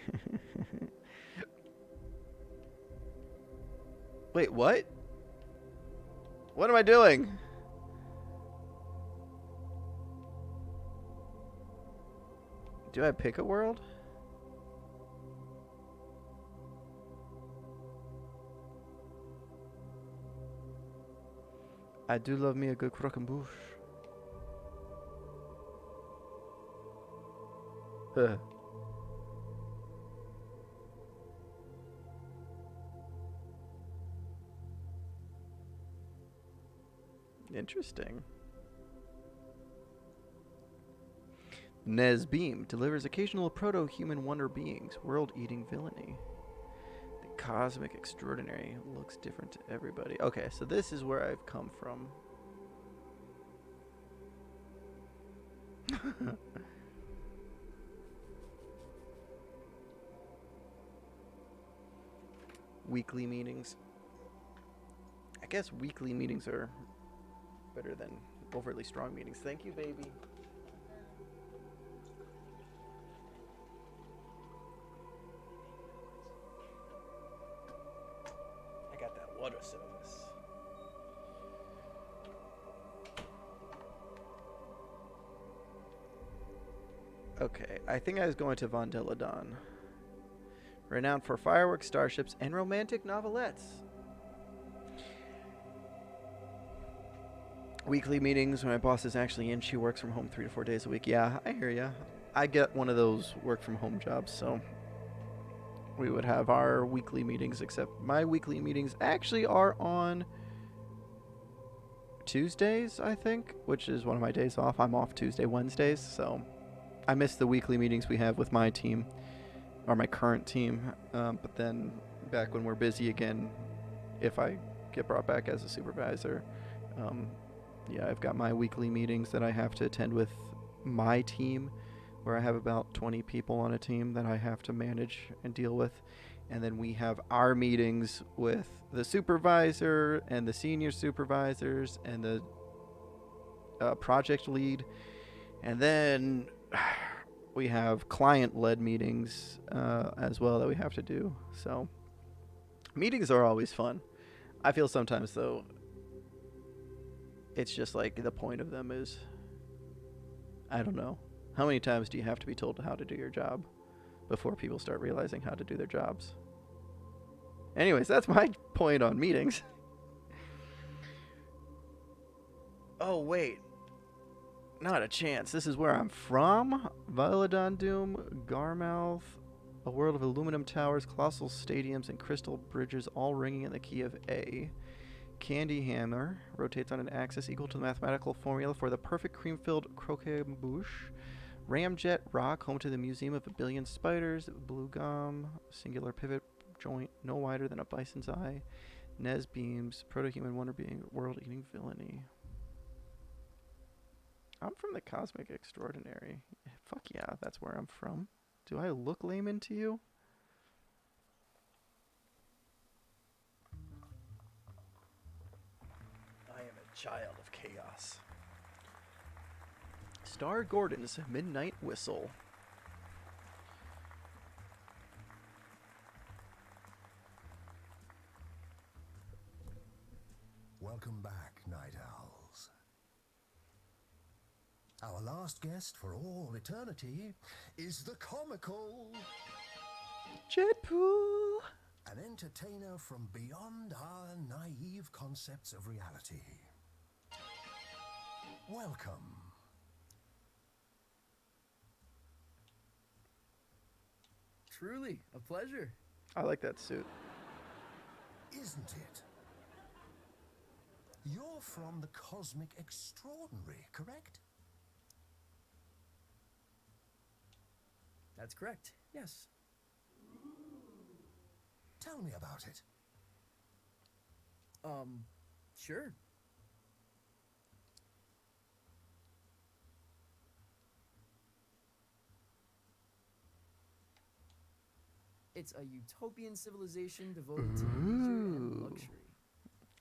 Wait, what? What am I doing? Do I pick a world? I do love me a good croquembouche. Huh. Interesting. Nez Beam delivers occasional proto-human wonder beings, world-eating villainy. The cosmic extraordinary looks different to everybody. Okay, so this is where I've come from. Weekly meetings. I guess weekly meetings are better than overly strong meetings. Thank you, baby. I got that water service. Okay, I think I was going to Von Deladon. Renowned for fireworks, starships, and romantic novelettes. Weekly meetings when my boss is actually in. She works from home 3 to 4 days a week. Yeah, I hear ya. I get one of those work from home jobs, so we would have our weekly meetings, except my weekly meetings actually are on Tuesdays, I think, which is one of my days off. I'm off Tuesday, Wednesdays, so I miss the weekly meetings we have with my team, or my current team, but then back when we're busy again, if I get brought back as a supervisor, yeah, I've got my weekly meetings that I have to attend with my team, where I have about 20 people on a team that I have to manage and deal with. And then we have our meetings with the supervisor and the senior supervisors and the project lead. And then we have client-led meetings as well that we have to do. So meetings are always fun. I feel sometimes, though, it's just like the point of them is, I don't know. How many times do you have to be told how to do your job before people start realizing how to do their jobs? Anyways, that's my point on meetings. Oh, wait. Not a chance. This is where I'm from. Viladon Doom, Garmouth, a world of aluminum towers, colossal stadiums, and crystal bridges all ringing in the key of A. Candy Hammer rotates on an axis equal to the mathematical formula for the perfect cream-filled croquembouche. Ramjet Rock, home to the Museum of a Billion Spiders. Blue Gum, singular pivot joint no wider than a bison's eye. Nez Beams, proto-human wonder being, world-eating villainy. I'm from the cosmic extraordinary. Fuck yeah, that's where I'm from. Do I look layman to you? I am a child of chaos. Star Gordon's Midnight Whistle. Welcome back, Night Owls. Our last guest for all eternity is the comical Jetpool, an entertainer from beyond our naive concepts of reality. Welcome. Truly, a pleasure. I like that suit. Isn't it? You're from the Cosmic Extraordinary, correct? That's correct, yes. Tell me about it. Sure. It's a utopian civilization devoted to leisure and luxury.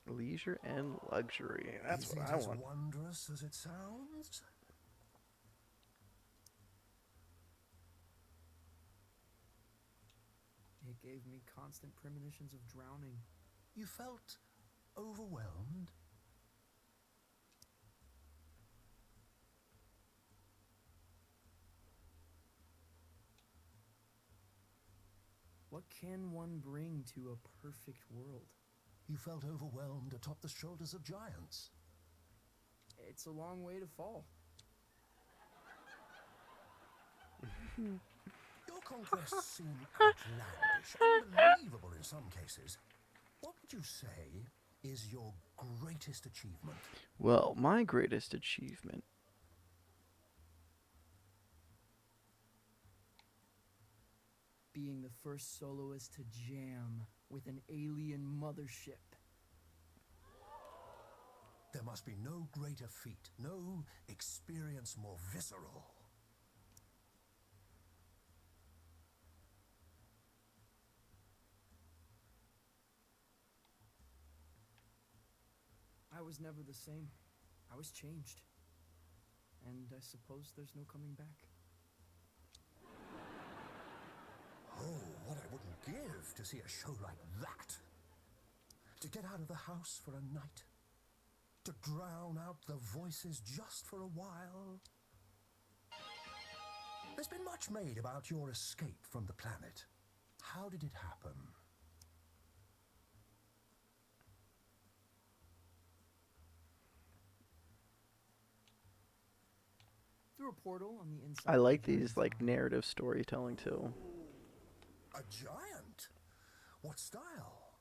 Leisure and luxury. That's Is what it I as want. wondrous as it sounds? It gave me constant premonitions of drowning. You felt overwhelmed? What can one bring to a perfect world? You felt overwhelmed atop the shoulders of giants? It's a long way to fall. Your conquests seem outlandish, unbelievable in some cases. What would you say is your greatest achievement? Well, my greatest achievement. Being the first soloist to jam with an alien mothership. There must be no greater feat, no experience more visceral. I was never the same. I was changed. And I suppose there's no coming back. Oh, what I wouldn't give to see a show like that. To get out of the house for a night. To drown out the voices just for a while. There's been much made about your escape from the planet. How did it happen? Through a portal on the inside. I like these like narrative storytelling too. A giant? What style?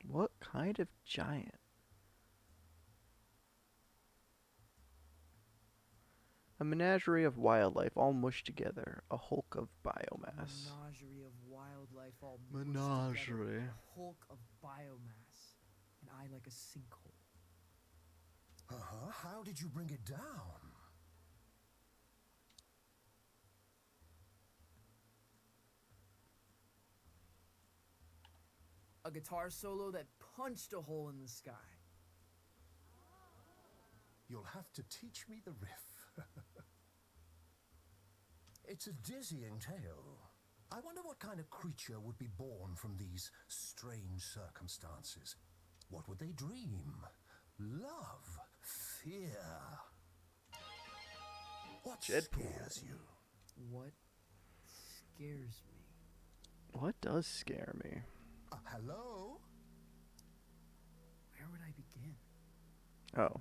What kind of giant? A menagerie of wildlife all mushed together. A hulk of biomass. Menagerie of wildlife all Menagerie. mushed together. A hulk of biomass. And I like a sinkhole. Uh-huh. How did you bring it down? A guitar solo that punched a hole in the sky. You'll have to teach me the riff. It's a dizzying tale. I wonder what kind of creature would be born from these strange circumstances. What would they dream? Love? Fear? What scares you? What scares me? What does scare me? Hello? Where would I begin? Oh.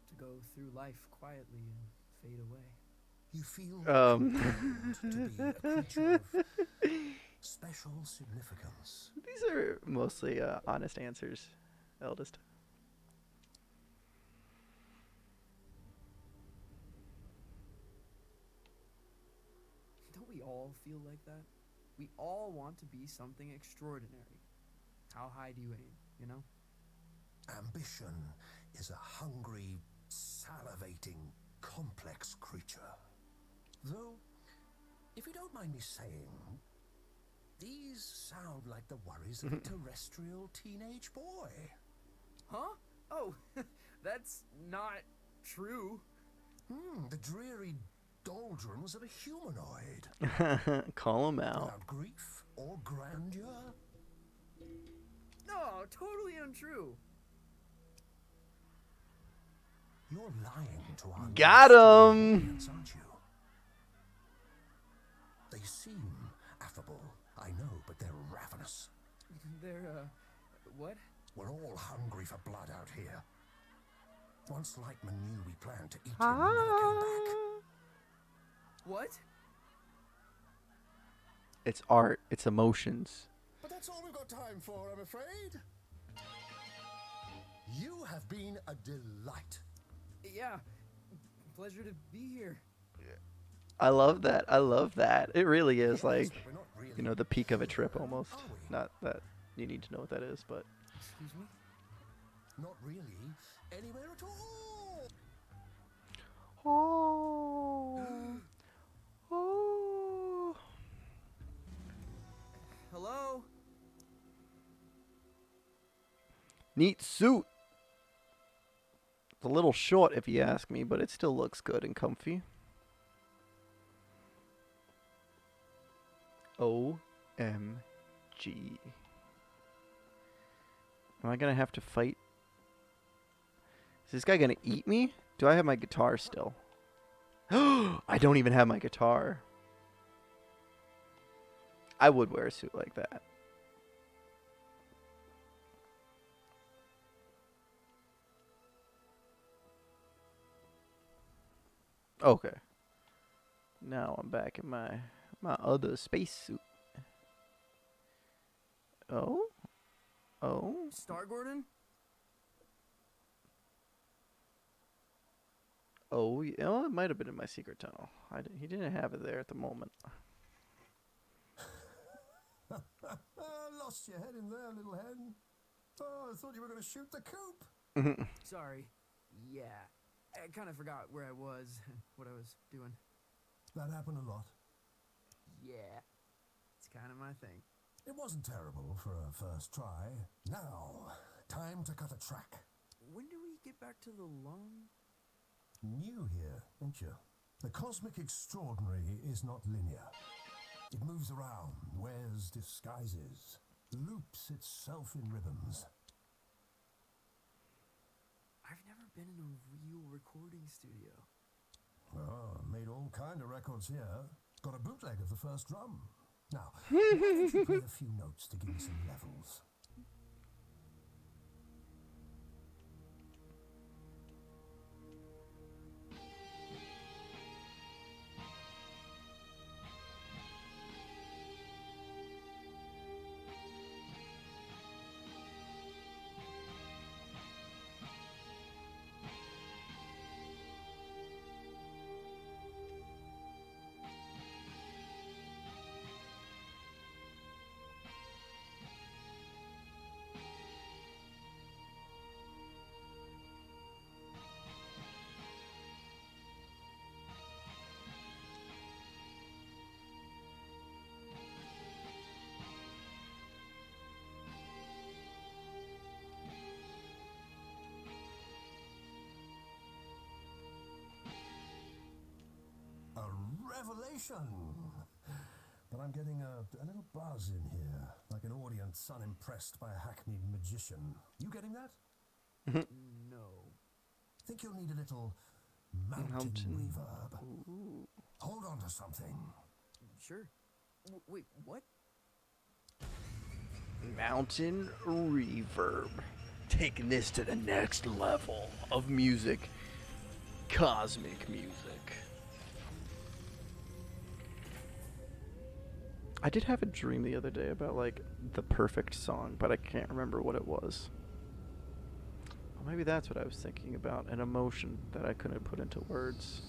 To go through life quietly and fade away. You feel to Um. be a creature of special significance. These are mostly honest answers, eldest. Don't we all feel like that? We all want to be something extraordinary. How high do you aim, you know? Ambition is a hungry, salivating, complex creature. Though, if you don't mind me saying, these sound like the worries of a terrestrial teenage boy. Huh? Oh, that's not true. The dreary doldrums of a humanoid. Call him out. Without grief or grandeur. No, totally untrue. You're lying to our Got him! audience, aren't you? They seem affable, I know, but they're ravenous. They're, What? We're all hungry for blood out here. Once Lightman knew we planned to eat him, we never came back. What? It's art. It's emotions. But that's all we've got time for, I'm afraid. You have been a delight. Yeah. Pleasure to be here. I love that. I love that. It really is Yes, like, but we're not really you know, the peak of a trip here, almost. are we? Not that you need to know what that is, but. Excuse me? Not really. Anywhere at all. Oh. Oh. Hello? Neat suit. It's a little short if you ask me, but it still looks good and comfy. OMG. Am I gonna have to fight? Is this guy gonna eat me? Do I have my guitar still? I don't even have my guitar. I would wear a suit like that. Okay. Now I'm back in my other spacesuit. Oh? Oh? Star Gordon? Oh, yeah, well, it might have been in my secret tunnel. He didn't have it there at the moment. Lost your head in there, little hen. Oh, I thought you were going to shoot the coop. Sorry. Yeah. I kind of forgot where I was and what I was doing. That happened a lot. Yeah. It's kind of my thing. It wasn't terrible for a first try. Now, time to cut a track. When do we get back to the long... New here, ain't you? The cosmic extraordinary is not linear. It moves around, wears disguises, loops itself in ribbons. I've never been in a real recording studio. Oh, made all kind of records here. Got a bootleg of the first drum. Now, why don't you play a few notes to give me some levels? Revelation! But I'm getting a little buzz in here, like an audience unimpressed by a hackneyed magician. You getting that? No. Think you'll need a little mountain reverb. Ooh. Hold on to something. Sure. Wait, what? Mountain reverb. Taking this to the next level of music. Cosmic music. I did have a dream the other day about, like, the perfect song, but I can't remember what it was. Well, maybe that's what I was thinking about, an emotion that I couldn't put into words.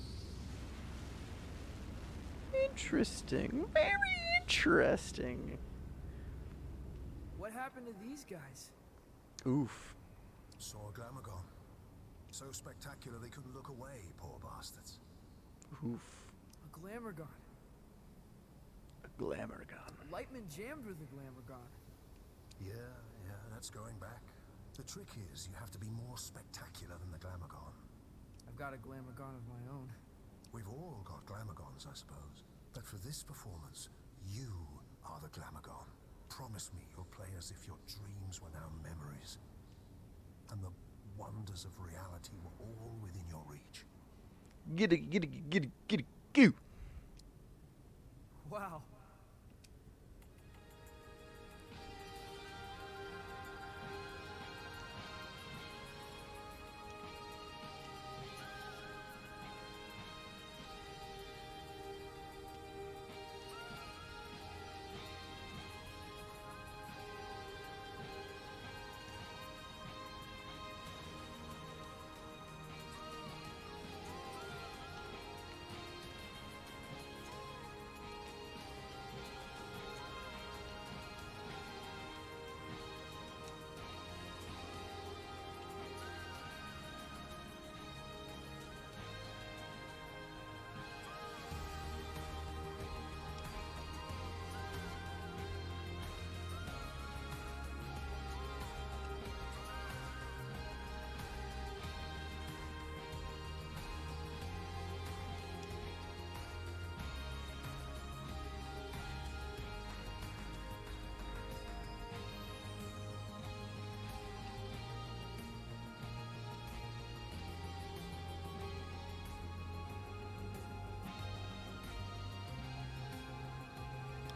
Interesting. Very interesting. What happened to these guys? Oof. Saw a Glamagon. So spectacular they couldn't look away, poor bastards. Oof. A Glamourgon. Glamourgon. Lightman jammed with a Glamourgon. Yeah, that's going back. The trick is you have to be more spectacular than the Glamourgon. I've got a Glamourgon of my own. We've all got Glamourgons, I suppose. But for this performance, you are the Glamourgon. Promise me you'll play as if your dreams were now memories. And the wonders of reality were all within your reach. Get it, go! Wow.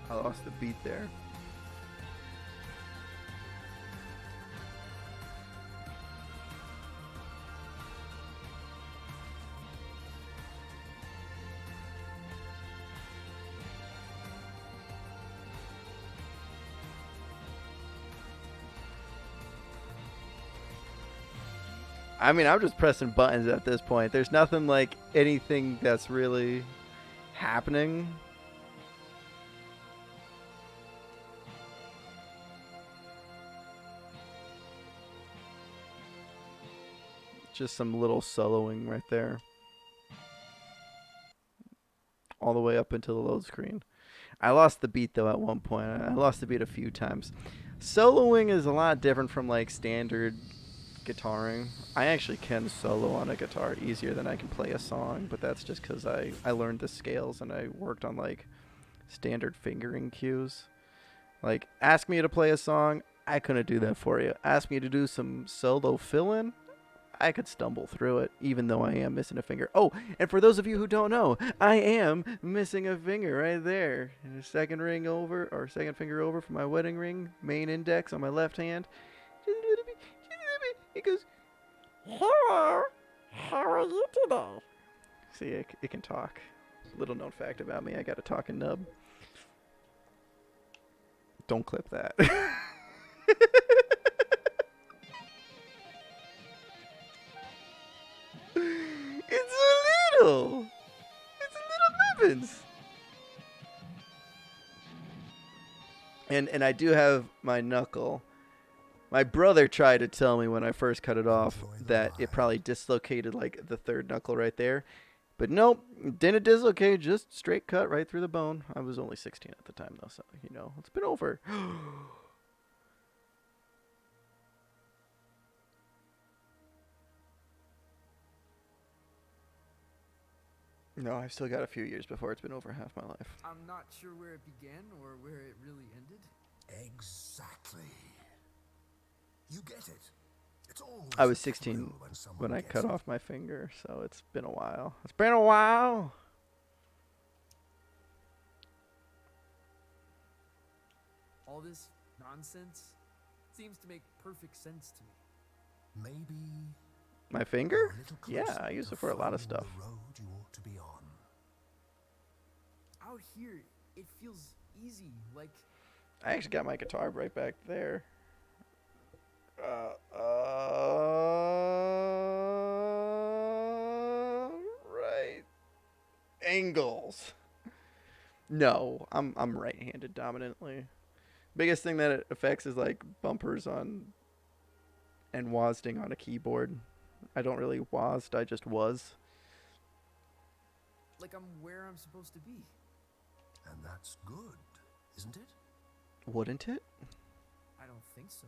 I lost the beat there. I mean, I'm just pressing buttons at this point. There's nothing like anything that's really happening. Just some little soloing right there. All the way up until the load screen. I lost the beat though at one point. I lost the beat a few times. Soloing is a lot different from like standard guitaring. I actually can solo on a guitar easier than I can play a song, but that's just because I learned the scales and I worked on like standard fingering cues. Like, ask me to play a song, I couldn't do that for you. Ask me to do some solo fill-in, I could stumble through it, even though I am missing a finger. Oh, and for those of you who don't know, I am missing a finger right there. And a second ring over, or second finger over from my wedding ring, main index on my left hand. Just a little bit, just a little bit. It goes, hello, how are you today? See, it can talk. Little known fact about me, I got a talking nub. Don't clip that. It's a little Nubbins. And I do have my knuckle. My brother tried to tell me when I first cut it off that it probably dislocated like the third knuckle right there. But nope, didn't dislocate, just straight cut right through the bone. I was only 16 at the time though, so you know, it's been over. No, I've still got a few years before it's been over half my life. I'm not sure where it began or where it really ended. Exactly. You get it. It's always I was 16 when I cut off my finger, so it's been a while. It's been a while. All this nonsense seems to make perfect sense to me. Maybe my finger? Yeah, I use it for a lot of stuff. The road you ought to be on. Out here, it feels easy, like I actually got my guitar right back there. Right angles. No, I'm right-handed dominantly. Biggest thing that it affects is like bumpers on and WASDing on a keyboard. I don't really WASD, I just was. like I'm where I'm supposed to be. And that's good, isn't it? Wouldn't it? I don't think so.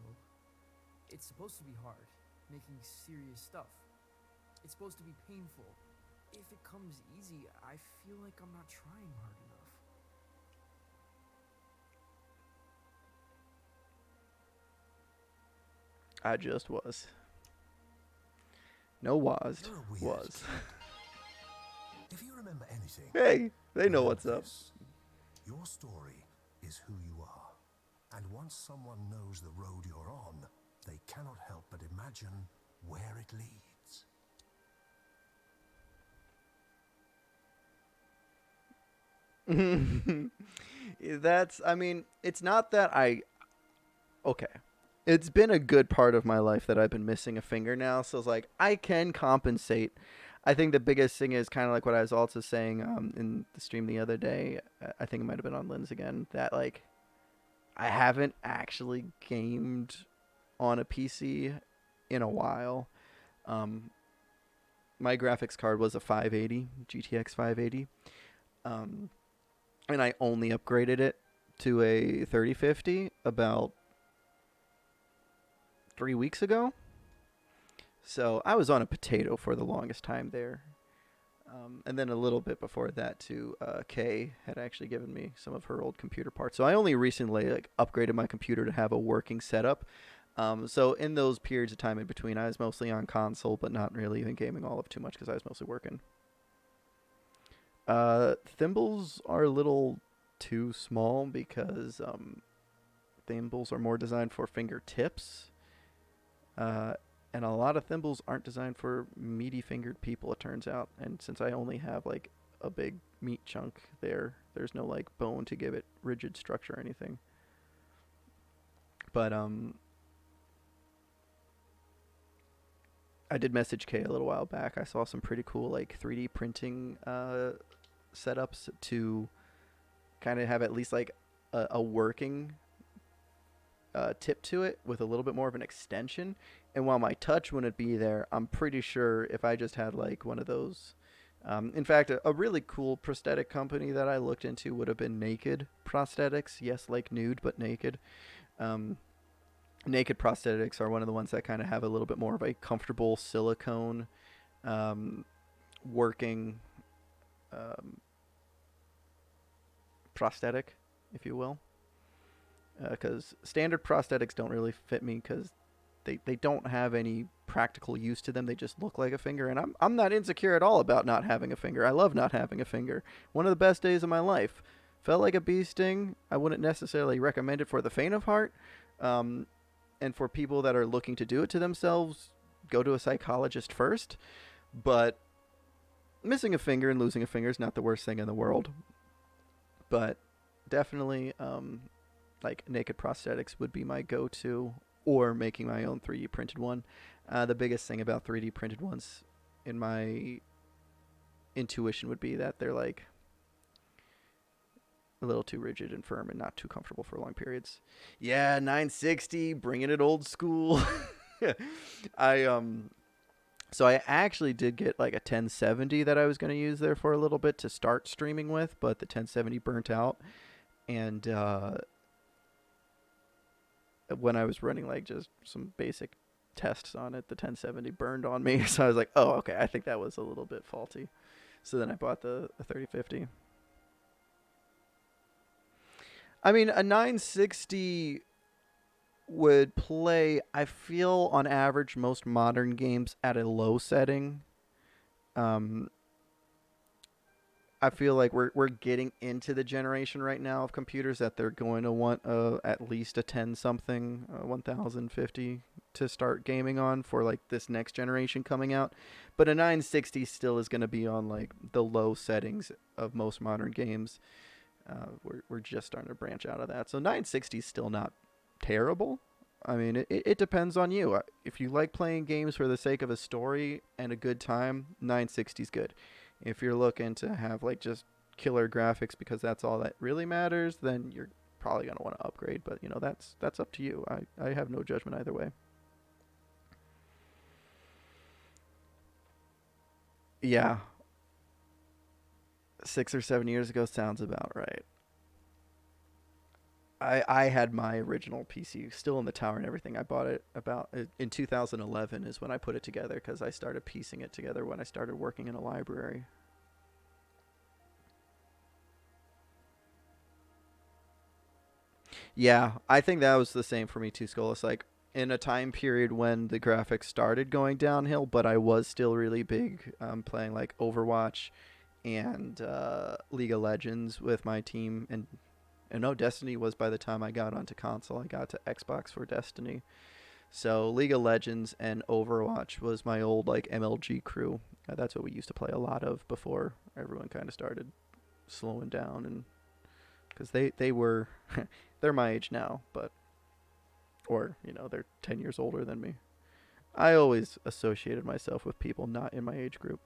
It's supposed to be hard, making serious stuff. It's supposed to be painful. If it comes easy, I feel like I'm not trying hard enough. I just was. No WASD. Was. If you remember anything, hey, they know what's up. Your story is who you are. And once someone knows the road you're on, they cannot help but imagine where it leads. I mean, it's not that okay. It's been a good part of my life that I've been missing a finger now, so it's like, I can compensate. I think the biggest thing is kind of like what I was also saying in the stream the other day. I think it might have been on Lynn's again, that like, I haven't actually gamed on a PC in a while. My graphics card was a 580, GTX 580. And I only upgraded it to a 3050 about 3 weeks ago. So I was on a potato for the longest time there. And then a little bit before that too, Kay had actually given me some of her old computer parts. So I only recently like upgraded my computer to have a working setup. So in those periods of time in between, I was mostly on console, but not really even gaming all of too much because I was mostly working. Thimbles are a little too small because thimbles are more designed for fingertips. And a lot of thimbles aren't designed for meaty fingered people, it turns out. And since I only have like a big meat chunk there, there's no like bone to give it rigid structure or anything. But I did message Kay a little while back. I saw some pretty cool like 3D printing setups to kind of have at least like a working tip to it with a little bit more of an extension. And while my touch wouldn't be there, I'm pretty sure if I just had like one of those, in fact, a really cool prosthetic company that I looked into would have been Naked Prosthetics. Yes, like nude, but naked. Naked Prosthetics are one of the ones that kind of have a little bit more of a comfortable silicone working prosthetic, if you will. Because standard prosthetics don't really fit me because they don't have any practical use to them. They just look like a finger, and I'm not insecure at all about not having a finger. I love not having a finger. One of the best days of my life. Felt like a bee sting. I wouldn't necessarily recommend it for the faint of heart. And for people that are looking to do it to themselves, go to a psychologist first. But missing a finger and losing a finger is not the worst thing in the world. But definitely, like Naked Prosthetics would be my go-to, or making my own 3D printed one. The biggest thing about 3D printed ones, in my intuition, would be that they're like a little too rigid and firm and not too comfortable for long periods. Yeah, 960, bringing it old school. So I actually did get like a 1070 that I was going to use there for a little bit to start streaming with, but the 1070 burnt out. And when I was running like just some basic tests on it, the 1070 burned on me. So I was like, oh, okay, I think that was a little bit faulty. So then I bought the 3050. I mean, a 960 would play, I feel, on average, most modern games at a low setting. I feel like we're getting into the generation right now of computers that they're going to want at least a 10-something, 1050 to start gaming on for like this next generation coming out. But a 960 still is going to be on like the low settings of most modern games. We're just starting to branch out of that. So 960 is still not terrible. I mean, it depends on you. If you like playing games for the sake of a story and a good time, 960 is good. If you're looking to have like just killer graphics because that's all that really matters, then you're probably going to want to upgrade. But, you know, that's up to you. I have no judgment either way. Yeah. 6 or 7 years ago sounds about right. I had my original PC still in the tower and everything. I bought it about in 2011 is when I put it together because I started piecing it together when I started working in a library. Yeah, I think that was the same for me too, Skolas. Like in a time period when the graphics started going downhill, but I was still really big playing like Overwatch and League of Legends with my team, and no, Destiny was by the time I got onto console. I got to Xbox for Destiny. So League of Legends and Overwatch was my old like MLG crew. That's what we used to play a lot of before everyone kind of started slowing down, and because they were they're my age now, but or you know they're 10 years older than me. I always associated myself with people not in my age group.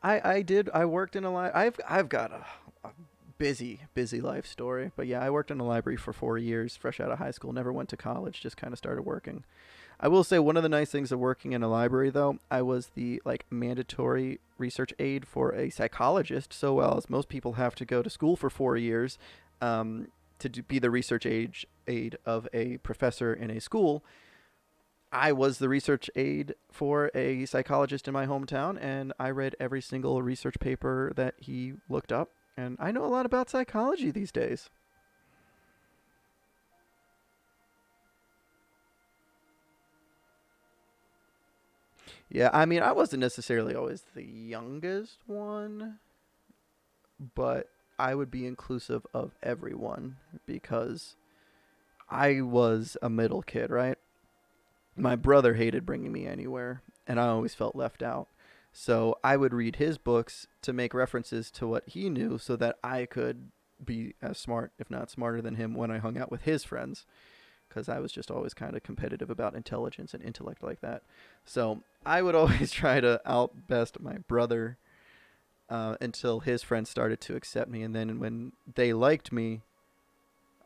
I worked in a I've got a busy life story, but yeah, I worked in a library for 4 years, fresh out of high school. Never went to college, just kind of started working. I will say one of the nice things of working in a library, though, I was the like mandatory research aide for a psychologist. So well as most people have to go to school for 4 years be the research aide of a professor in a school. I was the research aide for a psychologist in my hometown, and I read every single research paper that he looked up, and I know a lot about psychology these days. Yeah, I mean, I wasn't necessarily always the youngest one, but I would be inclusive of everyone because I was a middle kid, right? My brother hated bringing me anywhere, and I always felt left out. So I would read his books to make references to what he knew so that I could be as smart, if not smarter than him, when I hung out with his friends. Because I was just always kind of competitive about intelligence and intellect like that. So I would always try to outbest my brother until his friends started to accept me. And then when they liked me,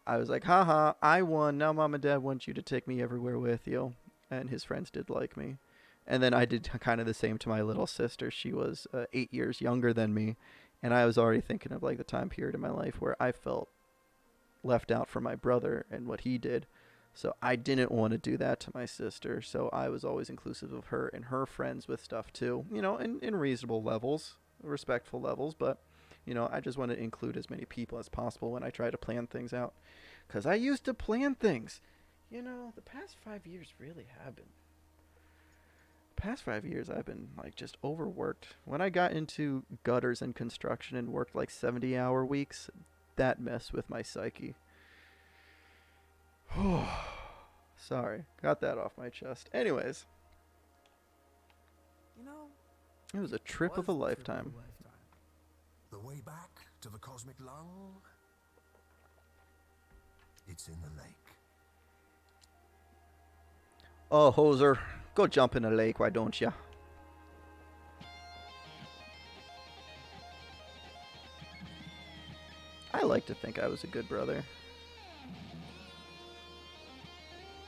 I was like, haha, I won. Now mom and dad want you to take me everywhere with you. And his friends did like me. And then I did kind of the same to my little sister. She was 8 years younger than me. And I was already thinking of like the time period in my life where I felt left out from my brother and what he did. So I didn't want to do that to my sister. So I was always inclusive of her and her friends with stuff too, in reasonable levels, respectful levels. But, I just want to include as many people as possible when I try to plan things out. Because I used to plan things. The past 5 years really have been. Past 5 years I've been like just overworked. When I got into gutters and construction and worked like 70-hour weeks, that messed with my psyche. Sorry, got that off my chest. Anyways, it was a trip of a lifetime. The way back to the cosmic lung? It's in the lake. Oh, Hoser, go jump in the lake, why don't ya? I like to think I was a good brother.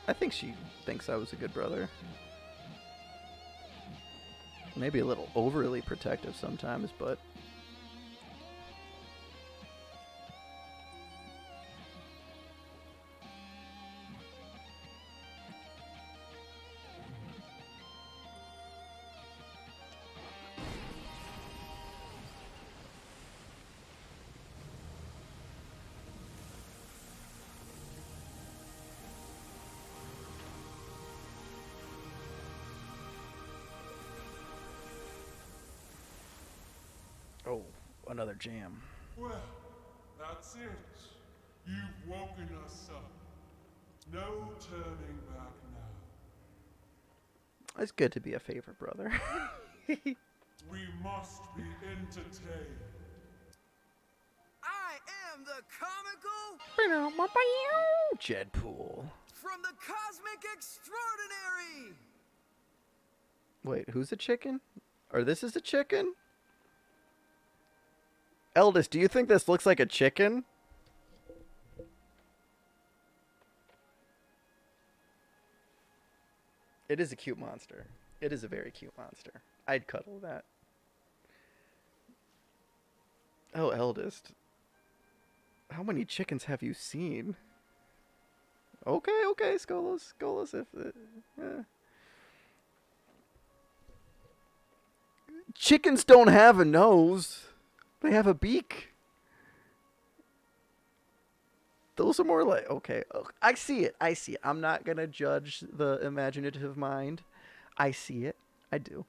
I think she thinks I was a good brother. Maybe a little overly protective sometimes, but... Oh, another jam. Well, that's it. You've woken us up. No turning back now. It's good to be a favorite brother. We must be entertained. I am the comical Jedpool. from the Cosmic Extraordinary. Wait, who's a chicken? Or this is a chicken? Eldest, do you think this looks like a chicken? It is a cute monster. It is a very cute monster. I'd cuddle that. Oh, eldest. How many chickens have you seen? Okay, Skolas, if... Chickens don't have a nose. They have a beak. Those are more like... Okay, I see it. I'm not going to judge the imaginative mind. I see it. I do.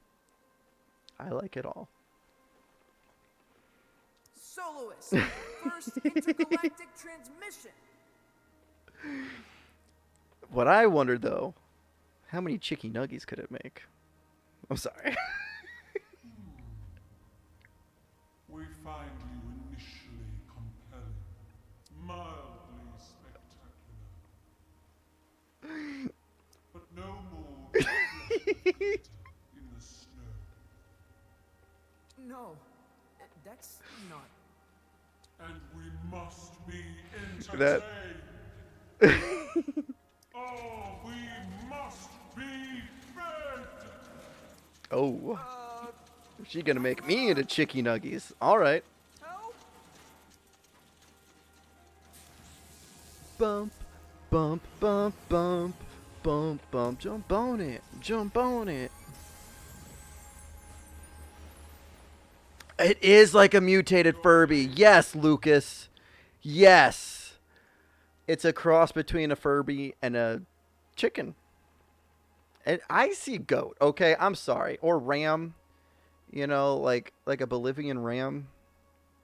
I like it all. Soloist. First intergalactic transmission. What I wondered, though, how many chicky nuggies could it make? I'm sorry. We find you initially compelling, mildly spectacular. But no more in the snow. No, that's not. And we must be That- entertained. Oh, we must be fed. Oh. She gonna make me into chicky nuggies. Alright. Bump, bump, bump, bump, bump, bump, jump on it, jump on it. It is like a mutated Furby. Yes, Lucas. Yes. It's a cross between a Furby and a chicken. And I see goat. Okay, I'm sorry. Or ram. You know, like a Bolivian ram.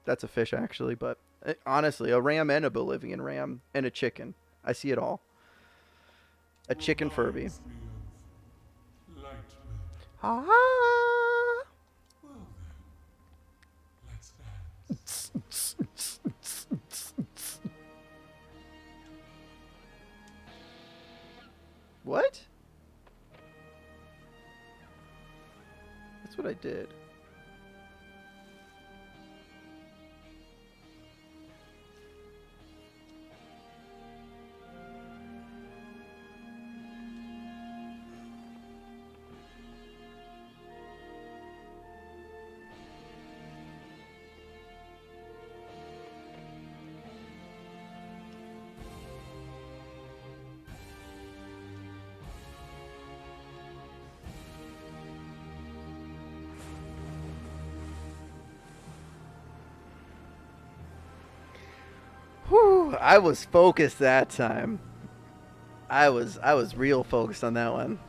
That's a fish actually, but honestly, a ram and a Bolivian ram and a chicken. I see it all. A chicken Furby. Reminds me of Lightman. Ah. Well then, let's dance. What? That's what I did. Whew, I was focused that time. I was real focused on that one.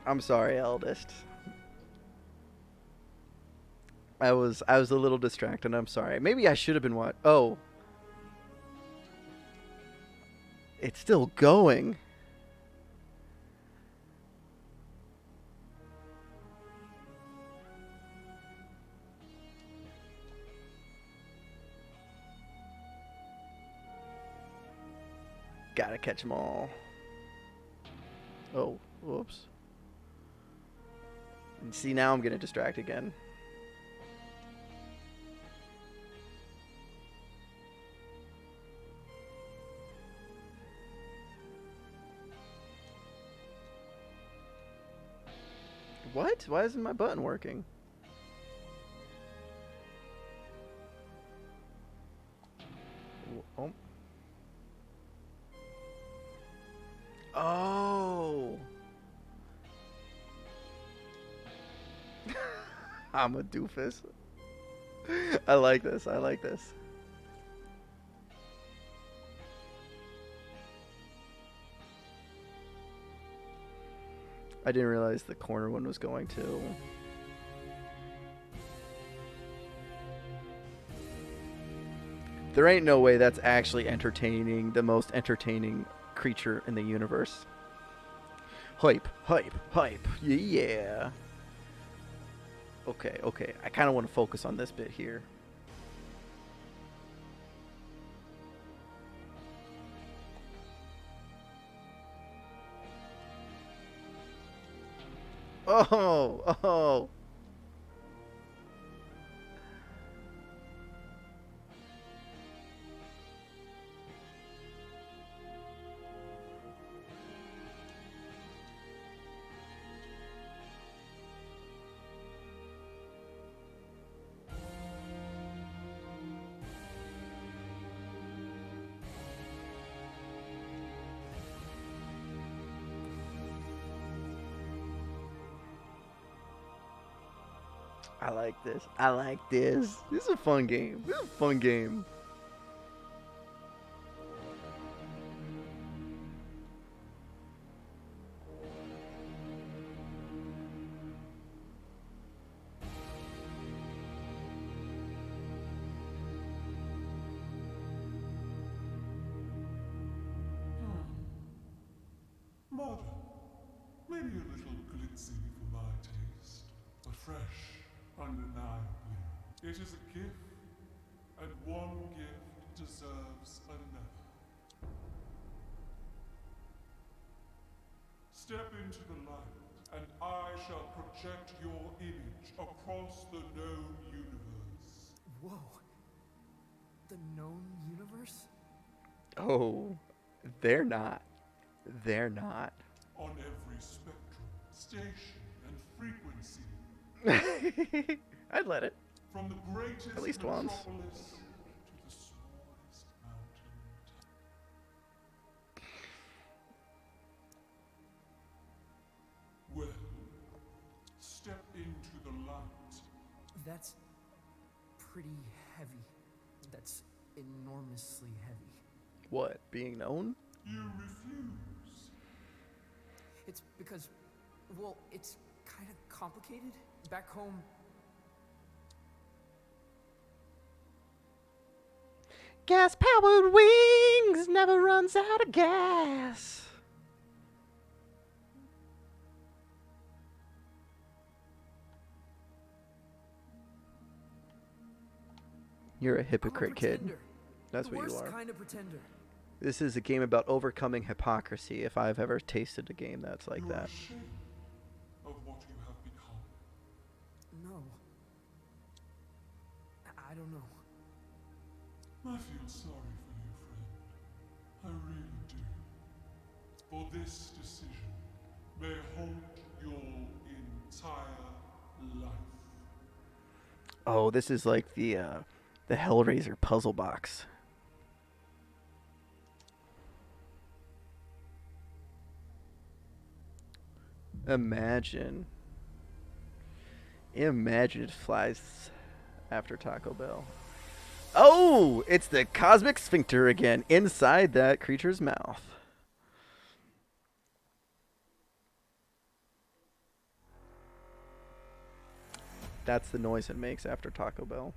I'm sorry, eldest. I was a little distracted. I'm sorry. Maybe I should have been what? Oh, it's still going. Gotta catch them all. Oh, whoops. And see, now I'm gonna distract again. What? Why isn't my button working? Oh. Oh. I'm a doofus. I like this. I like this. I didn't realize the corner one was going to. There ain't no way that's actually entertaining, the most entertaining creature in the universe. Hype, hype, hype. Yeah. Okay, okay. I kind of want to focus on this bit here. Oh, oh. I like this. I like this. This is a fun game. This is a fun game. Modern. Maybe a little glitzy for my taste, but fresh, undeniably. It is a gift, and one gift deserves another. Step into the light, and I shall project your image across the known universe. Whoa. The known universe? Oh, they're not. They're not. On every spectrum, station, and frequency. I'd let it. From the greatest At least once. metropolis to the smallest mountain town. Well, step into the light. That's pretty heavy. That's enormously heavy. What? Being known? You refuse. It's because, well, it's kind of complicated. Back home, Gas-powered wings never runs out of gas. You're a hypocrite, kid. That's what you are. Kind of pretender. This is a game about overcoming hypocrisy, if I've ever tasted a game that's like that. Ashamed of what you have become. No. I don't know. I feel sorry for you, friend. I really do. For this decision may haunt your entire life. Oh, this is like the Hellraiser puzzle box. Imagine it flies after Taco Bell. Oh, it's the cosmic sphincter again inside that creature's mouth. That's the noise it makes after Taco Bell.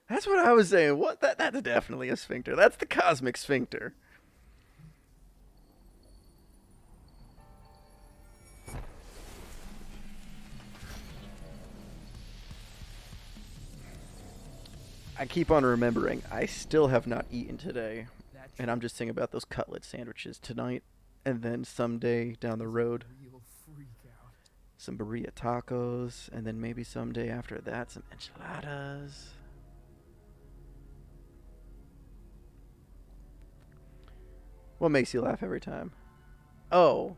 That's what I was saying. What? That's definitely a sphincter. That's the cosmic sphincter. I keep on remembering, I still have not eaten today. And I'm just thinking about those cutlet sandwiches tonight. And then someday down the road, some burrito tacos. And then maybe someday after that, some enchiladas. What makes you laugh every time? Oh.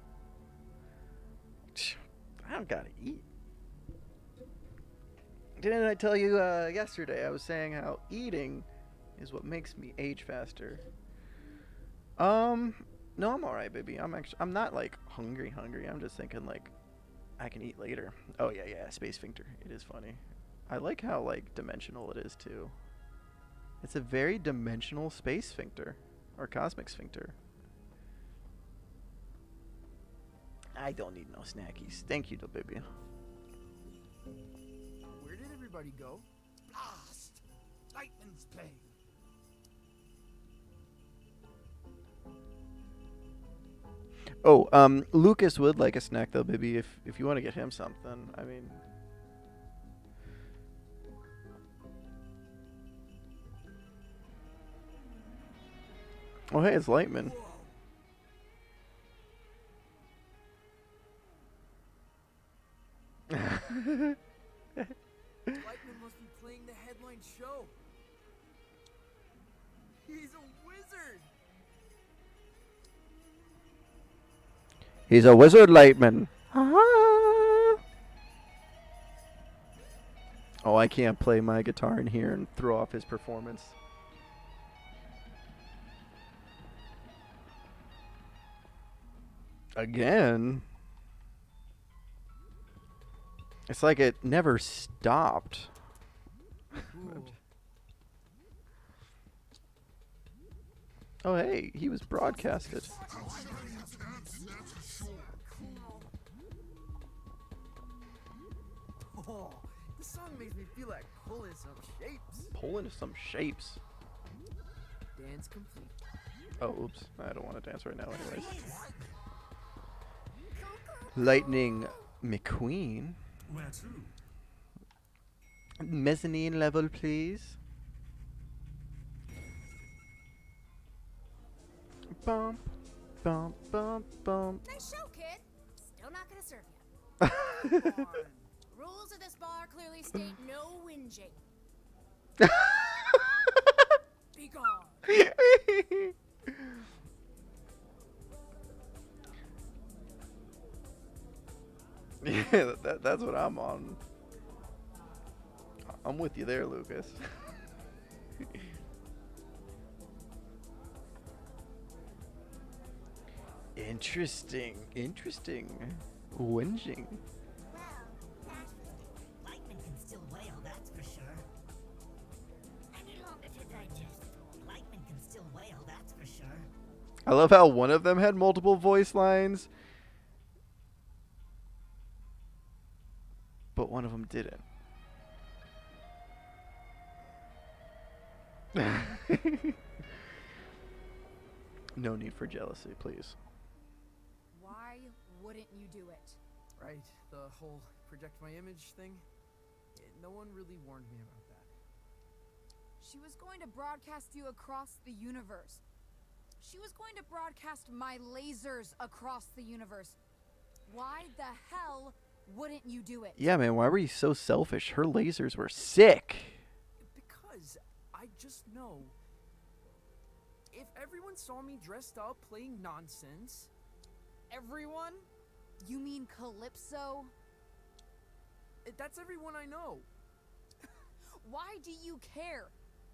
I don't gotta eat. Didn't I tell you yesterday? I was saying how eating is what makes me age faster. No, I'm alright, baby. I'm not like hungry. I'm just thinking like I can eat later. Oh yeah, space sphincter. It is funny. I like how like dimensional it is too. It's a very dimensional space sphincter or cosmic sphincter. I don't need no snackies. Thank you, though, baby. Where did everybody go? Blast! Lightning's playing. Oh, Lucas would like a snack though, baby. If you want to get him something, I mean. Oh, hey, it's Lightman. Lightman must be playing the headline show. He's a wizard. He's a wizard, Lightman. Oh, I can't play my guitar in here and throw off his performance. Again? It's like it never stopped. Oh, hey, he was broadcasted. Oh, this song makes me feel like pulling some shapes. Pulling some shapes. Dance complete. Oh, oops. I don't want to dance right now anyways. Lightning McQueen. Where to? Mezzanine level, please. Bump, bump, bump, bump. Nice show, kid. Still not gonna serve you. Rules of this bar clearly state no whinging. Be gone. Yeah, that's what I'm on. I'm with you there, Lucas. Interesting. Interesting. Whinging. Lightman can still wail, that's for sure. Any longer to digest. Lightman can still wail, that's for sure. I love how one of them had multiple voice lines, but one of them didn't. No need for jealousy, please. Why wouldn't you do it? Right, the whole project my image thing. No one really warned me about that. She was going to broadcast you across the universe. She was going to broadcast my lasers across the universe. Why the hell wouldn't you do it? Yeah, man, why were you so selfish? Her lasers were sick. Because I just know if everyone saw me dressed up playing nonsense. Everyone? You mean Calypso? That's everyone I know. Why do you care?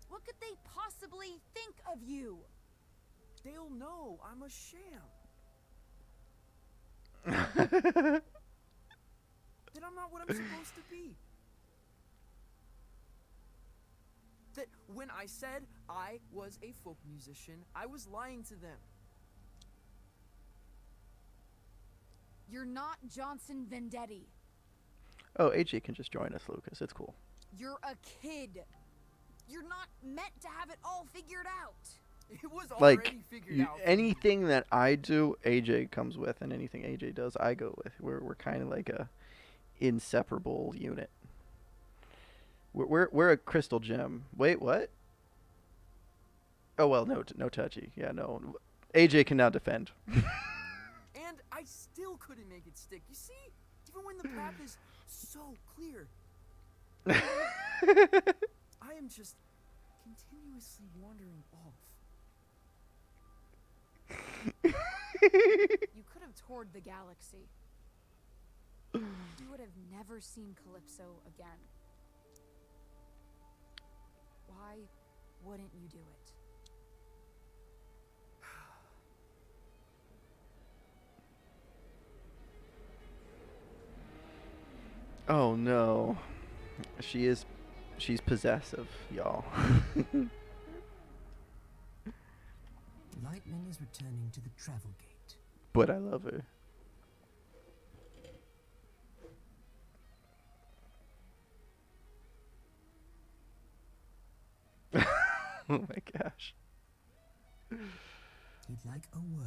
What could they possibly think of you? They'll know I'm a sham. That I'm not what I'm supposed to be. That when I said I was a folk musician, I was lying to them. You're not Johnson Vendetti. Oh, AJ can just join us, Lucas. It's cool. You're a kid. You're not meant to have it all figured out. It was already Like, figured out. anything that I do, AJ comes with, and anything AJ does, I go with. We're kind of like a inseparable unit. We're a crystal gem. Wait, what? Oh well, no touchy. Yeah, no. AJ can now defend. And I still couldn't make it stick. You see, even when the path is so clear, I am just continuously wandering off. You could have toured the galaxy. You would have never seen Calypso again. Why wouldn't you do it? Oh no. She's possessive, y'all. Lightman is returning to the travel gate. But I love her. Oh my gosh. He'd like a word.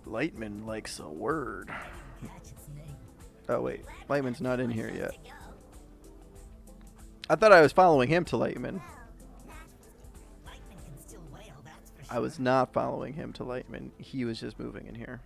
Lightman likes a word. Oh wait, Lightman's not in here yet. I thought I was following him to Lightman. I was not following him to Lightman. He was just moving in here.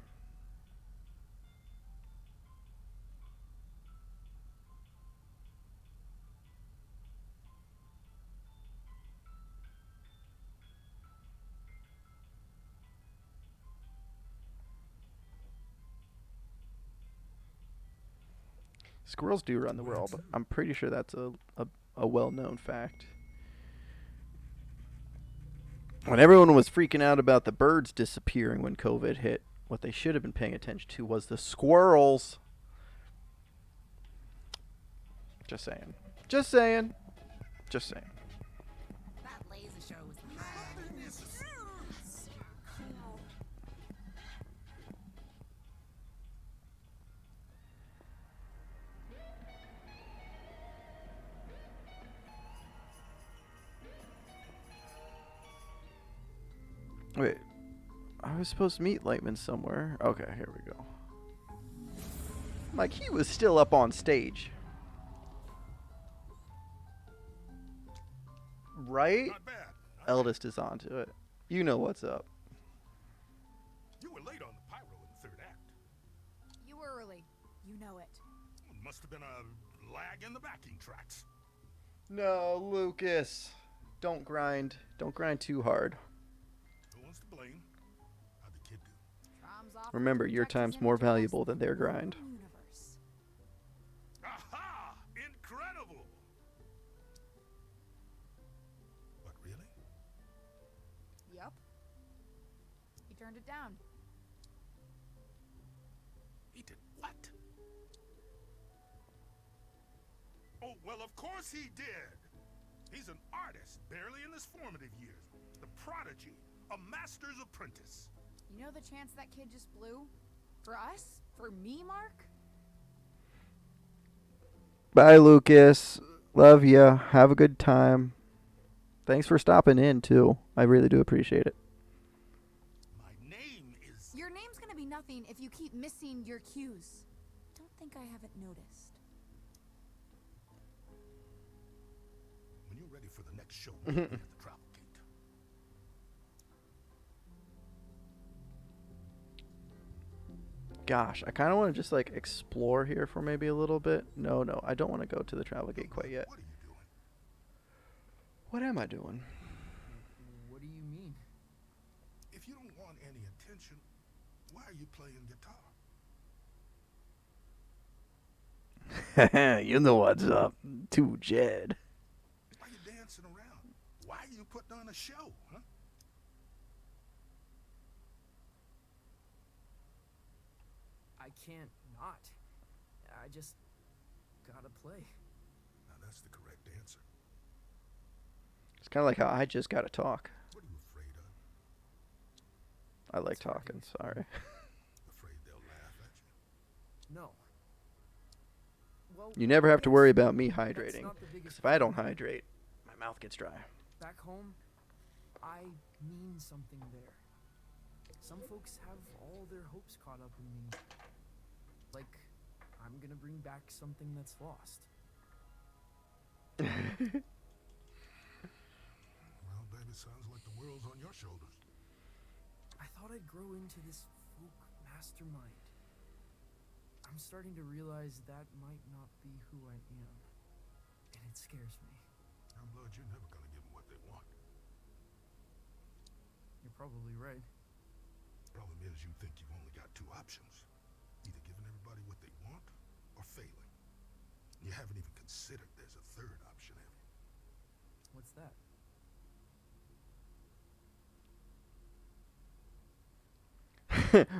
Squirrels do run the world. I'm pretty sure that's a well-known fact. When everyone was freaking out about the birds disappearing when COVID hit, what they should have been paying attention to was the squirrels. Just saying. Just saying. Just saying. That laser show was Wait, I was supposed to meet Lightman somewhere. Okay, here we go. Like, he was still up on stage. Right? Not bad. Eldest is onto it. You know what's up. You were late on the pyro in the third act. You were early. You know it. Must have been a lag in the backing tracks. No, Lucas. Don't grind. Don't grind too hard. Who wants to blame? comes off. Remember, your project his time's more image across valuable than their the known grind. universe. Aha! Incredible! What, really? Yup. He turned it down. He did what? Oh, well, of course he did. He's an artist, barely in his formative years. The prodigy, a master's apprentice. You know the chance that kid just blew? For us? For me, Mark? Bye, Lucas. Love ya. Have a good time. Thanks for stopping in, too. I really do appreciate it. My name is... Your name's gonna be nothing if you keep missing your cues. Don't think I haven't noticed. When you're ready for the next show, we'll be at the Travel Gate. Gosh, I kind of want to just, like, explore here for maybe a little bit. No, I don't want to go to the Travel Gate quite yet. What are you doing? What am I doing? What do you mean? If you don't want any attention, why are you playing guitar? You know what's up. To Jed. Why are you dancing around? Why are you putting on a show, huh? I can't not. I just gotta play. Now that's the correct answer. It's kind of like how I just got to talk. What are you afraid of? I like talking, sorry. Afraid they'll laugh at you? No. Well, You never have to worry about me that's hydrating. not the 'Cause biggest if I don't problem. hydrate, my mouth gets dry. Back home, I mean something there. Some folks have all their hopes caught up in me. Like, I'm gonna bring back something that's lost. Well, baby, sounds like the world's on your shoulders. I thought I'd grow into this folk mastermind. I'm starting to realize that might not be who I am. And it scares me. I'm glad you're never gonna give them what they want. You're probably right. Problem is, you think you've only got two options. Either giving everybody what they want, or failing. You haven't even considered there's a third option, have you? What's that?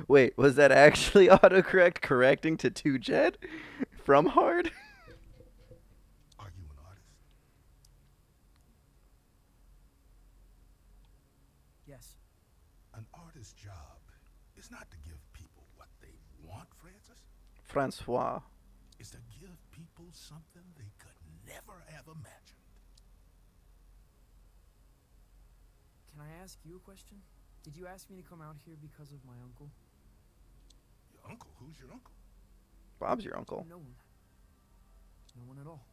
Wait, was that actually autocorrect correcting to 2 Jed? From hard? Are you an artist? Yes. An artist's job is not to give people what they want, Francis. Francois. Is to give people something they could never have imagined. Can I ask you a question? Did you ask me to come out here because of my uncle? Your uncle? Who's your uncle? Bob's your uncle. No one. No one at all.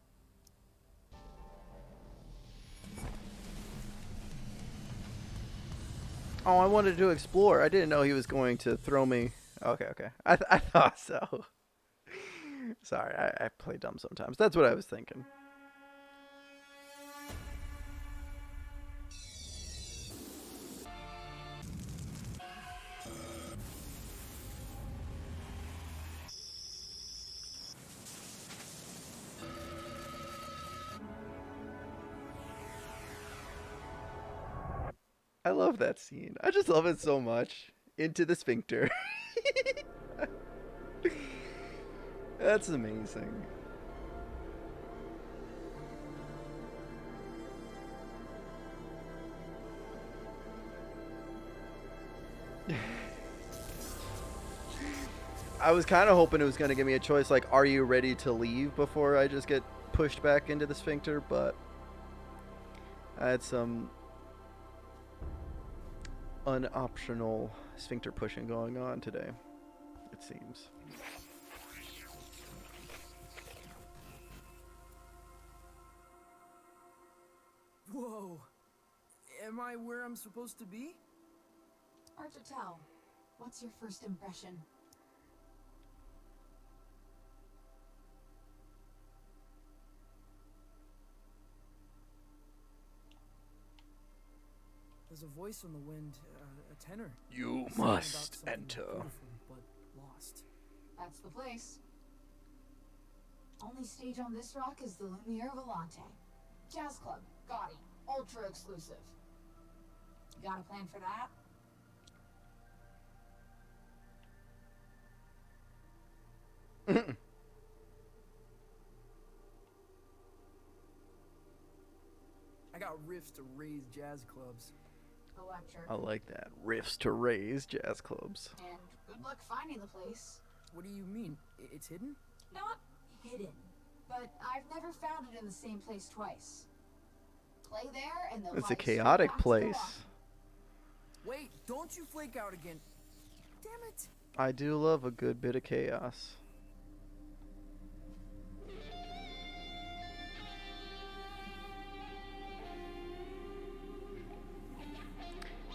Oh, I wanted to explore. I didn't know he was going to throw me. Okay. I thought so. Sorry, I play dumb sometimes. That's what I was thinking. I love that scene. I just love it so much. Into the sphincter. That's amazing. I was kind of hoping it was going to give me a choice like, are you ready to leave before I just get pushed back into the sphincter? But I had some unoptional sphincter pushing going on today, it seems. Whoa. Am I where I'm supposed to be? Hard to tell. What's your first impression? There's a voice on the wind, a tenor. You Something about must something enter. beautiful. past. That's the place. Only stage on this rock is the Lumiere Volante. Jazz club, gaudy, ultra exclusive. You got a plan for that? I got riffs to raise jazz clubs. Electric. I like that. Riffs to raise jazz clubs. And good luck finding the place. What do you mean? It's hidden? Not hidden, but I've never found it in the same place twice. Play there and they'll It's a find straight chaotic back to the rock. place. Wait, don't you flake out again. Damn it. I do love a good bit of chaos.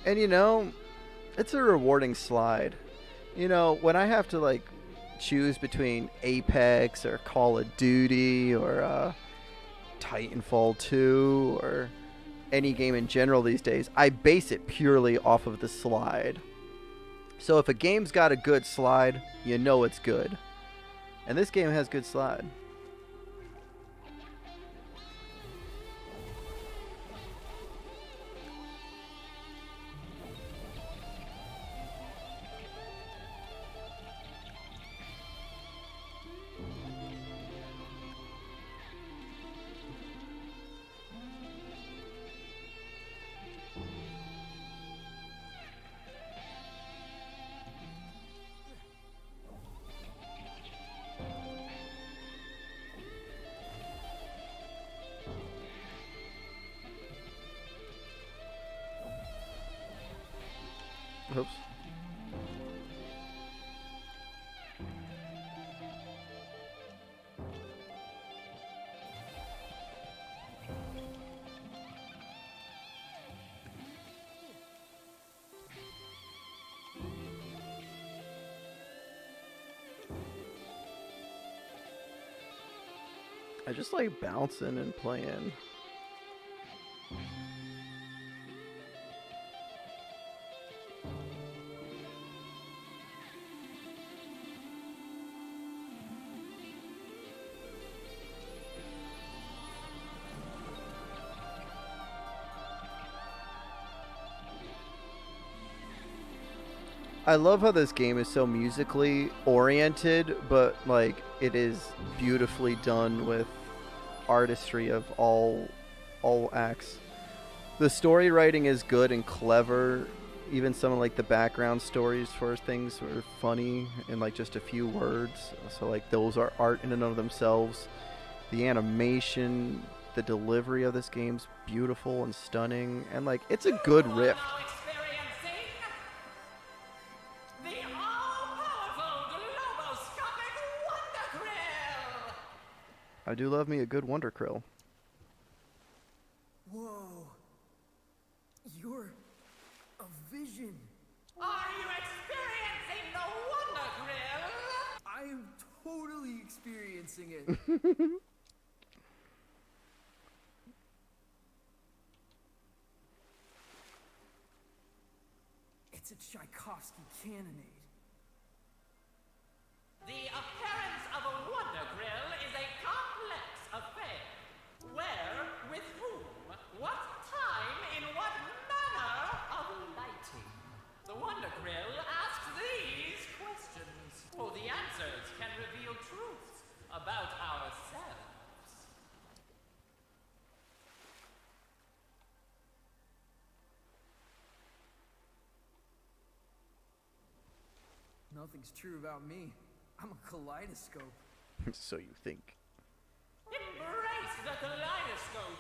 And you know, it's a rewarding slide. You know, when I have to like choose between Apex or Call of Duty or Titanfall 2 or any game in general these days, I base it purely off of the slide. So if a game's got a good slide, you know it's good. And this game has good slide. Oops. I just like bouncing and playing. I love how this game is so musically oriented, but like it is beautifully done with artistry of all acts. The story writing is good and clever. Even some of like the background stories for things are funny in like just a few words. So like those are art in and of themselves. The animation, the delivery of this game's beautiful and stunning, and like it's a good riff. I do love me a good Wonder Krill. Whoa. You're a vision. Are you experiencing the Wonder Grill? I am totally experiencing it. It's a Tchaikovsky cannonade. The appearance of a Wonder Grill is a complex affair. Where, with whom, what time, in what manner of lighting? The Wonder Grill asks these questions, for the answers can reveal truths about ourselves. Nothing's true about me. I'm a kaleidoscope. So you think. Embrace the kaleidoscope.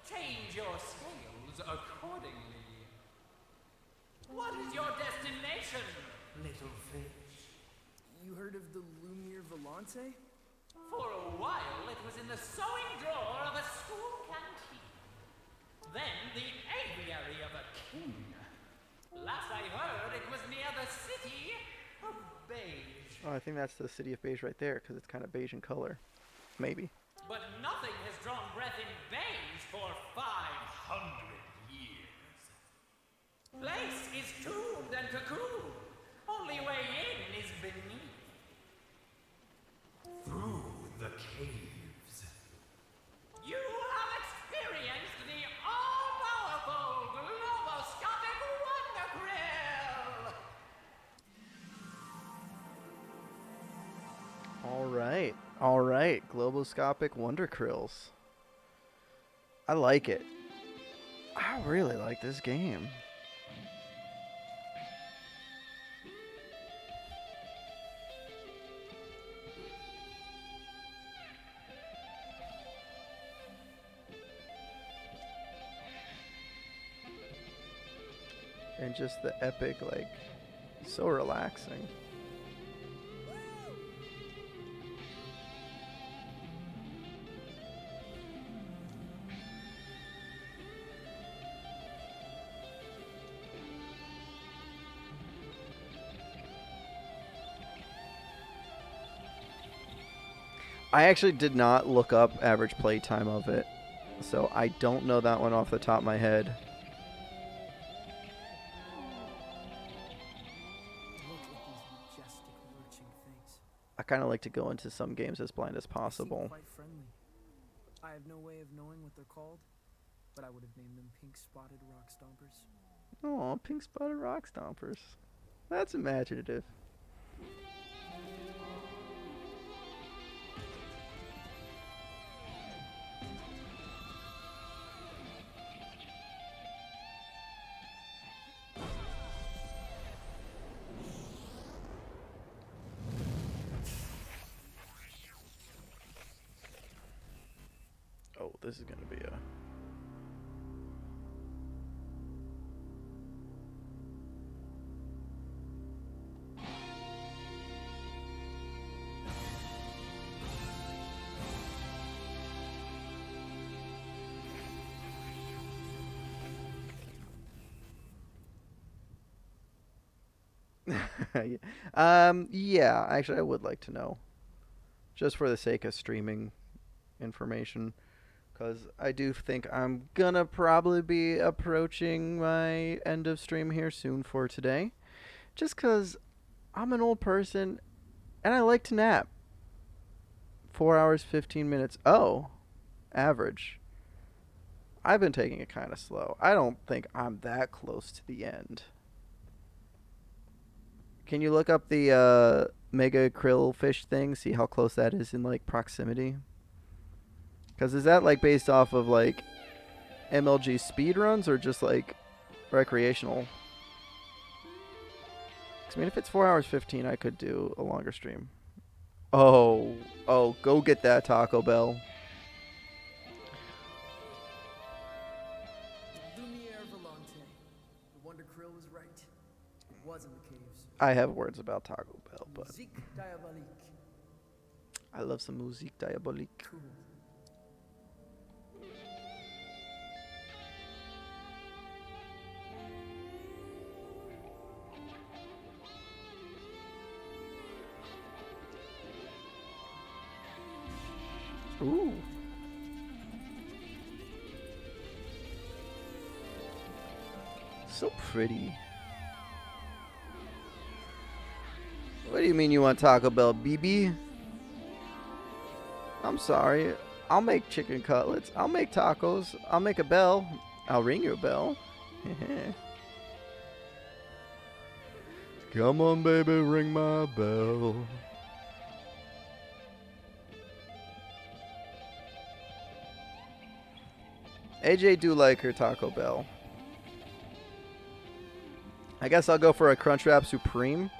Change your scales accordingly. What is your destination, little fish? You heard of the Lumiere Volante? For a while, it was in the sewing drawer of a school canteen. Then the aviary of a king. Last I heard, it was near the city of Beige. Oh, I think that's the city of Beige right there, because it's kind of beige in color. Maybe. But nothing has drawn breath in Beige for 500 years. Place is tombed and cocooned. Only way in is beneath. through the caves. You have experienced the all-powerful globoscopic Wonder Grill! All right, globoscopic Wonder Krills. I like it. I really like this game. And just the epic, like, so relaxing. I actually did not look up average playtime of it, so I don't know that one off the top of my head. Look at these majestic lurching things. I kind of like to go into some games as blind as They seem possible. quite friendly. I have no way of knowing what they're called, but I would have named them pink-spotted rock stompers. Oh, pink spotted rock stompers. That's imaginative. Oh, this is gonna be a... yeah, actually, I would like to know. Just for the sake of streaming information. Because I do think I'm gonna probably be approaching my end of stream here soon for today. Just because I'm an old person and I like to nap. 4 hours, 15 minutes. Oh, average. I've been taking it kind of slow. I don't think I'm that close to the end. Can you look up the mega krill fish thing? See how close that is in like proximity? Because is that like based off of like MLG speedruns or just like recreational? 'Cause, I mean, if it's 4 hours 15, I could do a longer stream. Oh, go get that Taco Bell. Lumiere Volante. The Wonder Krill was right. It was in the caves. I have words about Taco Bell, but Musique diabolique. I love some musique diabolique. Cool. Ooh. So pretty. What do you mean you want Taco Bell, BB? I'm sorry. I'll make chicken cutlets. I'll make tacos. I'll make a bell. I'll ring your bell. Come on, baby, ring my bell. AJ do like her Taco Bell. I guess I'll go for a Crunchwrap Supreme.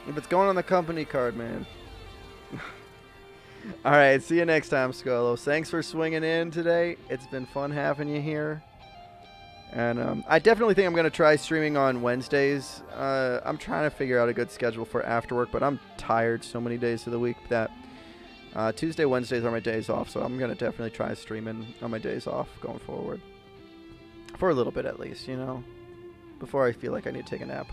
If it's going on the company card, man. Alright, see you next time, Scarlo. Thanks for swinging in today. It's been fun having you here. And I definitely think I'm going to try streaming on Wednesdays. I'm trying to figure out a good schedule for after work, but I'm tired so many days of the week that Tuesday, Wednesdays are my days off, so I'm going to definitely try streaming on my days off going forward. For a little bit at least, you know, before I feel like I need to take a nap.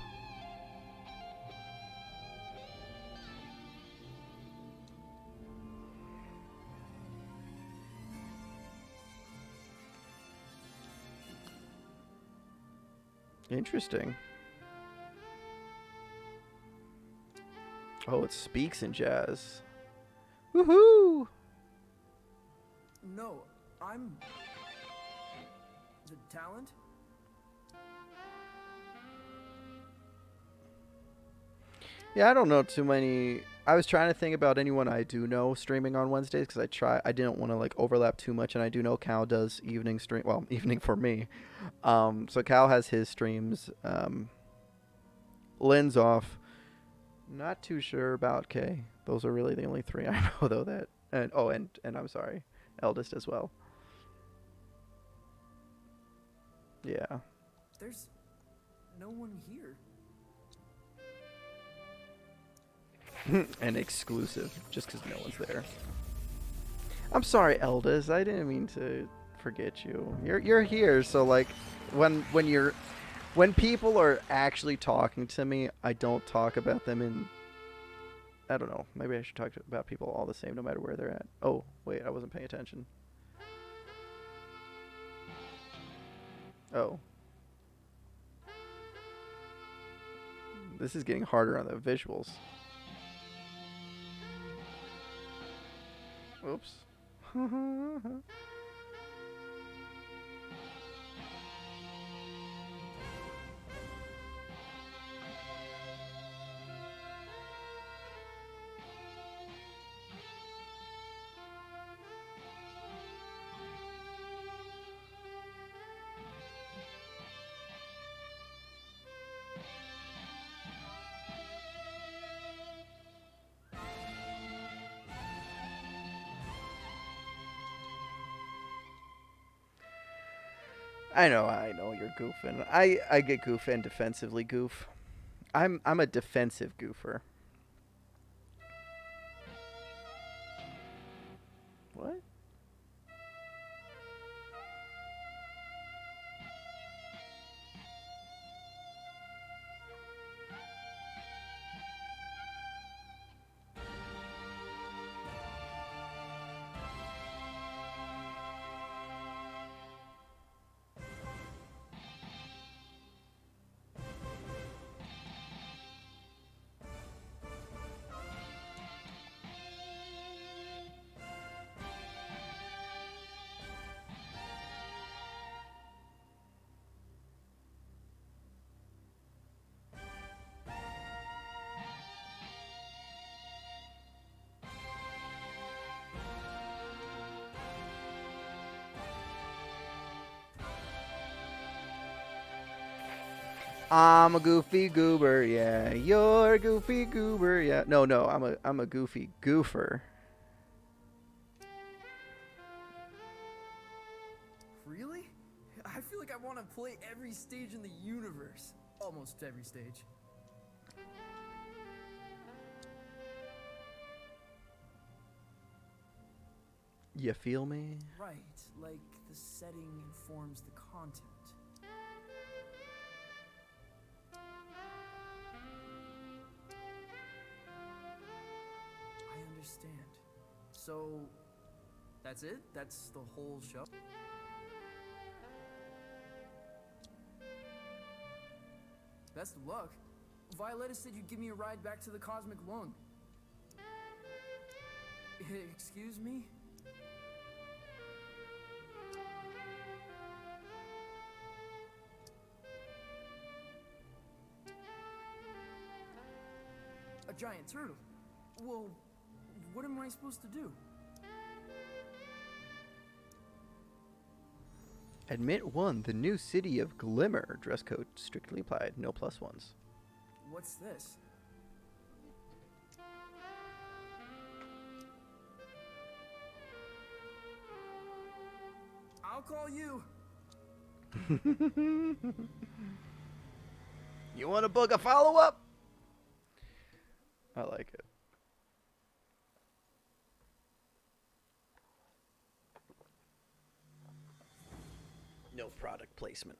Interesting. Oh, it speaks in jazz. Woohoo! No, I'm the talent. Yeah, I don't know too many. I was trying to think about anyone I do know streaming on Wednesdays because I didn't want to like overlap too much, and I do know Cal does evening stream. Well, evening for me. So Cal has his streams. Lynn's off. Not too sure about Kay. Those are really the only three I know though. That and I'm sorry, eldest as well. Yeah. There's no one here. An exclusive, just because no one's there. I'm sorry, eldest. I didn't mean to forget you. You're here, so like, when people are actually talking to me, I don't talk about them in. I don't know. Maybe I should talk about people all the same, no matter where they're at. Oh, wait, I wasn't paying attention. Oh. This is getting harder on the visuals. Oops. I know, you're goofing. I get goof and defensively goof. I'm a defensive goofer. What? I'm a goofy goober, yeah. You're a goofy goober, yeah. No, I'm a goofy goofer. Really? I feel like I want to play every stage in the universe. Almost every stage. You feel me? Right, like the setting informs the content. I understand. So, that's it? That's the whole show? Best of luck. Violetta said you'd give me a ride back to the Cosmic Lung. Excuse me? A giant turtle? Well, what am I supposed to do? Admit 1, the new city of Glimmer. Dress code strictly applied, no plus ones. What's this? I'll call you. You want to book a follow-up? I like it. No product placement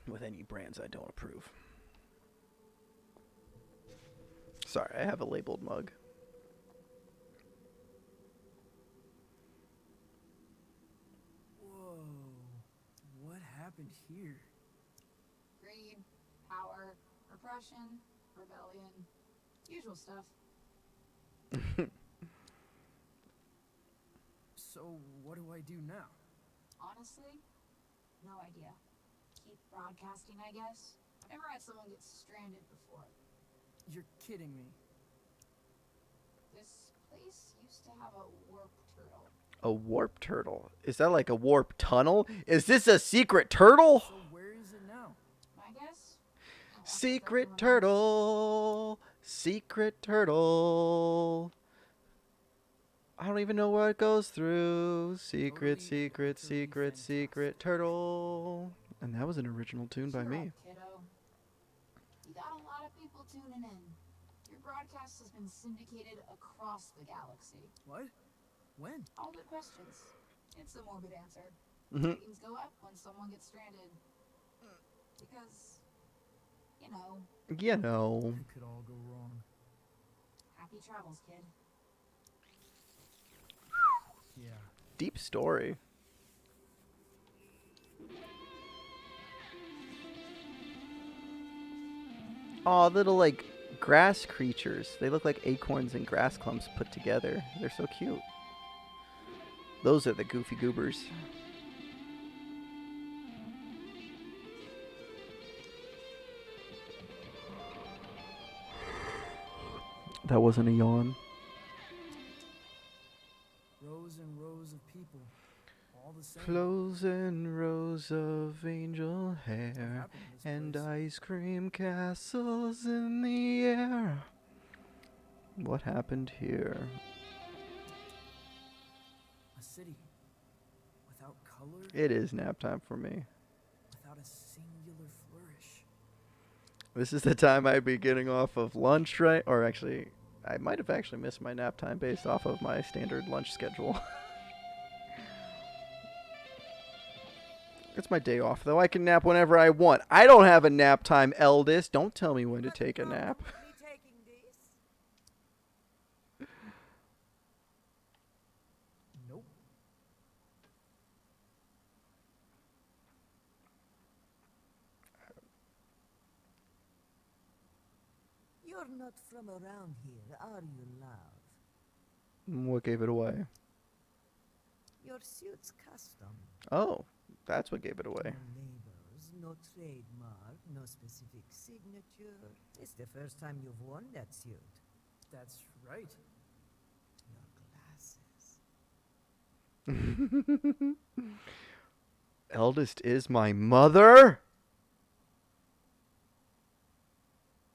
with any brands I don't approve. Sorry, I have a labeled mug. Whoa. What happened here? Green. Power, repression, rebellion, usual stuff. So, what do I do now? Honestly, no idea. Keep broadcasting, I guess. I've never had someone get stranded before. You're kidding me. This place used to have a warp turtle. A warp turtle? Is that like a warp tunnel? Is this a secret turtle? So where is it now? My guess? Secret turtle. Secret turtle. I don't even know what it goes through. Secret, secret, secret, secret turtle. And that was an original tune by me. Kiddo. You got a lot of people tuning in. Your broadcast has been syndicated across the galaxy. What? When? All good questions. It's a morbid answer. Mhm. Ratings go up when someone gets stranded. Because, you know. You know. It could all go wrong. Happy travels, kid. Yeah. Deep story. Aw, little like grass creatures. They look like acorns and grass clumps put together. They're so cute. Those are the goofy goobers. That wasn't a yawn. Rows and rows of people. All the same. Flows and rows of angel hair and ice cream castles in the air. What happened here? A city. Without color. It is nap time for me. Without a singular flourish. This is the time I'd be getting off of lunch, right? Or actually, I might have actually missed my nap time based off of my standard lunch schedule. It's my day off, though. I can nap whenever I want. I don't have a nap time, eldest. Don't tell me when to take a nap. Nope. You're not from around here, are you, love? What gave it away? Your suit's custom. Oh, that's what gave it away. No labels, no trademark, no specific signature. It's the first time you've worn that suit. That's right. Your glasses. Eldest is my mother?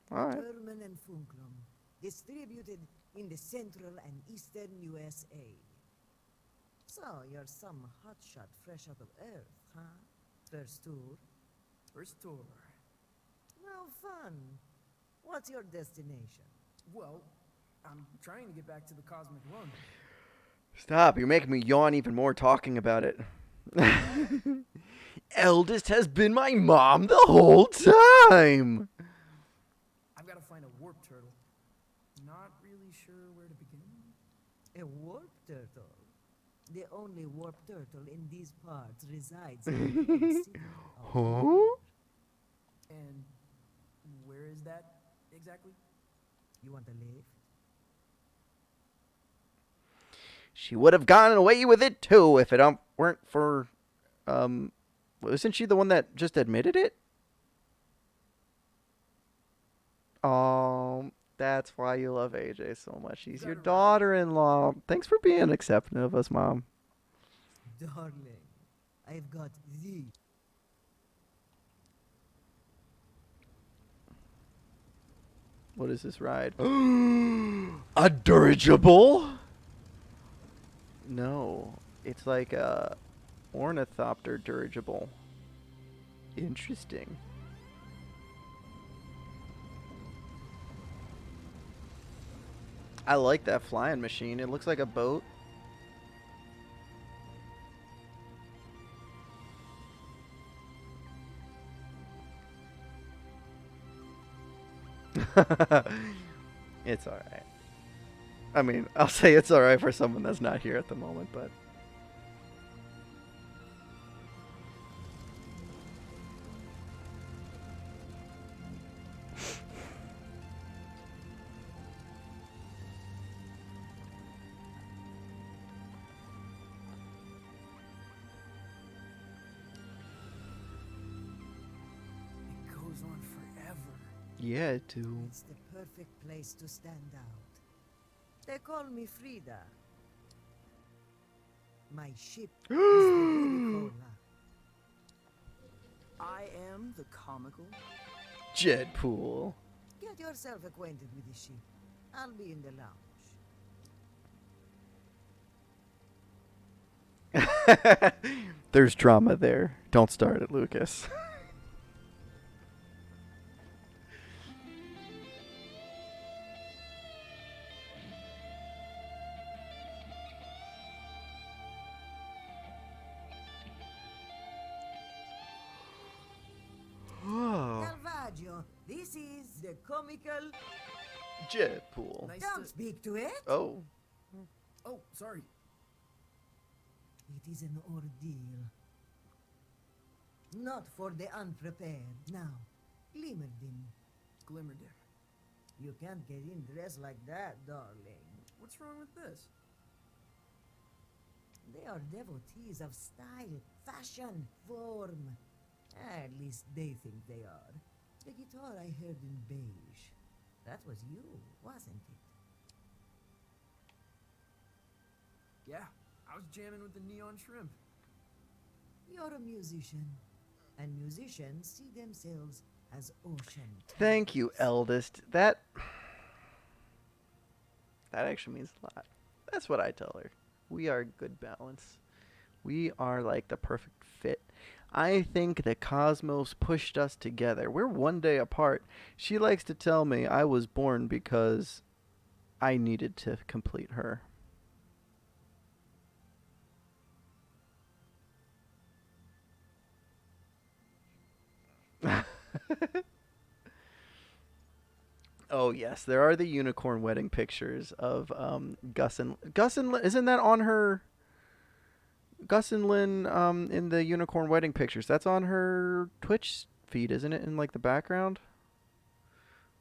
Alright. Herman and Funklum, distributed in the central and eastern USA. So, you're some hotshot fresh out of Earth, huh? First tour? First tour. Well, fun. What's your destination? Well, I'm trying to get back to the Cosmic Run. Stop, you're making me yawn even more talking about it. Eldest has been my mom the whole time! I've got to find a warp turtle. Not really sure where to begin. A warp turtle? The only warp turtle in these parts resides in the city. Huh? And where is that exactly? You want a lift? She would have gone away with it too if it weren't for, wasn't she the one that just admitted it? Oh, that's why you love AJ so much. She's your daughter-in-law. Thanks for being accepting of us, Mom. Darling, I've got the... What is this ride? A dirigible? No, it's like a ornithopter dirigible. Interesting. I like that flying machine. It looks like a boat. It's alright. I mean, I'll say it's alright for someone that's not here at the moment, but... Yeah, I do. It's the perfect place to stand out. They call me Frida. My ship is the Ridicola. I am the comical. Jedpool. Get yourself acquainted with the ship. I'll be in the lounge. There's drama there. Don't start it, Lucas. Caravaggio, this is the comical Jedpool. Don't speak to it. Oh. Oh, sorry. It is an ordeal. Not for the unprepared. Now, Glimmerdin. Glimmerdin. You can't get in dressed like that, darling. What's wrong with this? They are devotees of style, fashion, form. At least they think they are. The guitar I heard in beige. That was you, wasn't it? Yeah, I was jamming with the neon shrimp. You're a musician. And musicians see themselves as ocean. Thank you, eldest. That actually means a lot. That's what I tell her. We are good balance. We are like the perfect fit. I think the cosmos pushed us together. We're one day apart. She likes to tell me I was born because I needed to complete her. Oh yes, there are the unicorn wedding pictures of Gus and Lynn. Isn't that on her? Gus and Lynn in the unicorn wedding pictures. That's on her Twitch feed, isn't it? In like the background.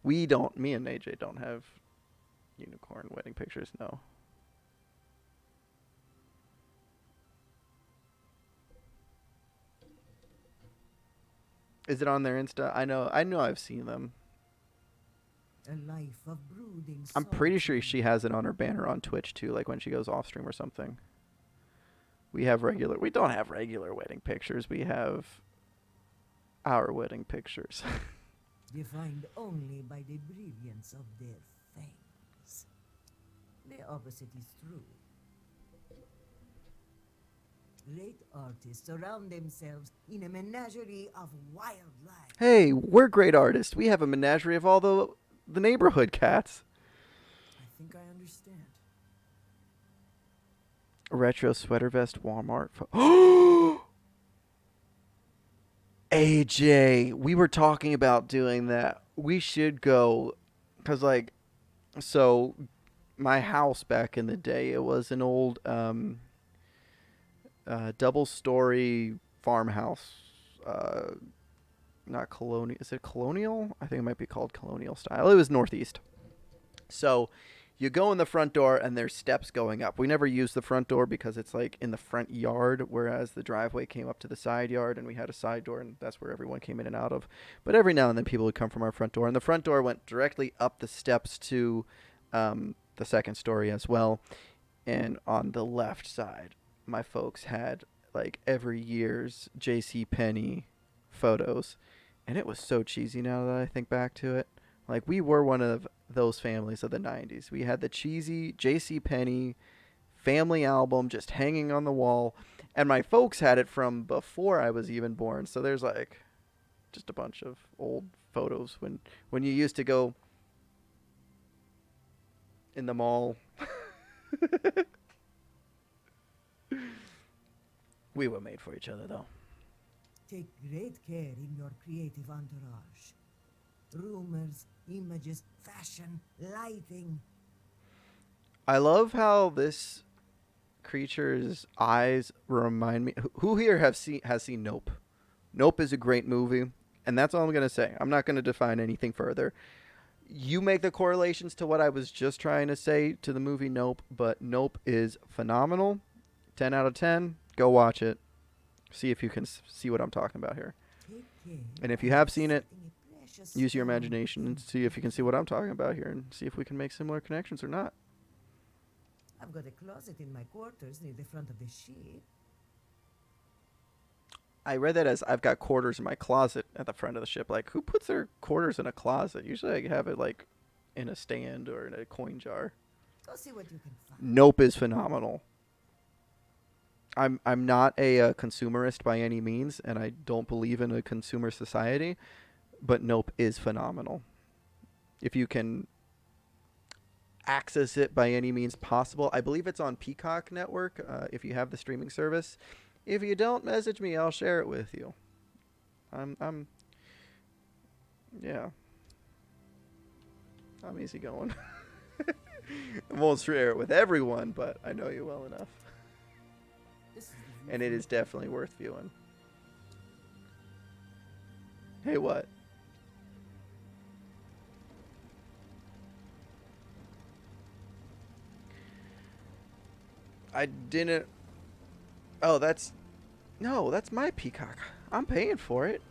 We don't. Me and AJ don't have unicorn wedding pictures. No. Is it on their Insta? I know. I've seen them. A life of brooding. I'm pretty sure she has it on her banner on Twitch too, like when she goes off stream or something. We don't have regular wedding pictures. We have our wedding pictures. Defined only by the brilliance of their fangs. The opposite is true. Great artists surround themselves in a menagerie of wildlife. Hey, we're great artists. We have a menagerie of all the neighborhood cats. I think I understand. Retro sweater vest, Walmart. AJ, we were talking about doing that. We should go, cause so my house back in the day, it was an old double-story farmhouse. Not colonial. Is it colonial? I think it might be called colonial style. It was northeast. So you go in the front door and there's steps going up. We never used the front door because it's like in the front yard, whereas the driveway came up to the side yard and we had a side door and that's where everyone came in and out of. But every now and then people would come from our front door, and the front door went directly up the steps to the second story as well. And on the left side, my folks had like every year's J.C. Penney photos, and it was so cheesy now that I think back to it. Like, we were one of those families of the 90s. We had the cheesy J.C. Penney family album just hanging on the wall, and my folks had it from before I was even born. So there's like just a bunch of old photos when you used to go in the mall. We were made for each other, though. Take great care in your creative entourage. Rumors, images, fashion, lighting. I love how this creature's eyes remind me. Who here has seen Nope? Nope is a great movie, and that's all I'm gonna say. I'm not gonna define anything further. You make the correlations to what I was just trying to say to the movie Nope, but Nope is phenomenal. 10 out of 10. Go watch it. See if you can see what I'm talking about here. And if you have seen it, precious use your stone imagination and see if you can see what I'm talking about here and see if we can make similar connections or not. I've got a closet in my quarters near the front of the ship. I read that as I've got quarters in my closet at the front of the ship. Like, who puts their quarters in a closet? Usually I have it, like, in a stand or in a coin jar. Go see what you can find. Nope is phenomenal. I'm not a consumerist by any means, and I don't believe in a consumer society, but Nope is phenomenal. If you can access it by any means possible, I believe it's on Peacock Network. If you have the streaming service, if you don't, message me. I'll share it with you. Yeah. I'm easy going. I won't share it with everyone, but I know you well enough. And it is definitely worth viewing. Hey, what? I didn't... Oh, that's... No, that's my Peacock. I'm paying for it.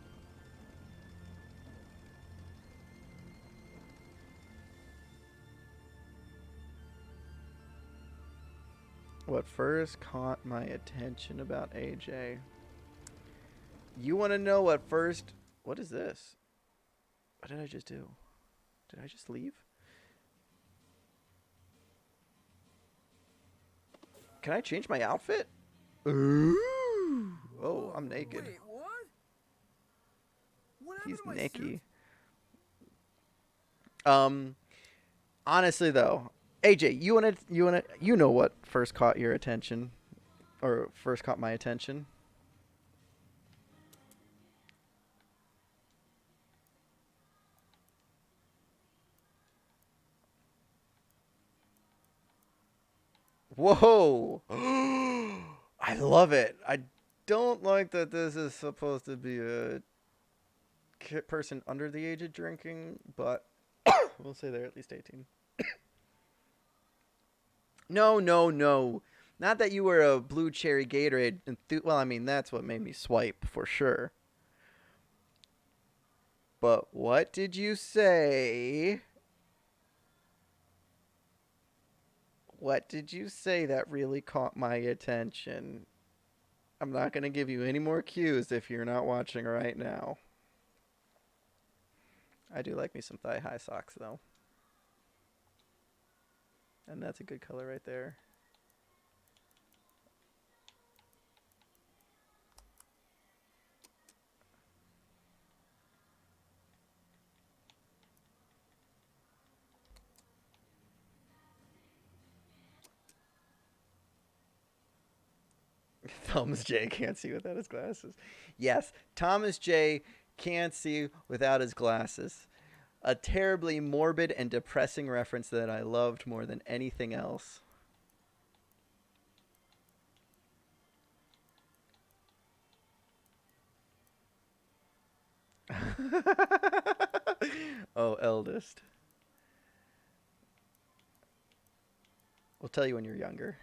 What first caught my attention about AJ? You want to know what first... What is this? What did I just do? Did I just leave? Can I change my outfit? Ooh. Oh, I'm naked. Wait, what? What happened He's to my Nicky. suit? Honestly though, AJ, you know what first caught your attention, or first caught my attention? Whoa! I love it. I don't like that this is supposed to be a person under the age of drinking, but we'll say they're at least 18. No, no, no. Not that you were a blue cherry Gatorade. Well, I mean, that's what made me swipe for sure. But what did you say? What did you say that really caught my attention? I'm not going to give you any more cues if you're not watching right now. I do like me some thigh-high socks, though. And that's a good color right there. Thomas J can't see without his glasses. Yes, Thomas J can't see without his glasses. A terribly morbid and depressing reference that I loved more than anything else. Oh, eldest. We'll tell you when you're younger.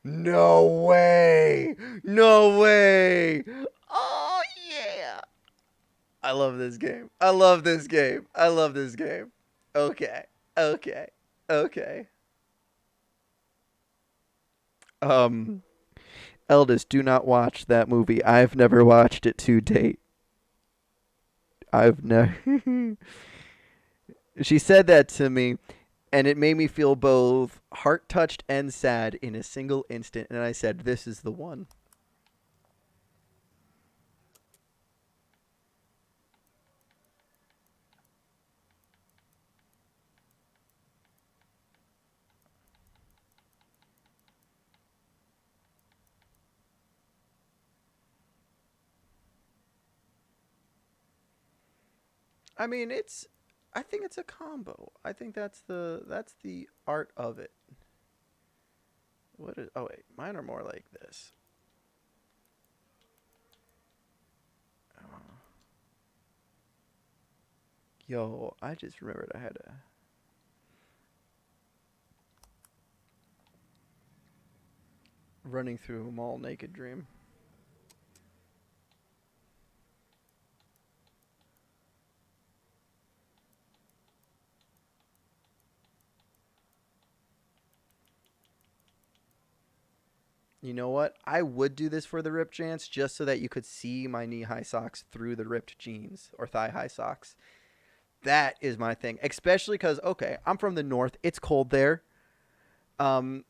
No way! No way! Oh, yeah! I love this game. I love this game. I love this game. Okay. Okay. Okay. Eldest, do not watch that movie. I've never watched it to date. I've never... She said that to me, and it made me feel both heart-touched and sad in a single instant, and I said, this is the one. I mean, I think it's a combo. I think that's the art of it. Oh wait, mine are more like this. Yo, I just remembered I had running through a mall naked dream. You know what? I would do this for the ripped chance just so that you could see my knee-high socks through the ripped jeans or thigh-high socks. That is my thing, especially because, okay, I'm from the north. It's cold there. Um,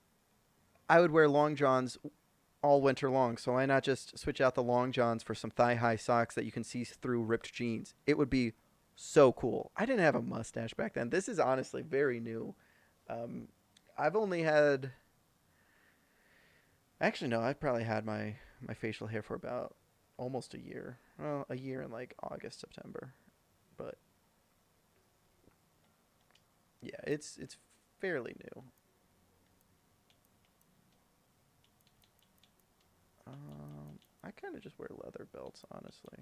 I would wear long johns all winter long, so why not just switch out the long johns for some thigh-high socks that you can see through ripped jeans? It would be so cool. I didn't have a mustache back then. This is honestly very new. Um, I've only had... Actually, no, I've probably had my facial hair for about almost a year. Well, a year in like August, September. But yeah, it's fairly new. I kind of just wear leather belts, honestly.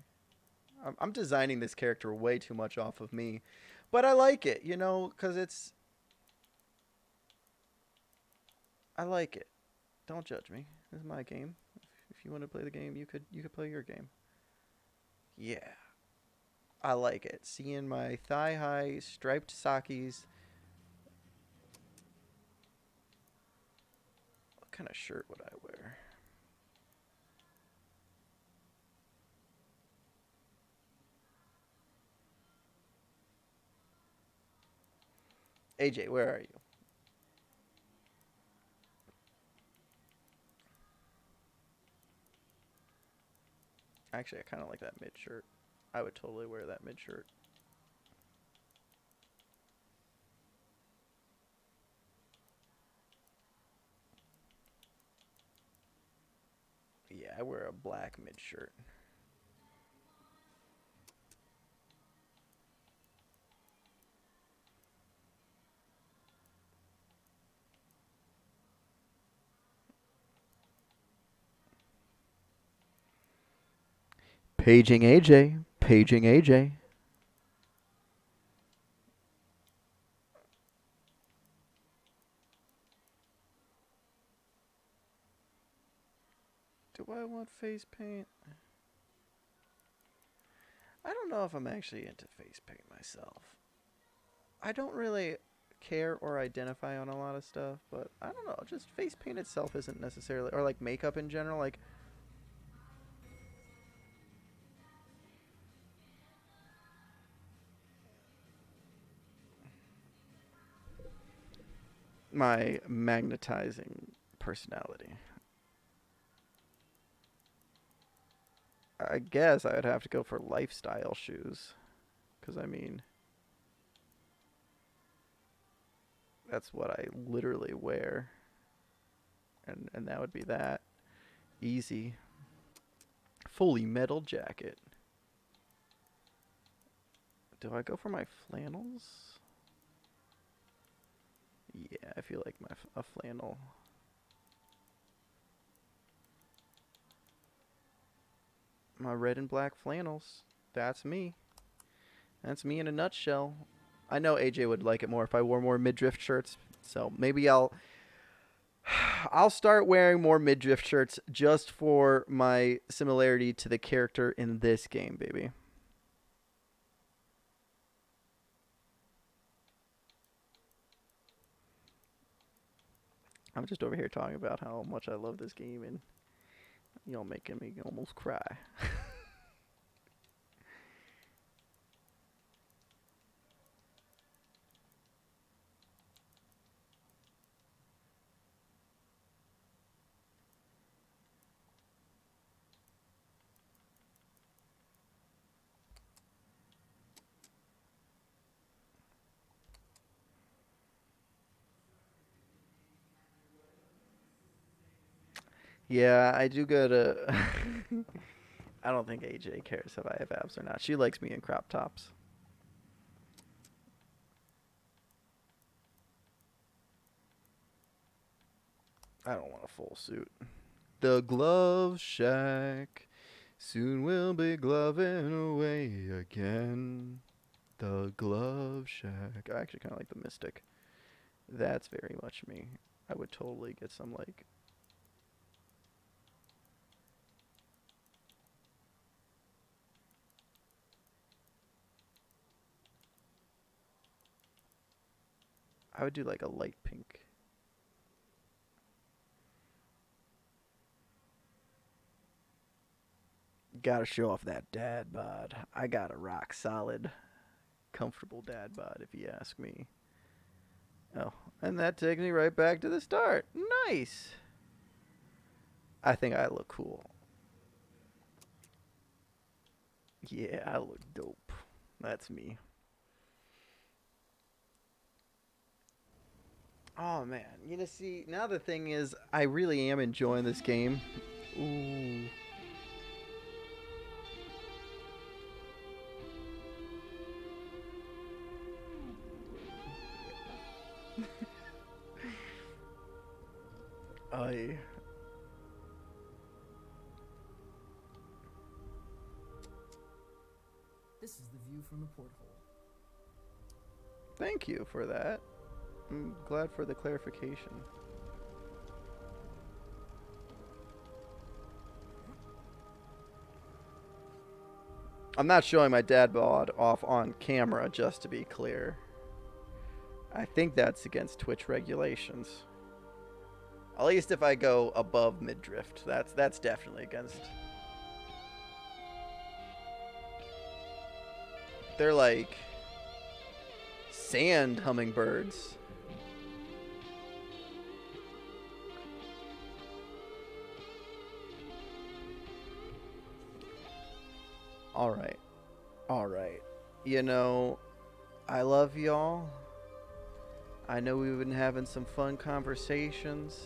I'm designing this character way too much off of me, but I like it, you know, because I like it. Don't judge me. This is my game. If you want to play the game, you could play your game. Yeah, I like it. Seeing my thigh high striped sockies. What kind of shirt would I wear? AJ, where are you? Actually, I kind of like that mid shirt. I would totally wear that mid shirt. Yeah, I wear a black mid shirt. Paging AJ. Paging AJ. Do I want face paint? I don't know if I'm actually into face paint myself. I don't really care or identify on a lot of stuff, but I don't know. Just face paint itself isn't necessarily, or like makeup in general. Like my magnetizing personality. I guess I would have to go for lifestyle shoes, because I mean, that's what I literally wear, and that would be that easy. Fully metal jacket. Do I go for my flannels? Yeah, I feel like a flannel. My red and black flannels. That's me. That's me in a nutshell. I know AJ would like it more if I wore more midriff shirts. So maybe I'll start wearing more midriff shirts just for my similarity to the character in this game, baby. I'm just over here talking about how much I love this game, and y'all making me almost cry. Yeah, I do go to. I don't think AJ cares if I have abs or not. She likes me in crop tops. I don't want a full suit. The glove shack. Soon we'll be gloving away again. The glove shack. I actually kind of like the Mystic. That's very much me. I would totally get some, like, I would do like a light pink. Gotta show off that dad bod. I got a rock solid, comfortable dad bod, if you ask me. Oh, and that takes me right back to the start. Nice. I think I look cool. Yeah, I look dope. That's me. Oh man, see, now the thing is, I really am enjoying this game. Ooh. I. This is the view from the porthole. Thank you for that. I'm glad for the clarification. I'm not showing my dad bod off on camera, just to be clear. I think that's against Twitch regulations. At least if I go above mid-drift. That's definitely against. They're like sand hummingbirds. Alright. Alright. I love y'all. I know we've been having some fun conversations.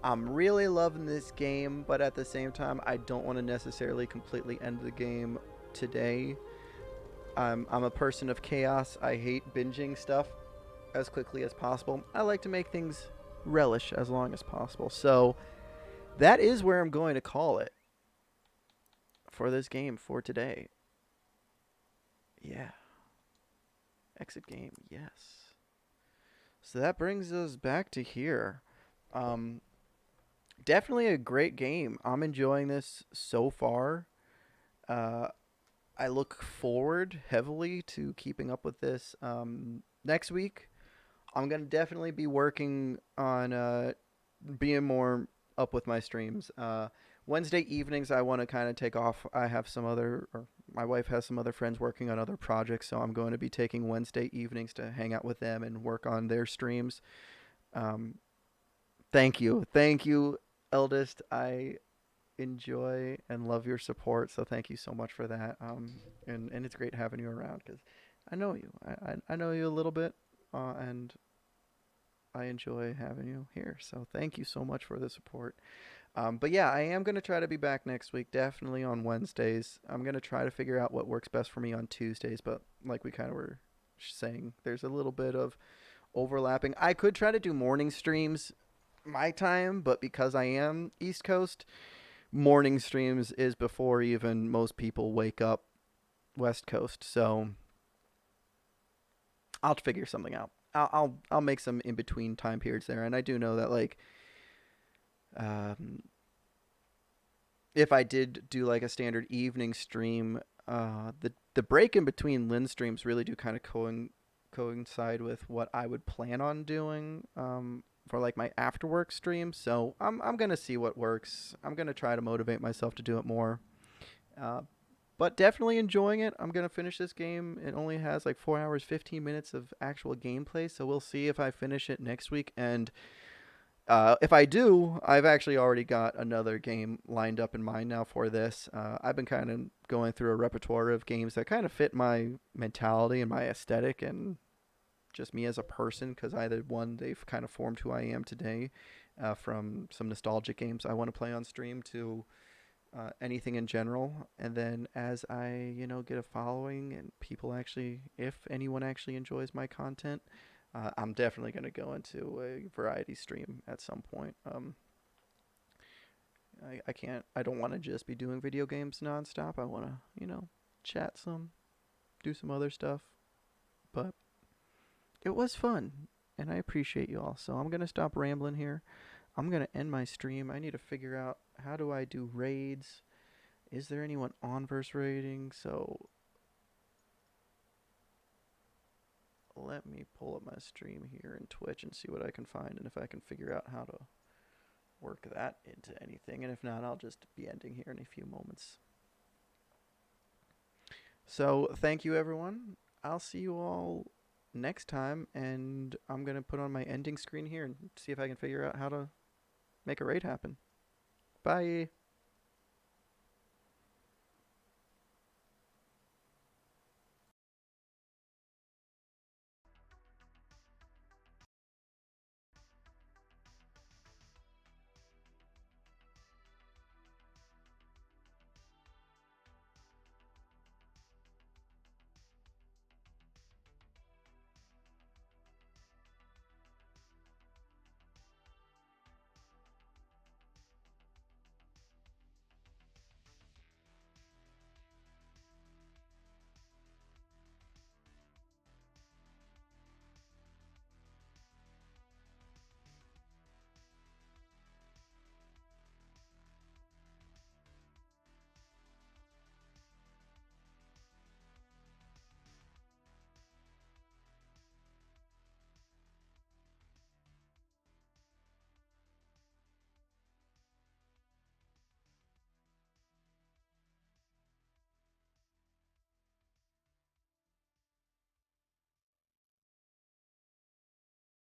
I'm really loving this game, but at the same time, I don't want to necessarily completely end the game today. I'm a person of chaos. I hate binging stuff as quickly as possible. I like to make things relish as long as possible. So that is where I'm going to call it for this game for today. Yeah. Exit game, yes. So that brings us back to here. Definitely a great game. I'm enjoying this so far. I look forward heavily to keeping up with this. Next week, I'm going to definitely be working on being more up with my streams. Wednesday evenings, I want to kind of take off. I have my wife has some other friends working on other projects, so I'm going to be taking Wednesday evenings to hang out with them and work on their streams. Thank you, eldest. I enjoy and love your support, so thank you so much for that. And it's great having you around because I know you. I know you a little bit, and I enjoy having you here. So thank you so much for the support. But yeah, I am going to try to be back next week, definitely on Wednesdays. I'm going to try to figure out what works best for me on Tuesdays, but like we kind of were saying, there's a little bit of overlapping. I could try to do morning streams my time, but because I am East Coast, morning streams is before even most people wake up West Coast. So I'll figure something out. I'll make some in between time periods there, and I do know that like if I did do like a standard evening stream, the break in between Lynn streams really do kind of coincide with what I would plan on doing for like my after work stream. So I'm gonna see what works. I'm gonna try to motivate myself to do it more. But definitely enjoying it. I'm gonna finish this game. It only has like 4 hours 15 minutes of actual gameplay, so we'll see if I finish it next week. And if I do, I've actually already got another game lined up in mind now for this. I've been kind of going through a repertoire of games that kind of fit my mentality and my aesthetic and just me as a person, because either one, they've kind of formed who I am today, from some nostalgic games I want to play on stream to anything in general. And then as I, get a following and people actually, if anyone actually enjoys my content, I'm definitely going to go into a variety stream at some point. I don't want to just be doing video games nonstop. I want to, chat some, do some other stuff. But it was fun, and I appreciate you all. So I'm going to stop rambling here. I'm going to end my stream. I need to figure out, how do I do raids? Is there anyone on verse raiding? So let me pull up my stream here in Twitch and see what I can find, and if I can figure out how to work that into anything. And if not, I'll just be ending here in a few moments. So thank you, everyone. I'll see you all next time, and I'm going to put on my ending screen here and see if I can figure out how to make a raid happen. Bye.